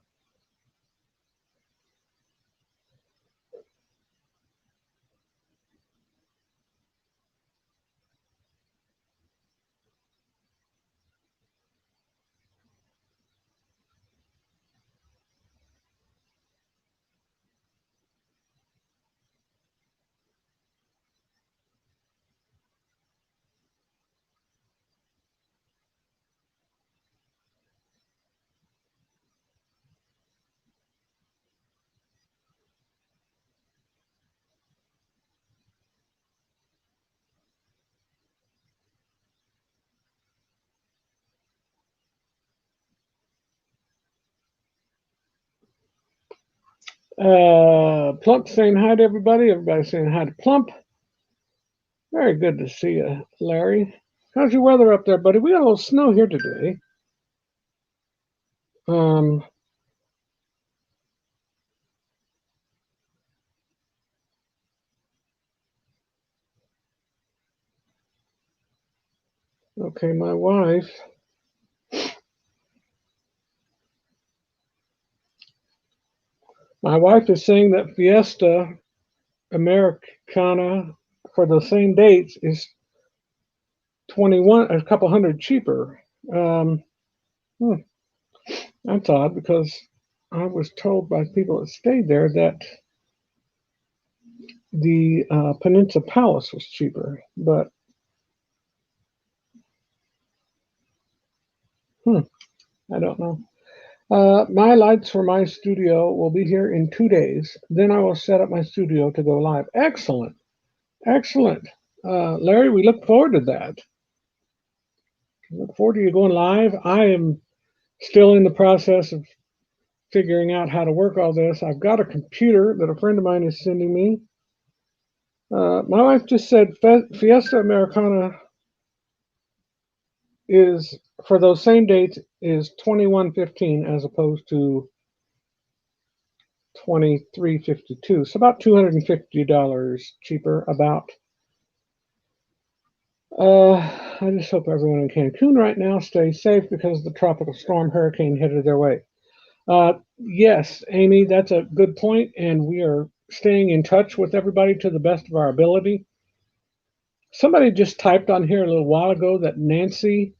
Plump saying hi to everybody. Everybody saying hi to Plump. Very good to see you, Larry. How's your weather up there, buddy? We got a little snow here today. Okay, my wife is saying that Fiesta Americana for the same dates is 21, a couple hundred cheaper. That's odd because I was told by people that stayed there that the Peninsula Palace was cheaper, but I don't know. My lights for my studio will be here in 2 days. Then I will set up my studio to go live. Excellent. Excellent. Larry, we look forward to that. Look forward to you going live. I am still in the process of figuring out how to work all this. I've got a computer that a friend of mine is sending me. My wife just said Fiesta Americana is, for those same dates, is $21.15 as opposed to $23.52. So about $250 cheaper. About. I just hope everyone in Cancun right now stays safe because the tropical storm hurricane headed their way. Yes, Amy, that's a good point, and we are staying in touch with everybody to the best of our ability. Somebody just typed on here a little while ago that Nancy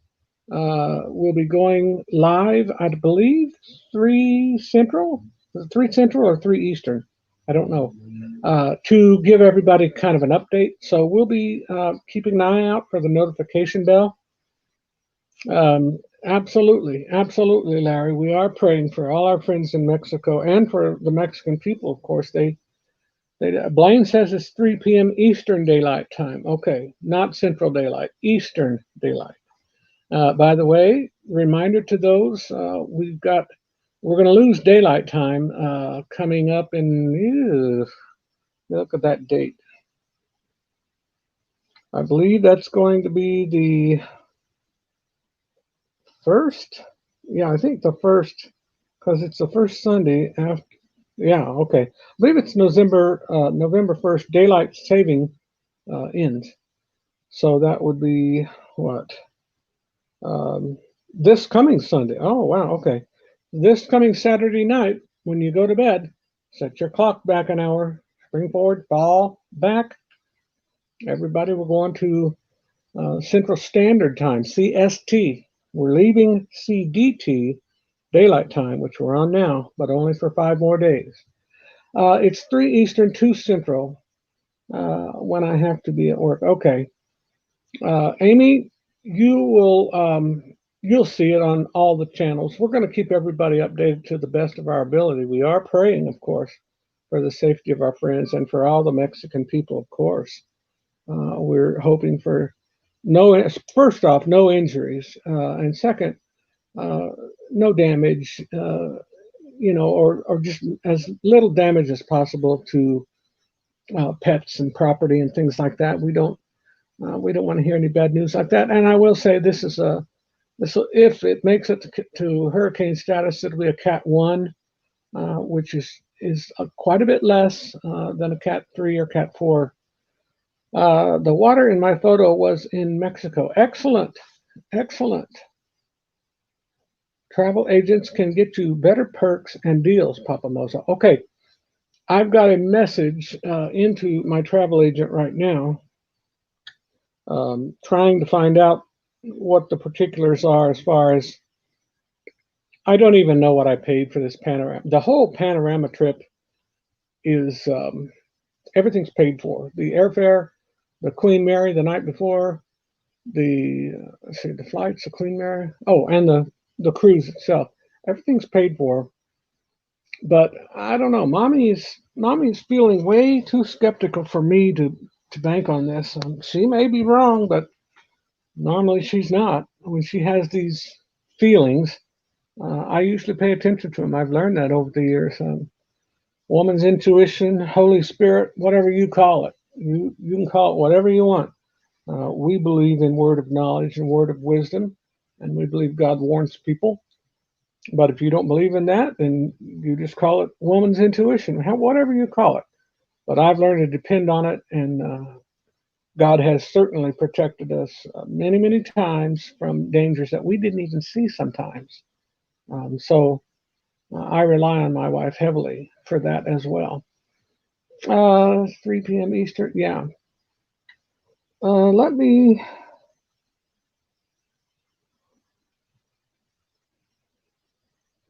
will be going live, I believe, 3 Central? Is it 3 Central or 3 Eastern? I don't know. To give everybody kind of an update. So we'll be keeping an eye out for the notification bell. Absolutely, Larry. We are praying for all our friends in Mexico and for the Mexican people, of course. Blaine says it's 3 p.m. Eastern Daylight Time. Okay, not Central Daylight, Eastern Daylight. By the way, reminder to those, we're going to lose daylight time coming up in, look at that date. I believe that's going to be the 1st. Yeah, I think the 1st, because it's the first Sunday after. Yeah, okay. I believe it's November 1st, daylight saving ends. So that would be what? this coming Sunday. Oh, wow. Okay. This coming Saturday night, when you go to bed, set your clock back an hour, spring forward, fall back. Everybody, we're going to Central Standard Time, CST. We're leaving CDT, Daylight Time, which we're on now, but only for 5 more days. It's 3 Eastern, 2 Central when I have to be at work. Okay. Amy, you'll see it on all the channels. We're going to keep everybody updated to the best of our ability. We are praying, of course, for the safety of our friends and for all the Mexican people, of course. We're hoping for first off, no injuries, and second, no damage, or just as little damage as possible to pets and property and things like that. We don't want to hear any bad news like that. And I will say this if it makes it to hurricane status, it'll be a Cat 1, which is quite a bit less than a Cat 3 or Cat 4. The water in my photo was in Mexico. Excellent. Travel agents can get you better perks and deals, Papa Moza. Okay, I've got a message into my travel agent right now, trying to find out what the particulars are as far as, I don't even know what I paid for this panorama. The whole panorama trip is, everything's paid for. The airfare, the Queen Mary the night before, the flights, the Queen Mary, and the cruise itself. Everything's paid for. But I don't know. Mommy's feeling way too skeptical for me to bank on this. She may be wrong, but normally she's not. When she has these feelings, I usually pay attention to them. I've learned that over the years. Woman's intuition, Holy Spirit, whatever you call it. You can call it whatever you want. We believe in word of knowledge and word of wisdom, and we believe God warns people. But if you don't believe in that, then you just call it woman's intuition, whatever you call it. But I've learned to depend on it, and God has certainly protected us many, many times from dangers that we didn't even see sometimes. So I rely on my wife heavily for that as well. 3 p.m. Eastern, yeah. Let me...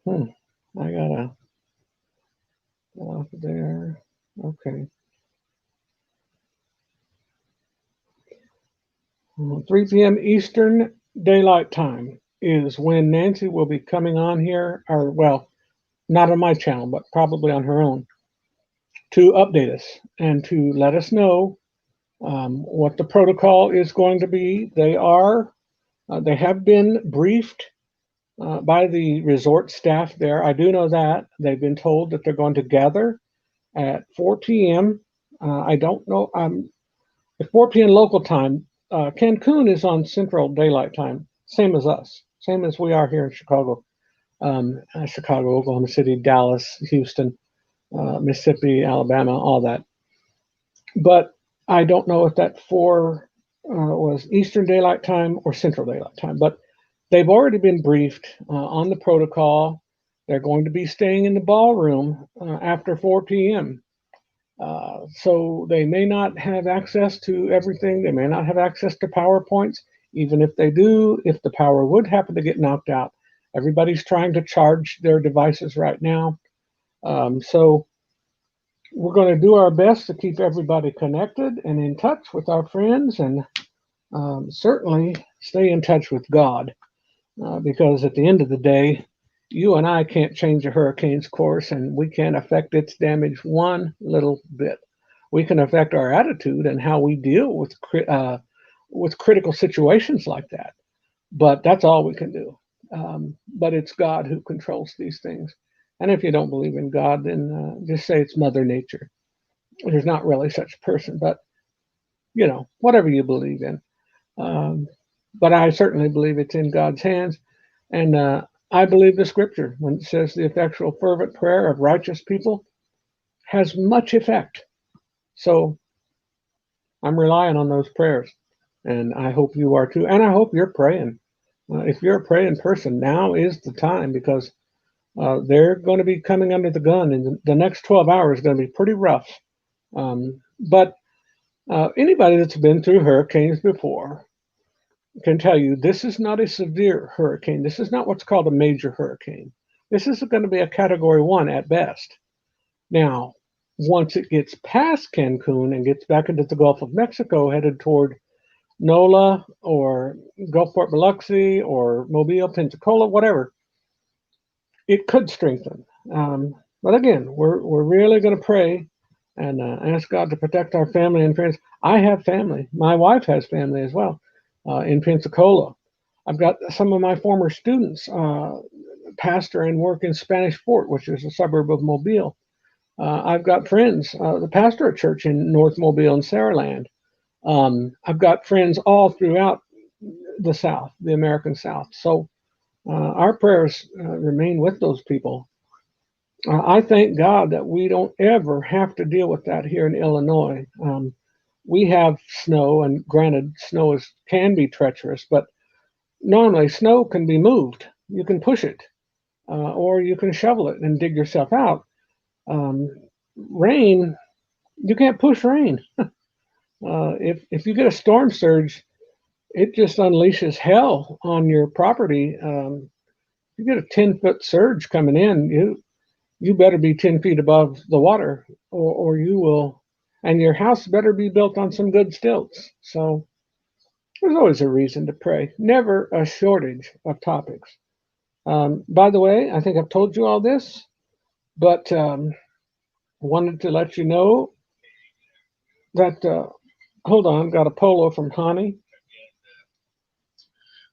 I gotta go off there. Okay. 3 p.m. Eastern Daylight Time is when Nancy will be coming on here, or well, not on my channel, but probably on her own, to update us and to let us know what the protocol is going to be. They have been briefed by the resort staff there. I do know that. They've been told that they're going to gather at 4 p.m. I don't know. At 4 p.m. local time, Cancun is on Central Daylight Time, same as us, same as we are here in Chicago. Chicago, Oklahoma City, Dallas, Houston, Mississippi, Alabama, all that. But I don't know if that 4 was Eastern Daylight Time or Central Daylight Time, but they've already been briefed on the protocol. They're going to be staying in the ballroom after 4 p.m. So they may not have access to everything. They may not have access to PowerPoints. Even if they do, if the power would happen to get knocked out, everybody's trying to charge their devices right now. So we're going to do our best to keep everybody connected and in touch with our friends, and certainly stay in touch with God, because at the end of the day, you and I can't change a hurricane's course, and we can't affect its damage one little bit. We can affect our attitude and how we deal with critical situations like that, but that's all we can do. But it's God who controls these things. And if you don't believe in God, then just say it's Mother Nature. There's not really such a person, but whatever you believe in. But I certainly believe it's in God's hands, and I believe the scripture when it says the effectual fervent prayer of righteous people has much effect. So I'm relying on those prayers, and I hope you are too. And I hope you're praying. If you're a praying person, now is the time, because they're going to be coming under the gun, and the next 12 hours is going to be pretty rough. But anybody that's been through hurricanes before can tell you this is not a severe hurricane. This is not what's called a major hurricane. This is going to be a category 1 at best. Now, once it gets past Cancun and gets back into the Gulf of Mexico, headed toward NOLA or Gulfport Biloxi or Mobile, Pensacola, whatever, it could strengthen. But again, we're really going to pray and ask God to protect our family and friends. I have family. My wife has family as well in Pensacola. I've got some of my former students pastor and work in Spanish Fort, which is a suburb of Mobile. I've got friends, the pastor of church in North Mobile and Saraland. I've got friends all throughout the South, the American South. So our prayers remain with those people. I thank God that we don't ever have to deal with that here in Illinois. We have snow, and granted, snow can be treacherous, but normally snow can be moved. You can push it, or you can shovel it and dig yourself out. Rain, you can't push rain. If you get a storm surge, it just unleashes hell on your property. You get a 10-foot surge coming in, you better be 10 feet above the water, or you will, and your house better be built on some good stilts. So there's always a reason to pray, never a shortage of topics. By the way, I think I've told you all this, but wanted to let you know that, hold on, got a polo from Hani.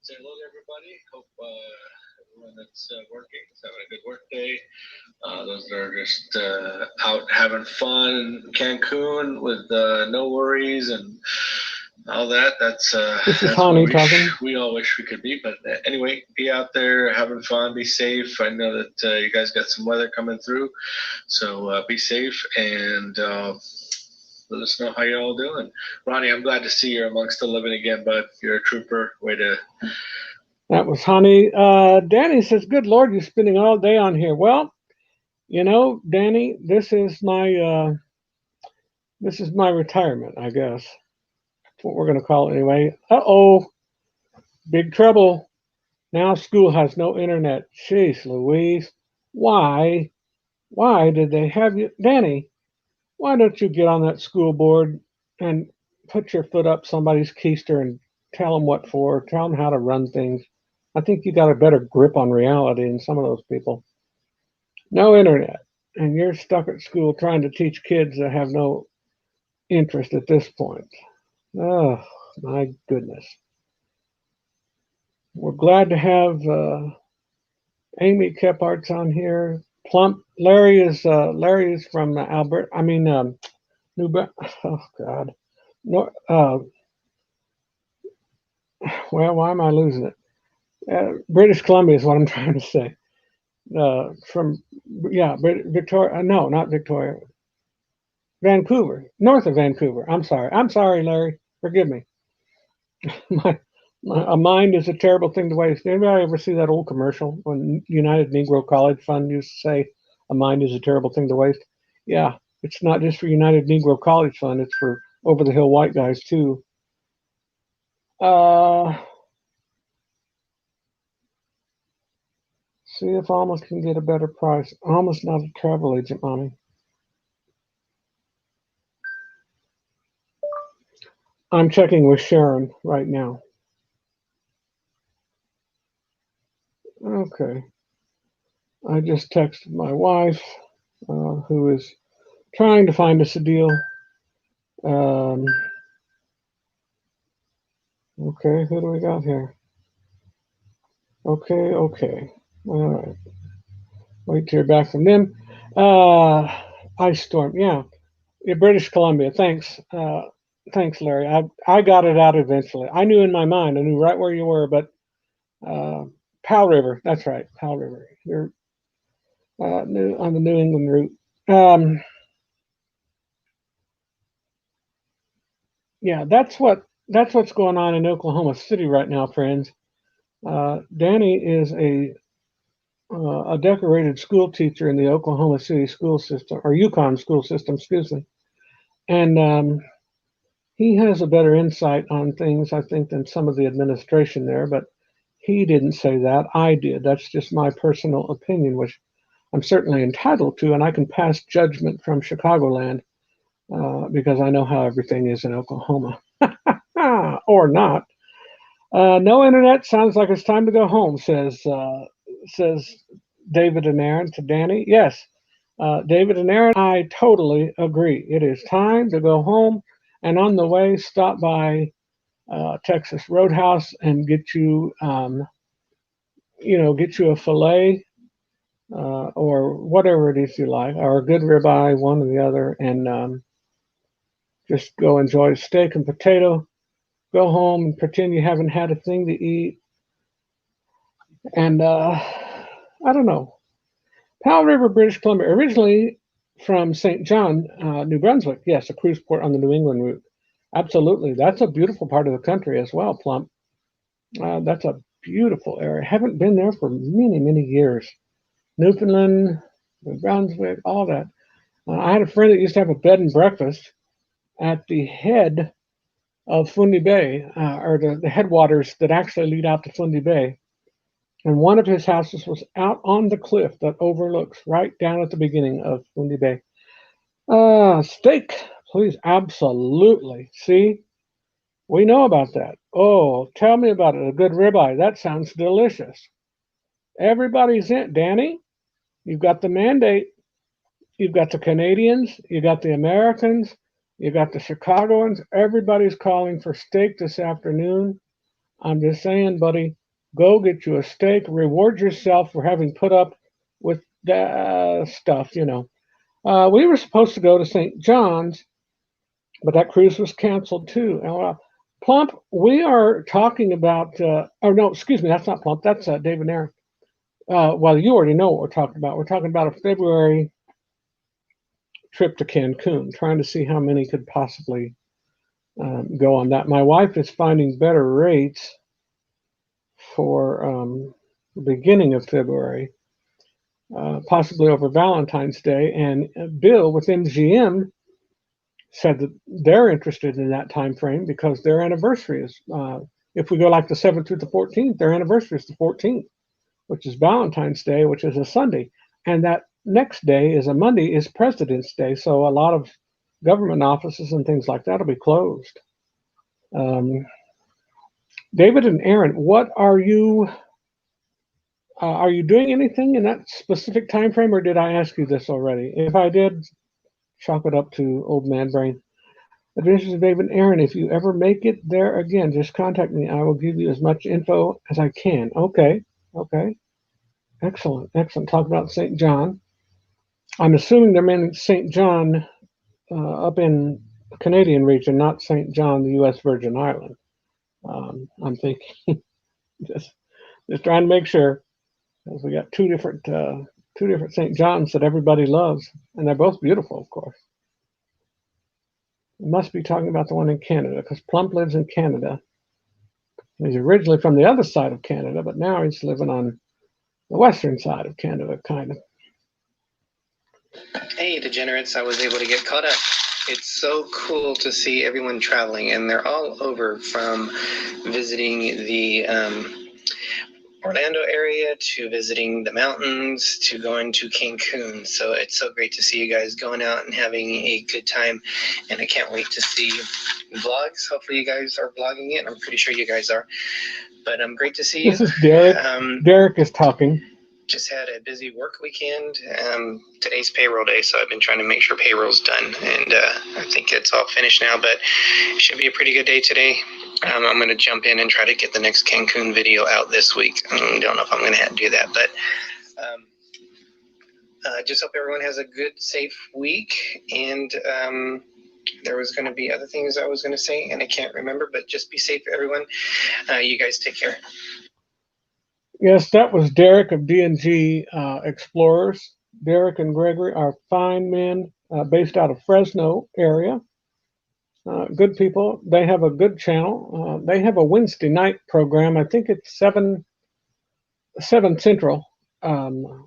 Say hello to everybody. Hope everyone that's working is having a good work day. Those that are just out having fun in Cancun with no worries and all that. That's This is that's what Hani talking. we all wish we could be. But anyway, be out there having fun. Be safe. I know that you guys got some weather coming through, so be safe and let us know how you're all doing. Ronnie, I'm glad to see you're amongst the living again, bud. You're a trooper. Way to. That was Honey. Danny says, "Good Lord, you're spending all day on here." Well, you know, Danny, this is my retirement, I guess. That's what we're going to call it anyway. Uh-oh, big trouble. Now school has no internet. Jeez Louise. Why did they have you? Danny, why don't you get on that school board and put your foot up somebody's keister and tell them what for, tell them how to run things. I think you got a better grip on reality than some of those people. No internet, and you're stuck at school trying to teach kids that have no interest at this point. Oh, my goodness. We're glad to have Amy Kepart's on here. Plump Larry is from Alberta. I mean, oh God. No, well, why am I losing it? British Columbia is what I'm trying to say. Victoria. No, not Victoria. Vancouver, north of Vancouver. I'm sorry, Larry. Forgive me. A mind is a terrible thing to waste. Anybody ever see that old commercial when United Negro College Fund used to say, "A mind is a terrible thing to waste"? Yeah, it's not just for United Negro College Fund. It's for over the hill white guys too. See if Alma can get a better price. Alma's not a travel agent, Mommy. I'm checking with Sharon right now. Okay. I just texted my wife, who is trying to find us a deal. Okay, who do we got here? Okay. All right. Wait to hear back from them. Ice storm, yeah. British Columbia. Thanks. Thanks, Larry. I got it out eventually. I knew in my mind, I knew right where you were, but Powell River. That's right, Powell River. You're on the New England route. Yeah, that's what's going on in Oklahoma City right now, friends. Danny is a decorated school teacher in the Oklahoma City school system, or Yukon school system, excuse me. And he has a better insight on things, I think, than some of the administration there, but he didn't say that. I did. That's just my personal opinion, which I'm certainly entitled to, and I can pass judgment from Chicagoland because I know how everything is in Oklahoma. Or not. No internet. Sounds like it's time to go home, says David and Aaron to Danny. Yes, David and Aaron, I totally agree. It is time to go home. And on the way, stop by Texas Roadhouse and get you, get you a filet or whatever it is you like, or a good ribeye, one or the other, and just go enjoy steak and potato. Go home and pretend you haven't had a thing to eat. And I don't know. Powell River, British Columbia, originally from St. John, New Brunswick. Yes, a cruise port on the New England route. Absolutely. That's a beautiful part of the country as well, Plump. That's a beautiful area. Haven't been there for many, many years. Newfoundland, New Brunswick, all that. I had a friend that used to have a bed and breakfast at the head of Fundy Bay, or the headwaters that actually lead out to Fundy Bay. And one of his houses was out on the cliff that overlooks right down at the beginning of Fundy Bay. Steak, please, absolutely. See, we know about that. Oh, tell me about it. A good ribeye. That sounds delicious. Everybody's in. Danny, you've got the mandate. You've got the Canadians. You got the Americans. You got the Chicagoans. Everybody's calling for steak this afternoon. I'm just saying, buddy, go get you a steak. Reward yourself for having put up with the stuff, We were supposed to go to St. John's, but that cruise was canceled too. Plump, we are talking about, no, excuse me, that's not Plump. That's David and Aaron. Well, you already know what we're talking about. We're talking about a February trip to Cancun, trying to see how many could possibly go on that. My wife is finding better rates for the beginning of February, possibly over Valentine's Day. And Bill with MGM said that they're interested in that time frame because their anniversary is, if we go like the 7th through the 14th, their anniversary is the 14th, which is Valentine's Day, which is a Sunday. And that next day is a Monday, is President's Day. So a lot of government offices and things like that will be closed. David and Aaron, what are you doing anything in that specific time frame, or did I ask you this already? If I did, chalk it up to old man brain. Adventures of David and Aaron, if you ever make it there again, just contact me. I will give you as much info as I can. Okay. Excellent. Talk about St. John. I'm assuming they're meaning St. John up in the Canadian region, not St. John, the U.S. Virgin Island. I'm thinking, just trying to make sure, because we got two different St. Johns that everybody loves, and they're both beautiful, of course. We must be talking about the one in Canada, because Plump lives in Canada. He's originally from the other side of Canada, but now he's living on the western side of Canada, kind of. Hey, degenerates, I was able to get caught up. It's so cool to see everyone traveling, and they're all over, from visiting the Orlando area to visiting the mountains to going to Cancun. So it's so great to see you guys going out and having a good time, and I can't wait to see vlogs. Hopefully you guys are vlogging it. I'm pretty sure you guys are, but great to see you. This is Derek. Derek is talking. Just had a busy work weekend. Today's payroll day, so I've been trying to make sure payroll's done, and I think it's all finished now, but it should be a pretty good day today. I'm going to jump in and try to get the next Cancun video out this week. I don't know if I'm going to do that, but just hope everyone has a good, safe week, and there was going to be other things I was going to say, and I can't remember, but just be safe, everyone. You guys take care. Yes, that was Derek of D&G Explorers. Derek and Gregory are fine men based out of Fresno area. Good people. They have a good channel. They have a Wednesday night program. I think it's 7 7 Central,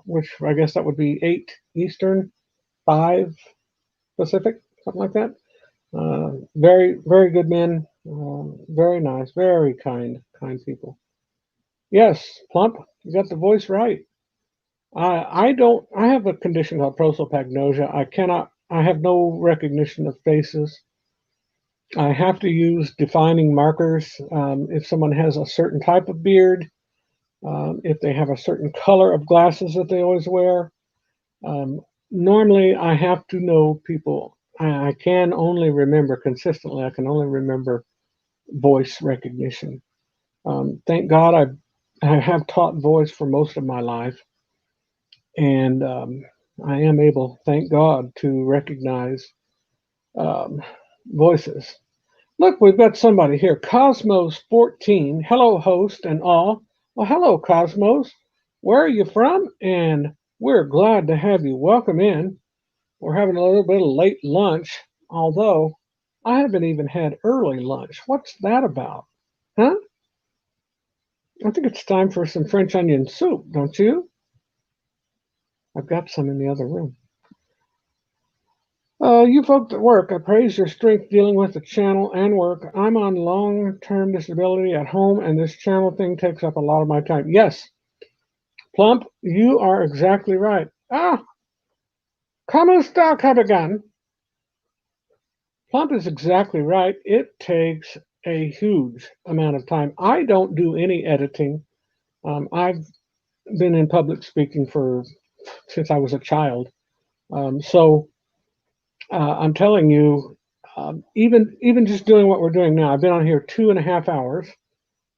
which I guess that would be 8 Eastern, 5 Pacific, something like that. Very, very good men. Very nice, very kind people. Yes, Plump, you got the voice right. I have a condition called prosopagnosia. I have no recognition of faces. I have to use defining markers. If someone has a certain type of beard, if they have a certain color of glasses that they always wear. Normally, I have to know people. I can only remember consistently. I can only remember voice recognition. Thank God I have taught voice for most of my life, and I am able, thank God, to recognize voices. Look, we've got somebody here, Cosmos14. Hello, host and all. Well, hello, Cosmos. Where are you from? And we're glad to have you. Welcome in. We're having a little bit of late lunch, although I haven't even had early lunch. What's that about? Huh? I think it's time for some French onion soup, don't you? I've got some in the other room. You folks at work, I praise your strength dealing with the channel and work. I'm on long-term disability at home, and this channel thing takes up a lot of my time. Yes, Plump, you are exactly right. ¿Cómo está, Cabagan? Plump is exactly right. It takes a huge amount of time. I don't do any editing. I've been in public speaking since I was a child. So I'm telling you, even just doing what we're doing now, I've been on here 2.5 hours.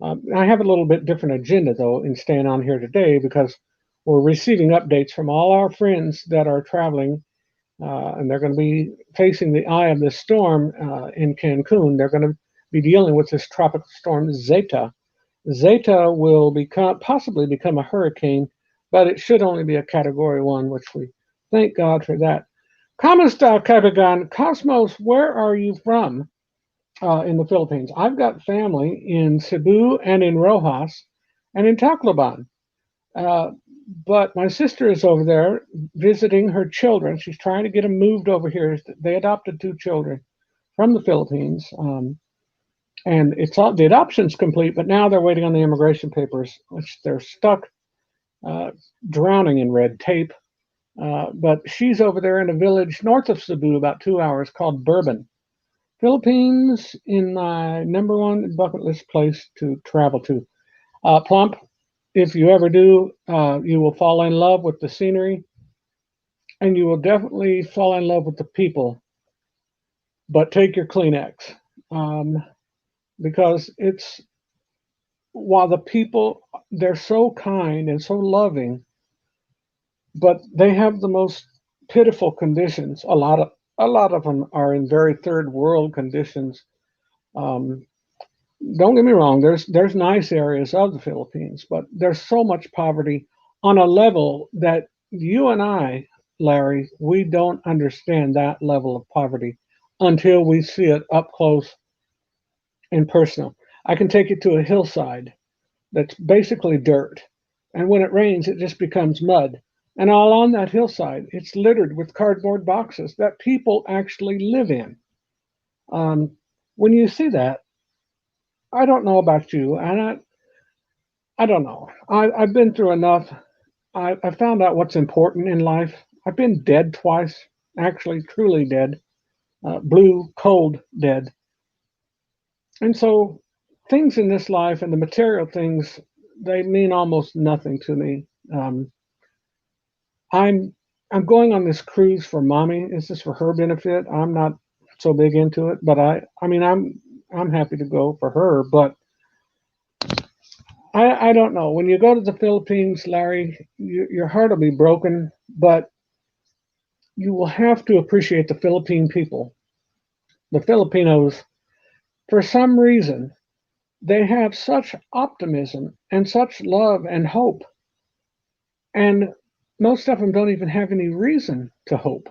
I have a little bit different agenda, though, in staying on here today because we're receiving updates from all our friends that are traveling, and they're going to be facing the eye of this storm in Cancun. They're going to be dealing with this tropical storm, Zeta. Zeta will possibly become a hurricane, but it should only be a Category 1, which we thank God for that. ¿Cómo está, Cabagan? Cosmos, where are you from in the Philippines? I've got family in Cebu and in Rojas and in Tacloban. But my sister is over there visiting her children. She's trying to get them moved over here. They adopted 2 children from the Philippines. And the adoption's complete, but now they're waiting on the immigration papers, which they're stuck drowning in red tape. But she's over there in a village north of Cebu, about 2 hours, called Bourbon. Philippines in my #1 bucket list place to travel to. Plump, if you ever do, you will fall in love with the scenery, and you will definitely fall in love with the people. But take your Kleenex, because while the people, they're so kind and so loving, but they have the most pitiful conditions. A lot of them are in very third world conditions. Don't get me wrong, there's nice areas of the Philippines, but there's so much poverty on a level that you and I, Larry, we don't understand that level of poverty until we see it up close and personal. I can take you to a hillside that's basically dirt, and when it rains, it just becomes mud. And all on that hillside, it's littered with cardboard boxes that people actually live in. When you see that, I don't know about you, and I don't know. I've been through enough. I found out what's important in life. I've been dead twice, actually, truly dead, blue, cold dead. And so things in this life and the material things, they mean almost nothing to me. I'm going on this cruise for mommy. This is for her benefit. I'm not so big into it, but I'm happy to go for her. But I don't know. When you go to the Philippines, Larry, your heart will be broken, but you will have to appreciate the Philippine people. The Filipinos, for some reason, they have such optimism and such love and hope. And most of them don't even have any reason to hope.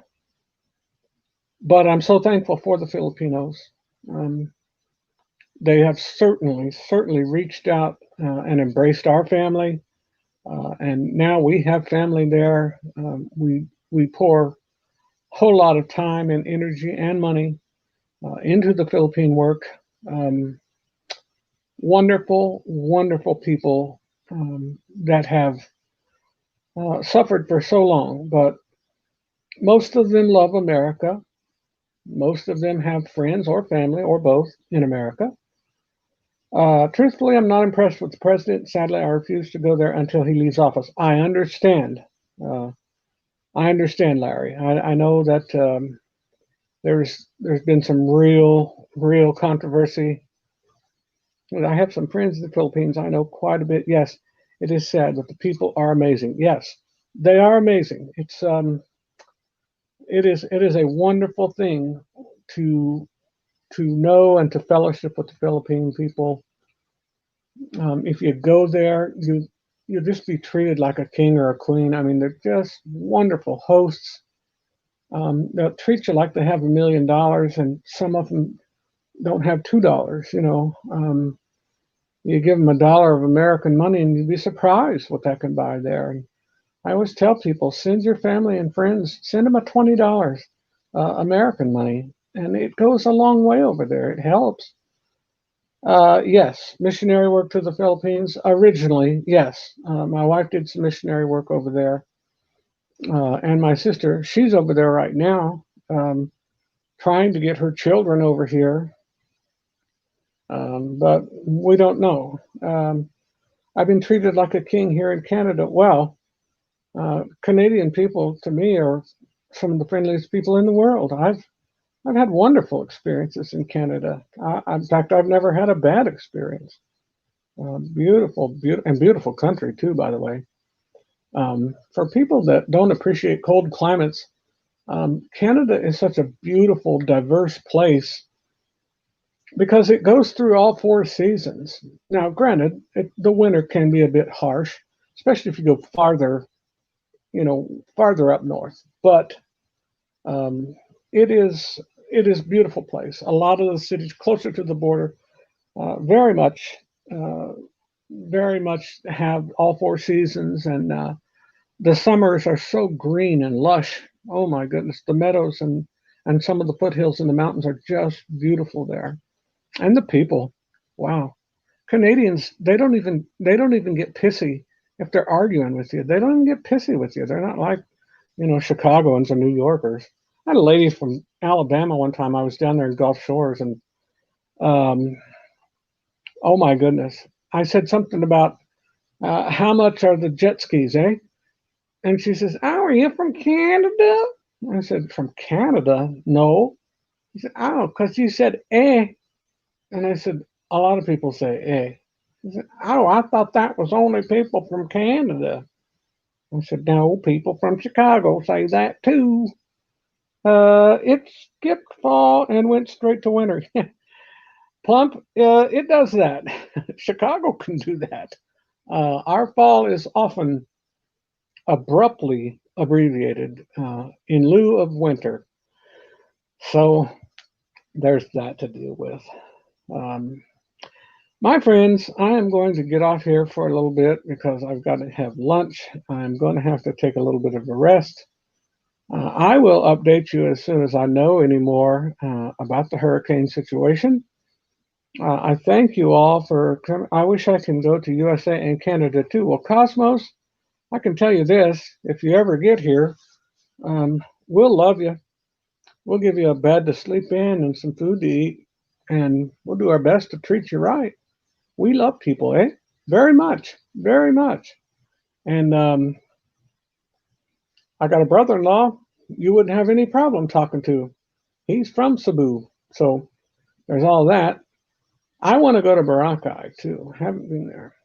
But I'm so thankful for the Filipinos. They have certainly reached out and embraced our family. And now we have family there. We pour a whole lot of time and energy and money into the Philippine work. Wonderful, wonderful people that have suffered for so long, but most of them love America. Most of them have friends or family or both in America. Truthfully, I'm not impressed with the president. Sadly, I refuse to go there until he leaves office. I understand. I understand, Larry. I know that there's been some real controversy. I have some friends in the Philippines. I know quite a bit. Yes, it is sad, but the people are amazing. Yes, they are amazing. It is a wonderful thing to know and to fellowship with the Philippine people. If you go there, you'll just be treated like a king or a queen. I mean, they're just wonderful hosts. They'll treat you like they have $1 million, and some of them don't have $2. You give them $1 of American money, and you'd be surprised what that can buy there. And I always tell people, send your family and friends, send them a $20 American money, and it goes a long way over there. It helps. Yes, missionary work to the Philippines. Originally, yes. My wife did some missionary work over there. And my sister, she's over there right now, trying to get her children over here. But we don't know. I've been treated like a king here in Canada. Well, Canadian people to me are some of the friendliest people in the world. I've had wonderful experiences in Canada. In fact, I've never had a bad experience. Beautiful country too, by the way. For people that don't appreciate cold climates, Canada is such a beautiful, diverse place because it goes through all 4 seasons. Now, granted, the winter can be a bit harsh, especially if you go farther up north. But it is a beautiful place. A lot of the cities closer to the border very much have all 4 seasons, and the summers are so green and lush. Oh my goodness, the meadows and some of the foothills in the mountains are just beautiful there. And the people, wow. Canadians, they don't even get pissy if they're arguing with you. They don't even get pissy with you. They're not like, Chicagoans or New Yorkers. I had a lady from Alabama one time. I was down there in Gulf Shores, and oh my goodness, I said something about how much are the jet skis, eh? And she says, "Oh, are you from Canada?" I said, "From Canada? No." She said, "Oh, because you said eh." And I said, "A lot of people say eh." She said, "Oh, I thought that was only people from Canada." I said, "No, people from Chicago say that too." It skipped fall and went straight to winter. Plump, it does that. Chicago can do that. Our fall is often abruptly abbreviated in lieu of winter. So there's that to deal with. My friends, I am going to get off here for a little bit because I've got to have lunch. I'm going to have to take a little bit of a rest. I will update you as soon as I know any more about the hurricane situation. I thank you all for coming. I wish I can go to USA and Canada too. Well, Cosmos, I can tell you this, if you ever get here, we'll love you. We'll give you a bed to sleep in and some food to eat, and we'll do our best to treat you right. We love people, eh? Very much, very much. And I got a brother-in-law you wouldn't have any problem talking to. He's from Cebu, so there's all that. I want to go to Boracay too. Haven't been there.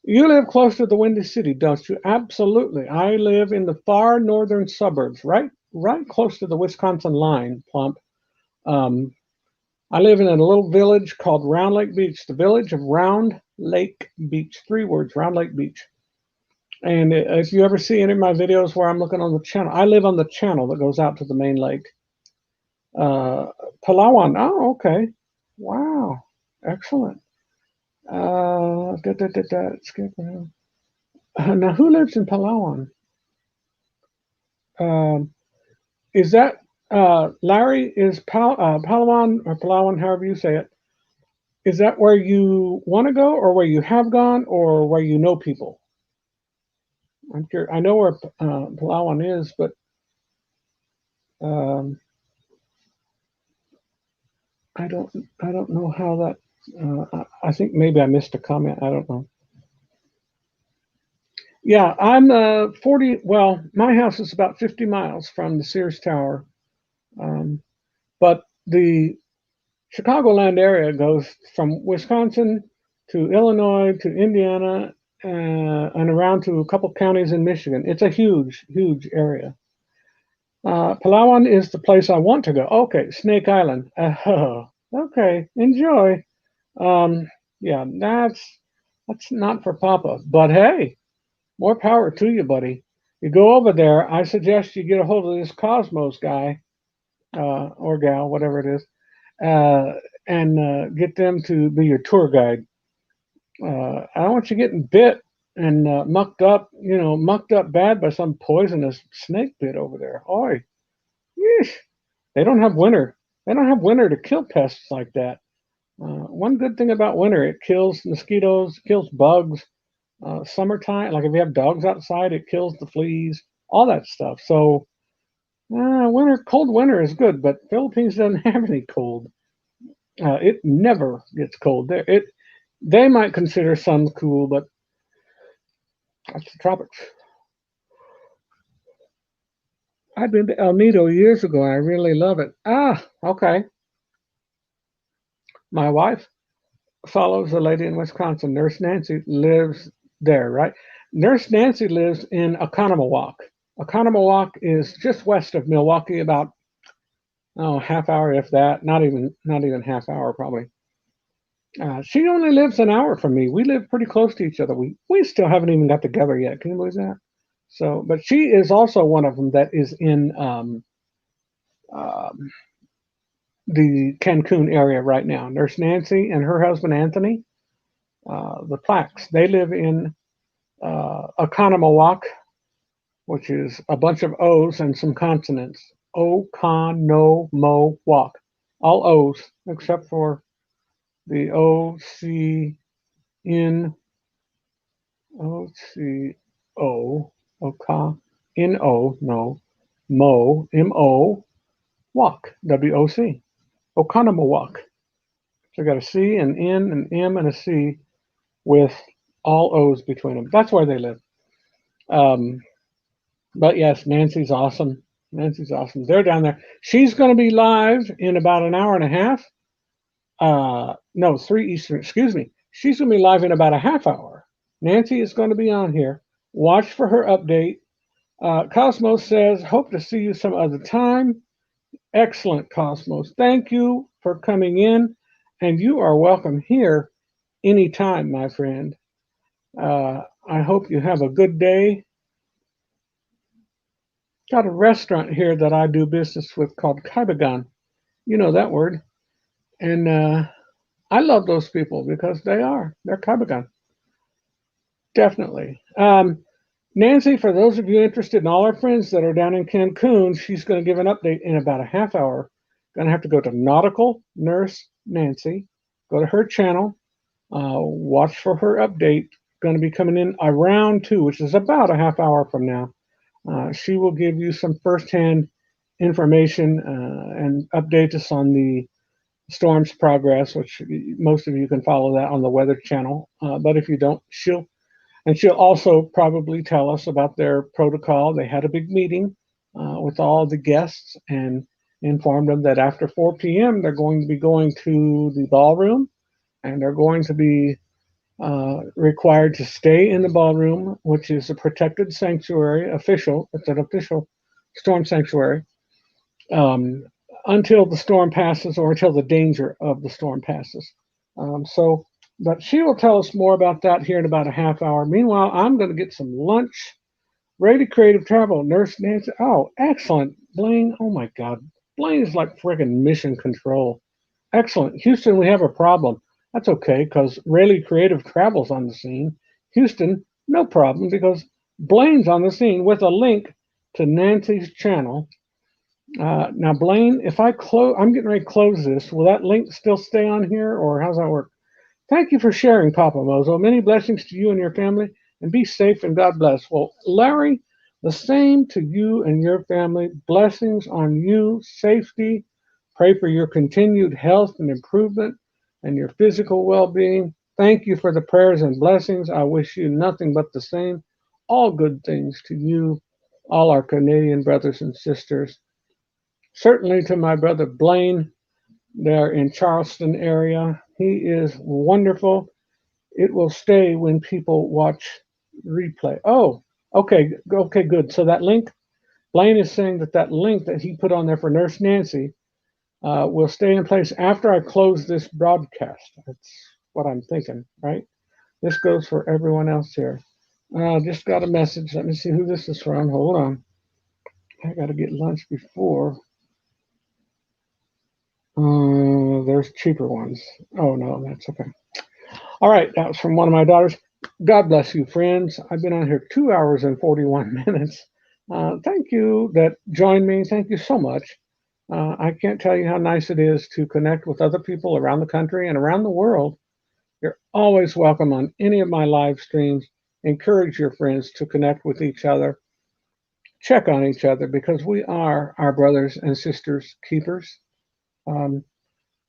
You live close to the Windy City, don't you? Absolutely. I live in the far northern suburbs, right close to the Wisconsin line, Plump. I live in a little village called Round Lake Beach, the village of Round Lake Beach, 3 words, Round Lake Beach. And if you ever see any of my videos where I'm looking on the channel, I live on the channel that goes out to the main lake. Palawan, oh, okay. Wow, excellent. Skip around. Now, who lives in Palawan? Um, is that Larry? Is Palawan or Palawan, however you say it? Is that where you want to go, or where you have gone, or where you know people? I'm curious. I know where Palawan is, but um, I don't. I don't know how that. I think maybe I missed a comment. I don't know. Yeah, I'm 40. Well, my house is about 50 miles from the Sears Tower, um, but the Chicagoland area goes from Wisconsin to Illinois to Indiana and around to a couple counties in Michigan. It's a huge, huge area. Palawan is the place I want to go. Okay, Snake Island. Okay, enjoy. Um, yeah, that's not for Papa, but hey, more power to you, buddy. You go over there. I suggest you get a hold of this Cosmos guy or gal, whatever it is, and get them to be your tour guide. I don't want you getting bit and mucked up bad by some poisonous snake bit over there. Oi, yeesh. They don't have winter. They don't have winter to kill pests like that. One good thing about winter, it kills mosquitoes, kills bugs. Summertime, like if you have dogs outside, it kills the fleas, all that stuff. So cold winter is good, but Philippines doesn't have any cold. It never gets cold there. They might consider some cool, but that's the tropics. I've been to El Nido years ago. I really love it. Okay. My wife follows a lady in Wisconsin. Nurse Nancy lives there, right? Nurse Nancy lives in Oconomowoc. Oconomowoc is just west of Milwaukee, about half hour, if that. Not even half hour, probably. She only lives an hour from me. We live pretty close to each other. We still haven't even got together yet. Can you believe that? So, but she is also one of them that is in the Cancun area right now. Nurse Nancy and her husband Anthony, the Plaques, they live in Oconomowoc, which is a bunch of O's and some consonants. Oconomowoc, all O's except for the O C N O C O Oka N O no Mo M-O Walk W-O-C Oconomowoc. So I got a C, an N, an M, and a C with all O's between them. That's where they live. But yes, Nancy's awesome. Nancy's awesome. They're down there. She's going to be live in about an hour and a half. No, 3 Eastern. Excuse me. She's going to be live in about a half hour. Nancy is going to be on here. Watch for her update. Cosmos says, hope to see you some other time. Excellent, Cosmos. Thank you for coming in, and you are welcome here anytime, my friend. I hope you have a good day. Got a restaurant here that I do business with called Kaibagan. You know that word. And I love those people because they're Kaibagan. Definitely. Nancy, for those of you interested in all our friends that are down in Cancun, she's going to give an update in about a half hour. Going to have to go to Nautical Nurse Nancy. Go to her channel. Watch for her update. Going to be coming in around 2, which is about a half hour from now. She will give you some firsthand information and update us on the storm's progress, which most of you can follow that on the Weather Channel. But if you don't, she'll also probably tell us about their protocol. They had a big meeting with all the guests and informed them that after 4 p.m. they're going to be going to the ballroom, and they're going to be required to stay in the ballroom, which is a protected sanctuary, it's an official storm sanctuary, until the storm passes or until the danger of the storm passes. But she will tell us more about that here in about a half hour. Meanwhile, I'm going to get some lunch. Ready Creative Travel, Nurse Nancy. Oh, excellent. Blaine, oh my God. Blaine is like friggin' mission control. Excellent. Houston, we have a problem. That's okay, because Rayleigh Creative Travel's on the scene. Houston, No problem, because Blaine's on the scene with a link to Nancy's channel. Now, Blaine, if I'm getting ready to close this. Will that link still stay on here, or how's that work? Thank you for sharing, Papa Mozo. Many blessings to you and your family, and be safe and God bless. Well, Larry, the same to you and your family. Blessings on you, safety. Pray for your continued health and improvement and your physical well-being. Thank you for the prayers and blessings. I wish you nothing but the same. All good things to you, all our Canadian brothers and sisters. Certainly to my brother Blaine there in Charleston area. He is wonderful. It will stay when people watch replay. Oh, okay, good. So that link, Blaine is saying that link that he put on there for Nurse Nancy will stay in place after I close this broadcast. That's what I'm thinking, right? This goes for everyone else here. Just got a message. Let me see who this is from. Hold on. I got to get lunch before. There's cheaper ones. Oh, no, that's okay. All right, that was from one of my daughters. God bless you, friends. I've been on here 2 hours and 41 minutes. Thank you that joined me. Thank you so much. I can't tell you how nice it is to connect with other people around the country and around the world. You're always welcome on any of my live streams. Encourage your friends to connect with each other. Check on each other, because we are our brothers and sisters keepers.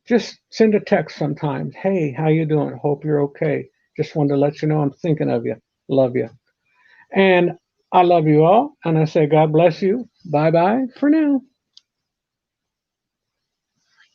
Just send a text sometimes. Hey, how you doing? Hope you're okay. Just wanted to let you know I'm thinking of you. Love you. And I love you all. And I say God bless you. Bye-bye for now.